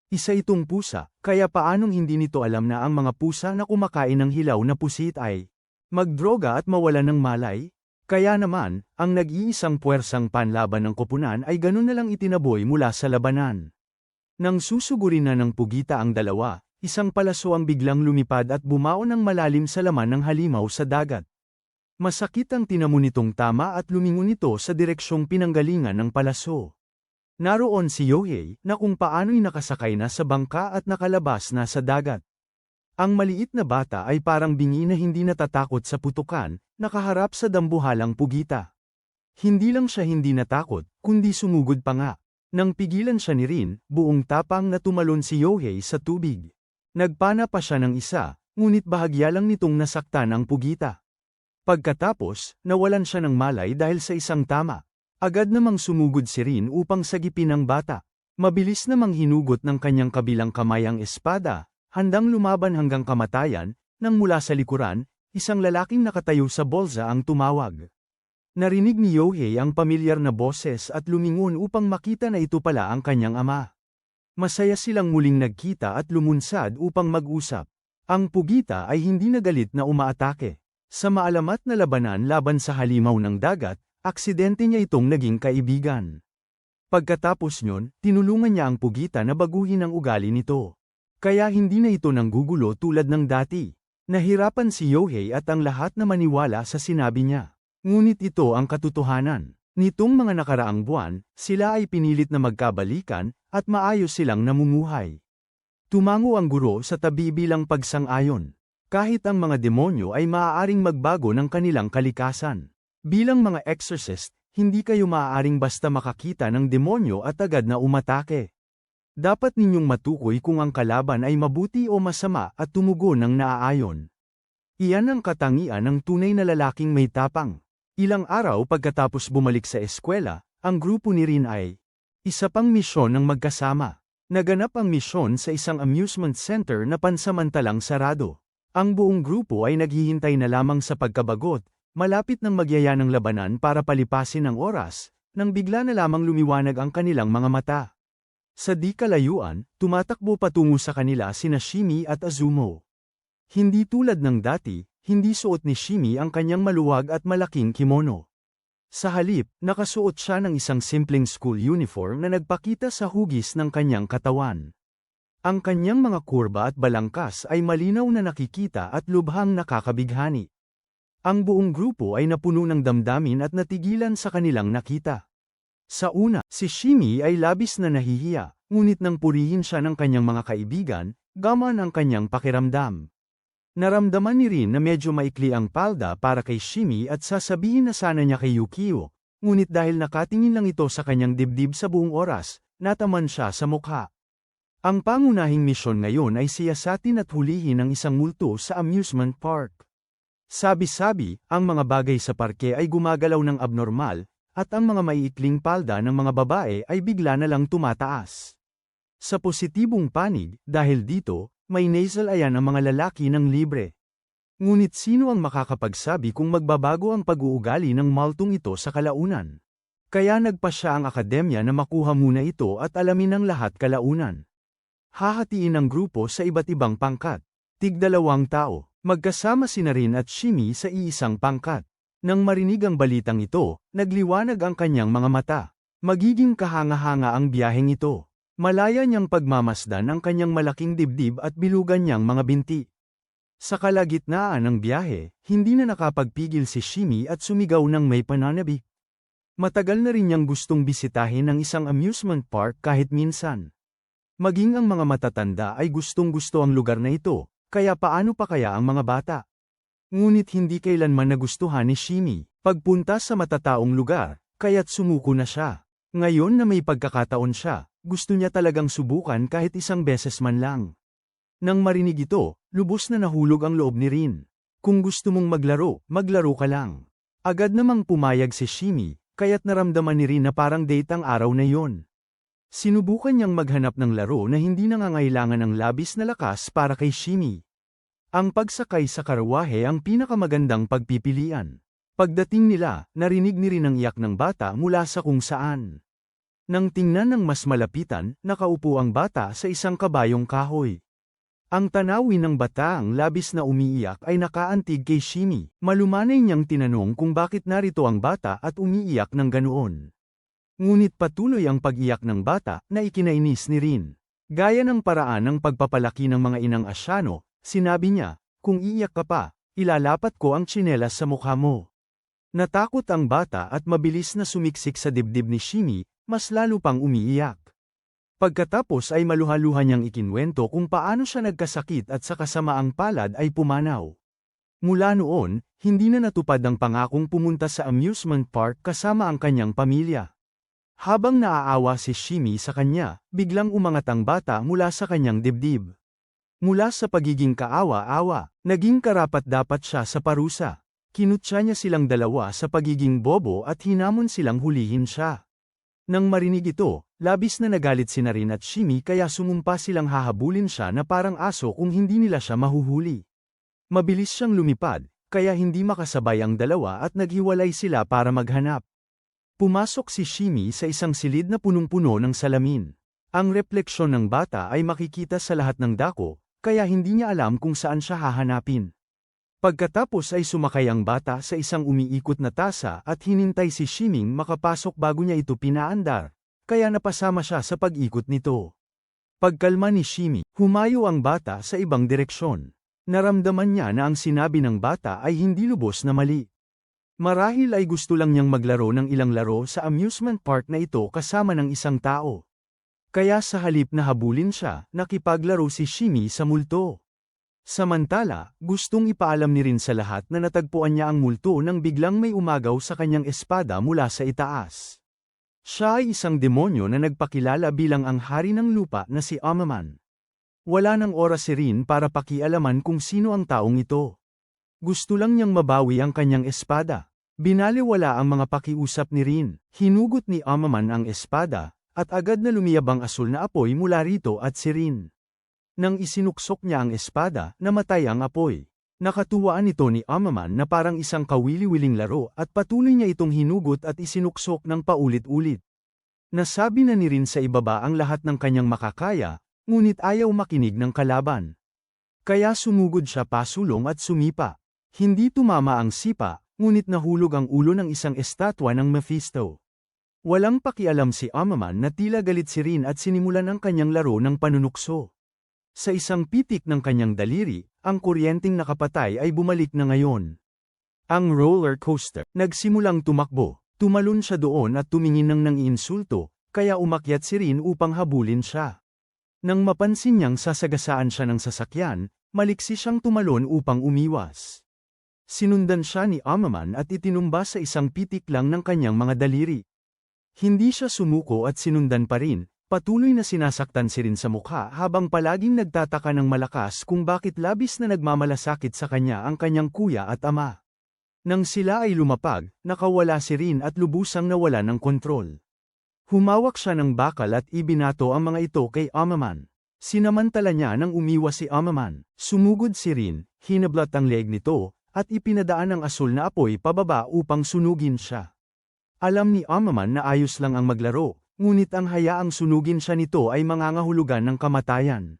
Isa itong pusa, kaya paanong hindi nito alam na ang mga pusa na kumakain ng hilaw na pusit ay magdroga at mawalan ng malay? Kaya naman, ang nag-iisang puwersang panlaban ng koponan ay ganun na lang itinaboy mula sa labanan. Nang susugurin na ng pugita ang dalawa, isang palaso ang biglang lumipad at bumaon ng malalim sa laman ng halimaw sa dagat. Masakit ang tinamo nitong tama at lumingon ito sa direksyong pinanggalingan ng palaso. Naroon si Yohei na kung paano'y nakasakay na sa bangka at nakalabas na sa dagat. Ang maliit na bata ay parang bingi na hindi natatakot sa putukan, nakaharap sa dambuhalang pugita. Hindi lang siya hindi natakot, kundi sumugod pa nga. Nang pigilan siya ni Rin, buong tapang na tumalon si Yohei sa tubig. Nagpana pa siya ng isa, ngunit bahagya lang nitong nasaktan ang pugita. Pagkatapos, nawalan siya ng malay dahil sa isang tama. Agad namang sumugod si Rin upang sagipin ang bata. Mabilis namang hinugot ng kanyang kabilang kamay ang espada, handang lumaban hanggang kamatayan, nang mula sa likuran, isang lalaking nakatayo sa bolsa ang tumawag. Narinig ni Yohei ang pamilyar na boses at lumingon upang makita na ito pala ang kanyang ama. Masaya silang muling nagkita at lumunsad upang mag-usap. Ang pugita ay hindi nagalit na umaatake. Sa maalamat na labanan laban sa halimaw ng dagat, aksidente niya itong naging kaibigan. Pagkatapos nyon, tinulungan niya ang Pugita na baguhin ang ugali nito. Kaya hindi na ito nanggugulo tulad ng dati. Nahirapan si Yohei at ang lahat na maniwala sa sinabi niya. Ngunit ito ang katotohanan. Nitong mga nakaraang buwan, sila ay pinilit na magkabalikan, at maayos silang namumuhay. Tumango ang guro sa tabi bilang pagsang-ayon. Kahit ang mga demonyo ay maaaring magbago ng kanilang kalikasan. Bilang mga exorcist, hindi kayo maaaring basta makakita ng demonyo at agad na umatake. Dapat ninyong matukoy kung ang kalaban ay mabuti o masama at tumugon ng naaayon. Iyan ang katangian ng tunay na lalaking may tapang. Ilang araw pagkatapos bumalik sa eskwela, ang grupo ni Rin ay isa pang misyon ng magkasama. Naganap ang misyon sa isang amusement center na pansamantalang sarado. Ang buong grupo ay naghihintay na lamang sa pagkabagot, malapit ng magyaya ng labanan para palipasin ang oras, nang bigla na lamang lumiwanag ang kanilang mga mata. Sa di kalayuan, tumatakbo patungo sa kanila sina Shimi at Azumo. Hindi tulad ng dati, hindi suot ni Shimi ang kanyang maluwag at malaking kimono. Sa halip, nakasuot siya ng isang simpleng school uniform na nagpakita sa hugis ng kanyang katawan. Ang kanyang mga kurba at balangkas ay malinaw na nakikita at lubhang nakakabighani. Ang buong grupo ay napuno ng damdamin at natigilan sa kanilang nakita. Sa una, si Shimi ay labis na nahihiya, ngunit nang purihin siya ng kanyang mga kaibigan, gamaan ang kanyang pakiramdam. Naramdaman ni Rin na medyo maikli ang palda para kay Shimi at sasabihin na sana niya kay Yukio, ngunit dahil nakatingin lang ito sa kanyang dibdib sa buong oras, nataman siya sa mukha. Ang pangunahing misyon ngayon ay siyasatin at hulihin ang isang multo sa amusement park. Sabi-sabi, ang mga bagay sa parke ay gumagalaw ng abnormal, at ang mga maiikling palda ng mga babae ay bigla na lang tumataas. Sa positibong panig, dahil dito, may nasal ayan ang mga lalaki ng libre. Ngunit sino ang makakapagsabi kung magbabago ang pag-uugali ng maltong ito sa kalaunan? Kaya nagpa siya ang akademya na makuha muna ito at alamin ang lahat kalaunan. Hahatiin ang grupo sa iba't ibang pangkat. Tig-2 tao, magkasama sina Rin at Shimi sa iisang pangkat. Nang marinig ang balitang ito, nagliwanag ang kanyang mga mata. Magiging kahanga-hanga ang biyaheng ito. Malaya niyang pagmamasdan ang kanyang malaking dibdib at bilugan niyang mga binti. Sa kalagitnaan ng biyahe, hindi na nakapagpigil si Shimi at sumigaw ng may pananabik. Matagal na rin niyang gustong bisitahin ang isang amusement park kahit minsan. Maging ang mga matatanda ay gustong-gusto ang lugar na ito, kaya paano pa kaya ang mga bata? Ngunit hindi kailanman nagustuhan ni Shimi pagpunta sa matataong lugar, kaya't sumuko na siya. Ngayon na may pagkakataon siya, gusto niya talagang subukan kahit isang beses man lang. Nang marinig ito, lubos na nahulog ang loob ni Rin. Kung gusto mong maglaro, maglaro ka lang. Agad namang pumayag si Shimi, kaya't naramdaman ni Rin na parang date ang araw na yon. Sinubukan niyang maghanap ng laro na hindi nangangailangan ng labis na lakas para kay Shimi. Ang pagsakay sa karawahe ang pinakamagandang pagpipilian. Pagdating nila, narinig ni Rin ang iyak ng bata mula sa kung saan. Nang tingnan ng mas malapitan, nakaupo ang bata sa isang kabayong kahoy. Ang tanawin ng bataang labis na umiiyak ay nakaantig kay Shimi. Malumanay niyang tinanong kung bakit narito ang bata at umiiyak ng ganoon. Ngunit patuloy ang pag-iyak ng bata na ikinainis ni Rin. Gaya ng paraan ng pagpapalaki ng mga inang Asyano, sinabi niya, kung iiyak ka pa, ilalapat ko ang tsinelas sa mukha mo. Natakot ang bata at mabilis na sumiksik sa dibdib ni Shimi, mas lalo pang umiiyak. Pagkatapos ay maluhaluhan niyang ikinwento kung paano siya nagkasakit at sa kasamaang palad ay pumanaw. Mula noon, hindi na natupad ang pangakong pumunta sa amusement park kasama ang kanyang pamilya. Habang naaawa si Shimi sa kanya, biglang umangat ang bata mula sa kanyang dibdib. Mula sa pagiging kaawa-awa, naging karapat-dapat siya sa parusa. Kinutya niya silang dalawa sa pagiging bobo at hinamon silang hulihin siya. Nang marinig ito, labis na nagalit sina Rin at Shimi kaya sumumpa silang hahabulin siya na parang aso kung hindi nila siya mahuhuli. Mabilis siyang lumipad, kaya hindi makasabay ang dalawa at naghiwalay sila para maghanap. Pumasok si Shimi sa isang silid na punong-puno ng salamin. Ang refleksyon ng bata ay makikita sa lahat ng dako, kaya hindi niya alam kung saan siya hahanapin. Pagkatapos ay sumakay ang bata sa isang umiikot na tasa at hinintay si Shiming makapasok bago niya ito pinaandar, kaya napasama siya sa pag-ikot nito. Pagkalma ni Shimi, humayo ang bata sa ibang direksyon. Naramdaman niya na ang sinabi ng bata ay hindi lubos na mali. Marahil ay gusto lang niyang maglaro ng ilang laro sa amusement park na ito kasama ng isang tao. Kaya sa halip na habulin siya, nakipaglaro si Shimi sa multo. Samantala, gustong ipaalam ni Rin sa lahat na natagpuan niya ang multo nang biglang may umagaw sa kanyang espada mula sa itaas. Siya ay isang demonyo na nagpakilala bilang ang hari ng lupa na si Amaman. Wala nang oras si Rin para pakialaman kung sino ang taong ito. Gusto lang niyang mabawi ang kanyang espada. Binaliwala ang mga pakiusap ni Rin, hinugot ni Amaman ang espada, at agad na lumiyabang asul na apoy mula rito at si Rin. Nang isinuksok niya ang espada, namatay ang apoy. Nakatuwaan ito ni Amaman na parang isang kawili-wiling laro at patuloy niya itong hinugot at isinuksok ng paulit-ulit. Nasabi na ni Rin sa ibaba ang lahat ng kanyang makakaya, ngunit ayaw makinig ng kalaban. Kaya sumugod siya pasulong at sumipa. Hindi tumama ang sipa, ngunit nahulog ang ulo ng isang estatwa ng Mephisto. Walang pakialam si Amaman na tila galit si Rin at sinimulan ang kanyang laro ng panunukso. Sa isang pitik ng kanyang daliri, ang kuryenteng nakapatay ay bumalik na ngayon. Ang roller coaster, nagsimulang tumakbo, tumalon siya doon at tumingin ng nangiinsulto, kaya umakyat si Rin upang habulin siya. Nang mapansin niyang sasagasaan siya ng sasakyan, maliksi siyang tumalon upang umiwas. Sinundan siya ni Amaman at itinumba sa isang pitik lang ng kanyang mga daliri. Hindi siya sumuko at sinundan pa rin, patuloy na sinasaktan si Rin sa mukha habang palaging nagtataka ng malakas kung bakit labis na nagmamalasakit sa kanya ang kanyang kuya at ama. Nang sila ay lumapag, nakawala si Rin at lubusang nawala ng kontrol. Humawak siya ng bakal at ibinato ang mga ito kay Amaman. Sinamantala niya nang umiwas si Amaman, sumugod si Rin, hinablat ang leeg nito, at ipinadaan ang asul na apoy pababa upang sunugin siya. Alam ni Amaman na ayos lang ang maglaro, ngunit ang hayaang sunugin siya nito ay mangangahulugan ng kamatayan.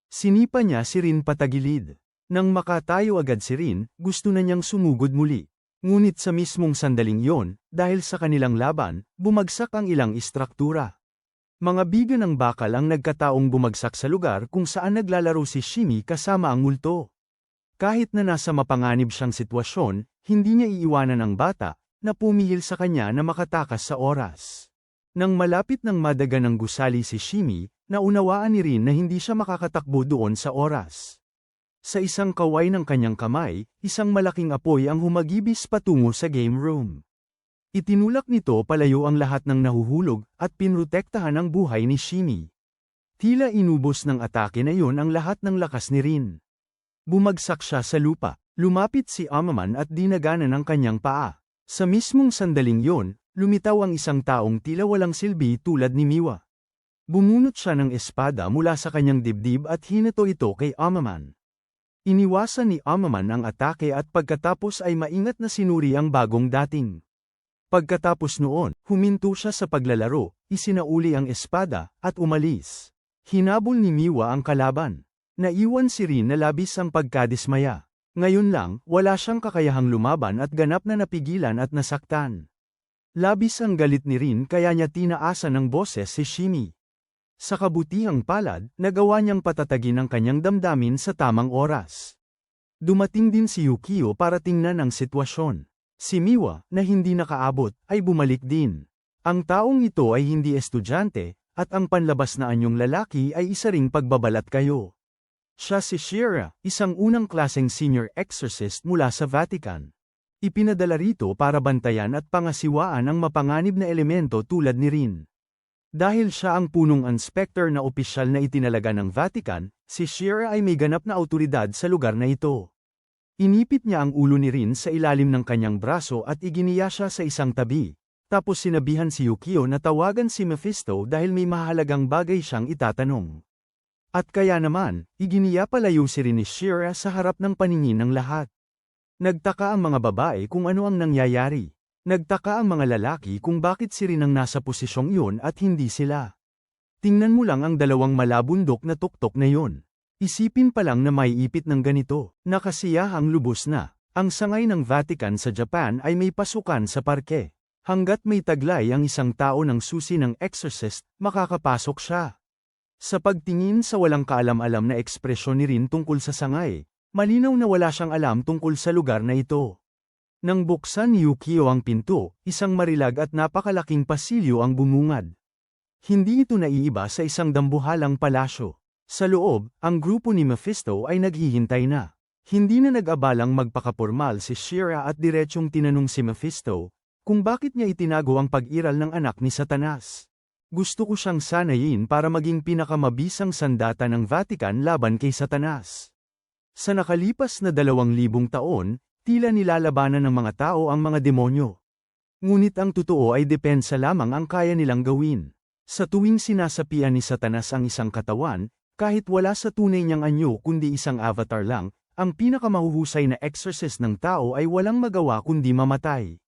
Sinipa niya si Rin patagilid. Nang makatayo agad si Rin, gusto na niyang sumugod muli. Ngunit sa mismong sandaling yon, dahil sa kanilang laban, bumagsak ang ilang istruktura. Mga biga ng bakal ang nagkataong bumagsak sa lugar kung saan naglalaro si Shimi kasama ang multo. Kahit na nasa mapanganib siyang sitwasyon, hindi niya iiwanan ang bata, na pumihil sa kanya na makatakas sa oras. Nang malapit ng madaga ng gusali si Shimi, naunawaan ni Rin na hindi siya makakatakbo doon sa oras. Sa isang kaway ng kanyang kamay, isang malaking apoy ang humagibis patungo sa game room. Itinulak nito palayo ang lahat ng nahuhulog at pinrotektahan ang buhay ni Shimi. Tila inubos ng atake na yon ang lahat ng lakas ni Rin. Bumagsak siya sa lupa, lumapit si Amaman at dinaganan ang kanyang paa. Sa mismong sandaling yon, lumitaw ang isang taong tila walang silbi tulad ni Miwa. Bumunot siya ng espada mula sa kanyang dibdib at hinato ito kay Amaman. Iniwasan ni Amaman ang atake at pagkatapos ay maingat na sinuri ang bagong dating. Pagkatapos noon, huminto siya sa paglalaro, isinauli ang espada, at umalis. Hinabol ni Miwa ang kalaban. Naiwan si Rin na labis ang pagkadismaya. Ngayon lang, wala siyang kakayahang lumaban at ganap na napigilan at nasaktan. Labis ang galit ni Rin kaya niya tinaasan ng boses si Shimi. Sa kabutihang palad, nagawa niyang patatagin ang kanyang damdamin sa tamang oras. Dumating din si Yukio para tingnan ang sitwasyon. Si Miwa, na hindi nakaabot, ay bumalik din. Ang taong ito ay hindi estudyante, at ang panlabas na anyong lalaki ay isa ring pagbabalat kayo. Siya si Shira, isang unang klaseng senior exorcist mula sa Vatican. Ipinadala rito para bantayan at pangasiwaan ang mapanganib na elemento tulad ni Rin. Dahil siya ang punong inspector na opisyal na itinalaga ng Vatican, si Shira ay may ganap na awtoridad sa lugar na ito. Inipit niya ang ulo ni Rin sa ilalim ng kanyang braso at iginiya siya sa isang tabi. Tapos sinabihan si Yukio na tawagan si Mephisto dahil may mahalagang bagay siyang itatanong. At kaya naman, iginiya palayo si Rin ni Shira sa harap ng paningin ng lahat. Nagtaka ang mga babae kung ano ang nangyayari. Nagtaka ang mga lalaki kung bakit si Rin ang nasa posisyong iyon at hindi sila. Tingnan mo lang ang dalawang malabundok na tuktok na yon. Isipin pa lang na maiipit ng ganito, nakasiyahang lubos na. Ang sangay ng Vatican sa Japan ay may pasukan sa parke. Hanggat may taglay ang isang tao ng susi ng exorcist, makakapasok siya. Sa pagtingin sa walang kaalam-alam na ekspresyon ni Rin tungkol sa sangay, malinaw na wala siyang alam tungkol sa lugar na ito. Nang buksan ni Yukio ang pinto, isang marilag at napakalaking pasilyo ang bumungad. Hindi ito naiiba sa isang dambuhalang palasyo. Sa loob, ang grupo ni Mephisto ay naghihintay na. Hindi na nag-abalang magpakapormal si Shira at diretsyong tinanong si Mephisto kung bakit niya itinago ang pag-iral ng anak ni Satanas. Gusto ko siyang sanayin para maging pinakamabisang sandata ng Vatican laban kay Satanas. Sa nakalipas na 2,000 taon, tila nilalabanan ng mga tao ang mga demonyo. Ngunit ang totoo ay depensa lamang ang kaya nilang gawin. Sa tuwing sinasapian ni Satanas ang isang katawan, kahit wala sa tunay niyang anyo kundi isang avatar lang, ang pinakamahuhusay na exorcist ng tao ay walang magawa kundi mamatay.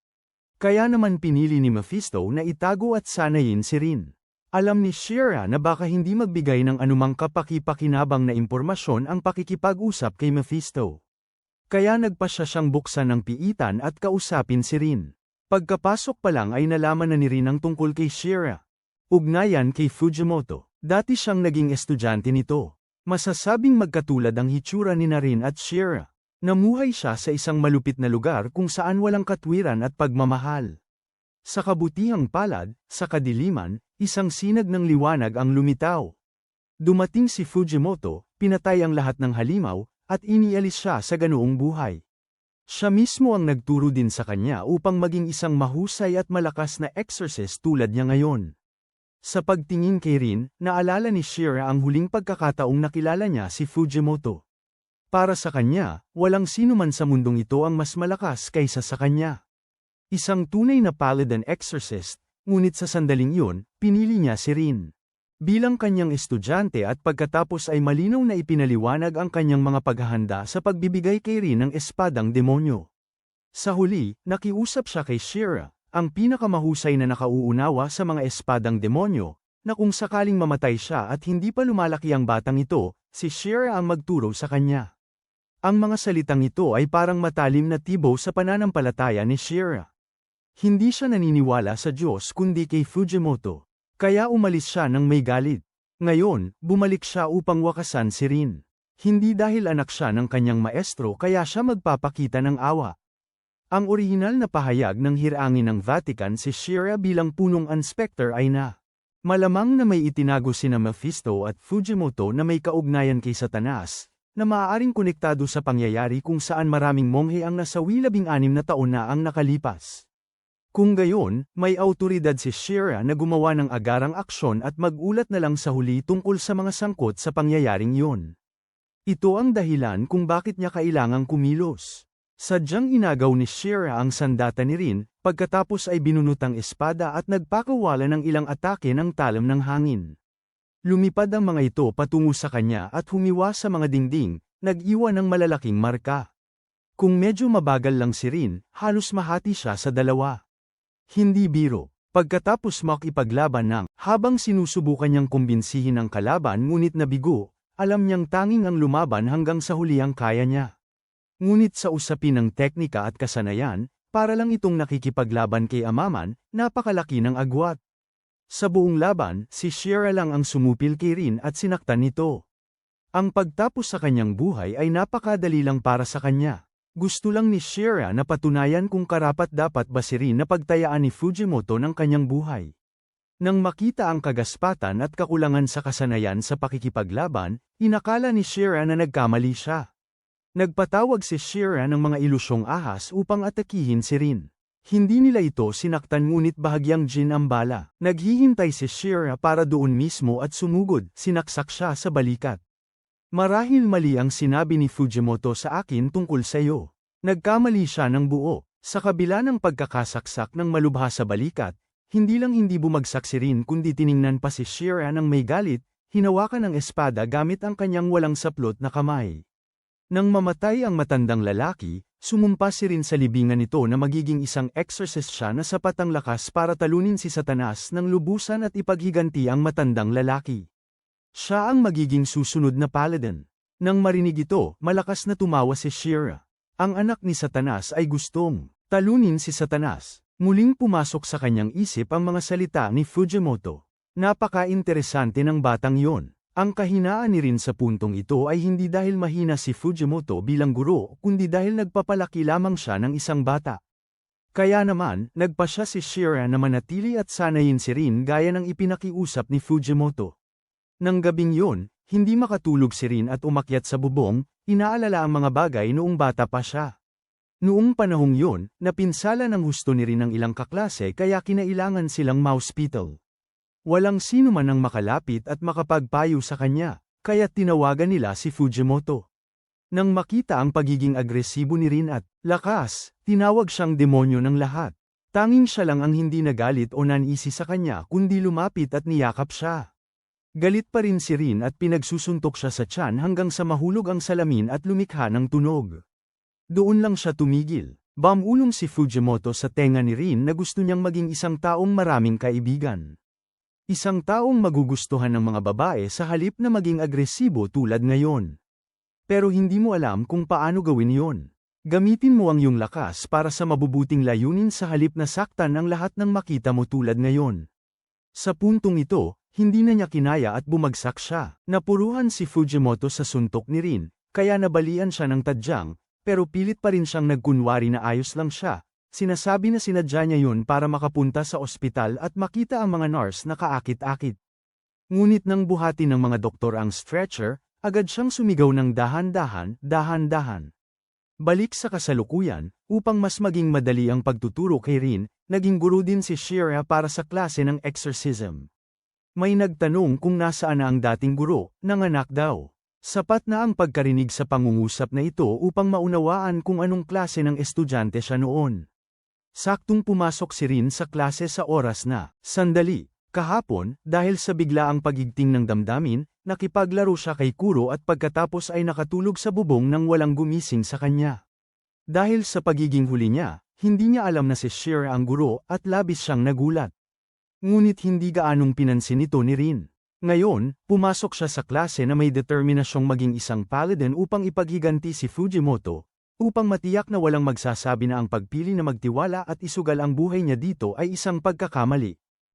Kaya naman pinili ni Mephisto na itago at sanayin si Rin. Alam ni Shira na baka hindi magbigay ng anumang kapaki-pakinabang na impormasyon ang pakikipag-usap kay Mephisto. Kaya nagpasya siyang buksan ng piitan at kausapin si Rin. Pagkapasok pa lang ay nalaman na ni Rin ang tungkol kay Shira. Ugnayan kay Fujimoto. Dati siyang naging estudyante nito. Masasabing magkatulad ang hitsura ni Rin at Shira. Namuhay siya sa isang malupit na lugar kung saan walang katwiran at pagmamahal. Sa kabutihang palad, sa kadiliman, isang sinag ng liwanag ang lumitaw. Dumating si Fujimoto, pinatay ang lahat ng halimaw, at inialis siya sa ganoong buhay. Siya mismo ang nagturo din sa kanya upang maging isang mahusay at malakas na exorcist tulad niya ngayon. Sa pagtingin kay Rin, naalala ni Shira ang huling pagkakataong nakilala niya si Fujimoto. Para sa kanya, walang sino man sa mundong ito ang mas malakas kaysa sa kanya. Isang tunay na paladin exorcist, ngunit sa sandaling yun, pinili niya si Rin. Bilang kanyang estudyante at pagkatapos ay malinaw na ipinaliwanag ang kanyang mga paghahanda sa pagbibigay kay Rin ng espadang demonyo. Sa huli, nakiusap siya kay Shira, ang pinakamahusay na nakauunawa sa mga espadang demonyo, na kung sakaling mamatay siya at hindi pa lumalaki ang batang ito, si Shira ang magturo sa kanya. Ang mga salitang ito ay parang matalim na tibo sa pananampalataya ni Shira. Hindi siya naniniwala sa Diyos kundi kay Fujimoto. Kaya umalis siya ng may galit. Ngayon, bumalik siya upang wakasan si Rin. Hindi dahil anak siya ng kanyang maestro kaya siya magpapakita ng awa. Ang orihinal na pahayag ng hirangin ng Vatican si Shira bilang punong inspector ay na. Malamang na may itinago sina Mephisto at Fujimoto na may kaugnayan kay Satanas, na maaaring konektado sa pangyayari kung saan maraming monghe ang nasawi 16 na taon na ang nakalipas. Kung gayon, may awtoridad si Shira na gumawa ng agarang aksyon at magulat na lang sa huli tungkol sa mga sangkot sa pangyayaring yon. Ito ang dahilan kung bakit niya kailangang kumilos. Sadyang inagaw ni Shira ang sandata ni Rin, pagkatapos ay binunot ang espada at nagpakawala ng ilang atake ng talam ng hangin. Lumipad ang mga ito patungo sa kanya at humiwa sa mga dingding, nag-iwan ng malalaking marka. Kung medyo mabagal lang si Rin, halos mahati siya sa dalawa. Hindi biro. Pagkatapos makipaglaban ng, habang sinusubukan niyang kumbinsihin ang kalaban ngunit nabigo, alam niyang tanging ang lumaban hanggang sa huli ang kaya niya. Ngunit sa usapin ng teknika at kasanayan, para lang itong nakikipaglaban kay Amaman, napakalaki ng agwat. Sa buong laban, si Shira lang ang sumupil kay Rin at sinaktan nito. Ang pagtapos sa kanyang buhay ay napakadali lang para sa kanya. Gusto lang ni Shira na patunayan kung karapat-dapat ba si Rin na pagtayaan ni Fujimoto ng kanyang buhay. Nang makita ang kagaspatan at kakulangan sa kasanayan sa pakikipaglaban, inakala ni Shira na nagkamali siya. Nagpatawag si Shira ng mga ilusyong ahas upang atakihin si Rin. Hindi nila ito sinaktan ngunit bahagyang gin ang bala. Naghihintay si Shira para doon mismo at sumugod, sinaksak siya sa balikat. Marahil mali ang sinabi ni Fujimoto sa akin tungkol sa iyo. Nagkamali siya ng buo. Sa kabila ng pagkakasaksak ng malubha sa balikat, hindi bumagsak si Rin kundi tiningnan pa si Shira ng may galit, hinawakan ang espada gamit ang kanyang walang saplot na kamay. Nang mamatay ang matandang lalaki, sumumpa si Rin sa libingan nito na magiging isang exorcist siya na sapat ang lakas para talunin si Satanas ng lubusan at ipaghiganti ang matandang lalaki. Siya ang magiging susunod na paladin. Nang marinig ito, malakas na tumawa si Shira. Ang anak ni Satanas ay gustong talunin si Satanas. Muling pumasok sa kanyang isip ang mga salita ni Fujimoto. Napaka-interesante ng batang yon. Ang kahinaan ni Rin sa puntong ito ay hindi dahil mahina si Fujimoto bilang guro kundi dahil nagpapalaki lamang siya ng isang bata. Kaya naman, nagpa siya si Shira na manatili at sanayin si Rin gaya ng ipinakiusap ni Fujimoto. Nang gabing yon, hindi makatulog si Rin at umakyat sa bubong, inaalala ang mga bagay noong bata pa siya. Noong panahong yon, napinsala ng husto ni Rin ang ilang kaklase kaya kinailangan silang ma-hospital. Walang sino man ang makalapit at makapagpayo sa kanya, kaya tinawagan nila si Fujimoto. Nang makita ang pagiging agresibo ni Rin at lakas, tinawag siyang demonyo ng lahat. Tanging siya lang ang hindi nagalit o nanisi sa kanya kundi lumapit at niyakap siya. Galit pa rin si Rin at pinagsusuntok siya sa tiyan hanggang sa mahulog ang salamin at lumikha ng tunog. Doon lang siya tumigil. Bumulong si Fujimoto sa tenga ni Rin na gusto niyang maging isang taong maraming kaibigan. Isang taong magugustuhan ng mga babae sa halip na maging agresibo tulad ngayon. Pero hindi mo alam kung paano gawin yon. Gamitin mo ang iyong lakas para sa mabubuting layunin sa halip na saktan ang lahat ng makita mo tulad ngayon. Sa puntong ito, hindi na niya kinaya at bumagsak siya. Napuruhan si Fujimoto sa suntok ni Rin, kaya nabalian siya ng tadyang, pero pilit pa rin siyang nagkunwari na ayos lang siya. Sinasabi na sinadya niya yun para makapunta sa ospital at makita ang mga nurse na kaakit-akit. Ngunit nang buhati ng mga doktor ang stretcher, agad siyang sumigaw ng dahan-dahan, dahan-dahan. Balik sa kasalukuyan, upang mas maging madali ang pagtuturo kay Rin, naging guro din si Shira para sa klase ng exorcism. May nagtanong kung nasaan na ang dating guro, nanganak daw. Sapat na ang pagkarinig sa pangungusap na ito upang maunawaan kung anong klase ng estudyante siya noon. Saktong pumasok si Rin sa klase sa oras na, sandali, kahapon, dahil sa biglaang pagigting ng damdamin, nakipaglaro siya kay Kuro at pagkatapos ay nakatulog sa bubong nang walang gumising sa kanya. Dahil sa pagiging huli niya, hindi niya alam na si Shira ang guro at labis siyang nagulat. Ngunit hindi gaanong pinansin ito ni Rin. Ngayon, pumasok siya sa klase na may determinasyong maging isang paladin upang ipaghiganti si Fujimoto, upang matiyak na walang magsasabi na ang pagpili na magtiwala at isugal ang buhay niya dito ay isang pagkakamali.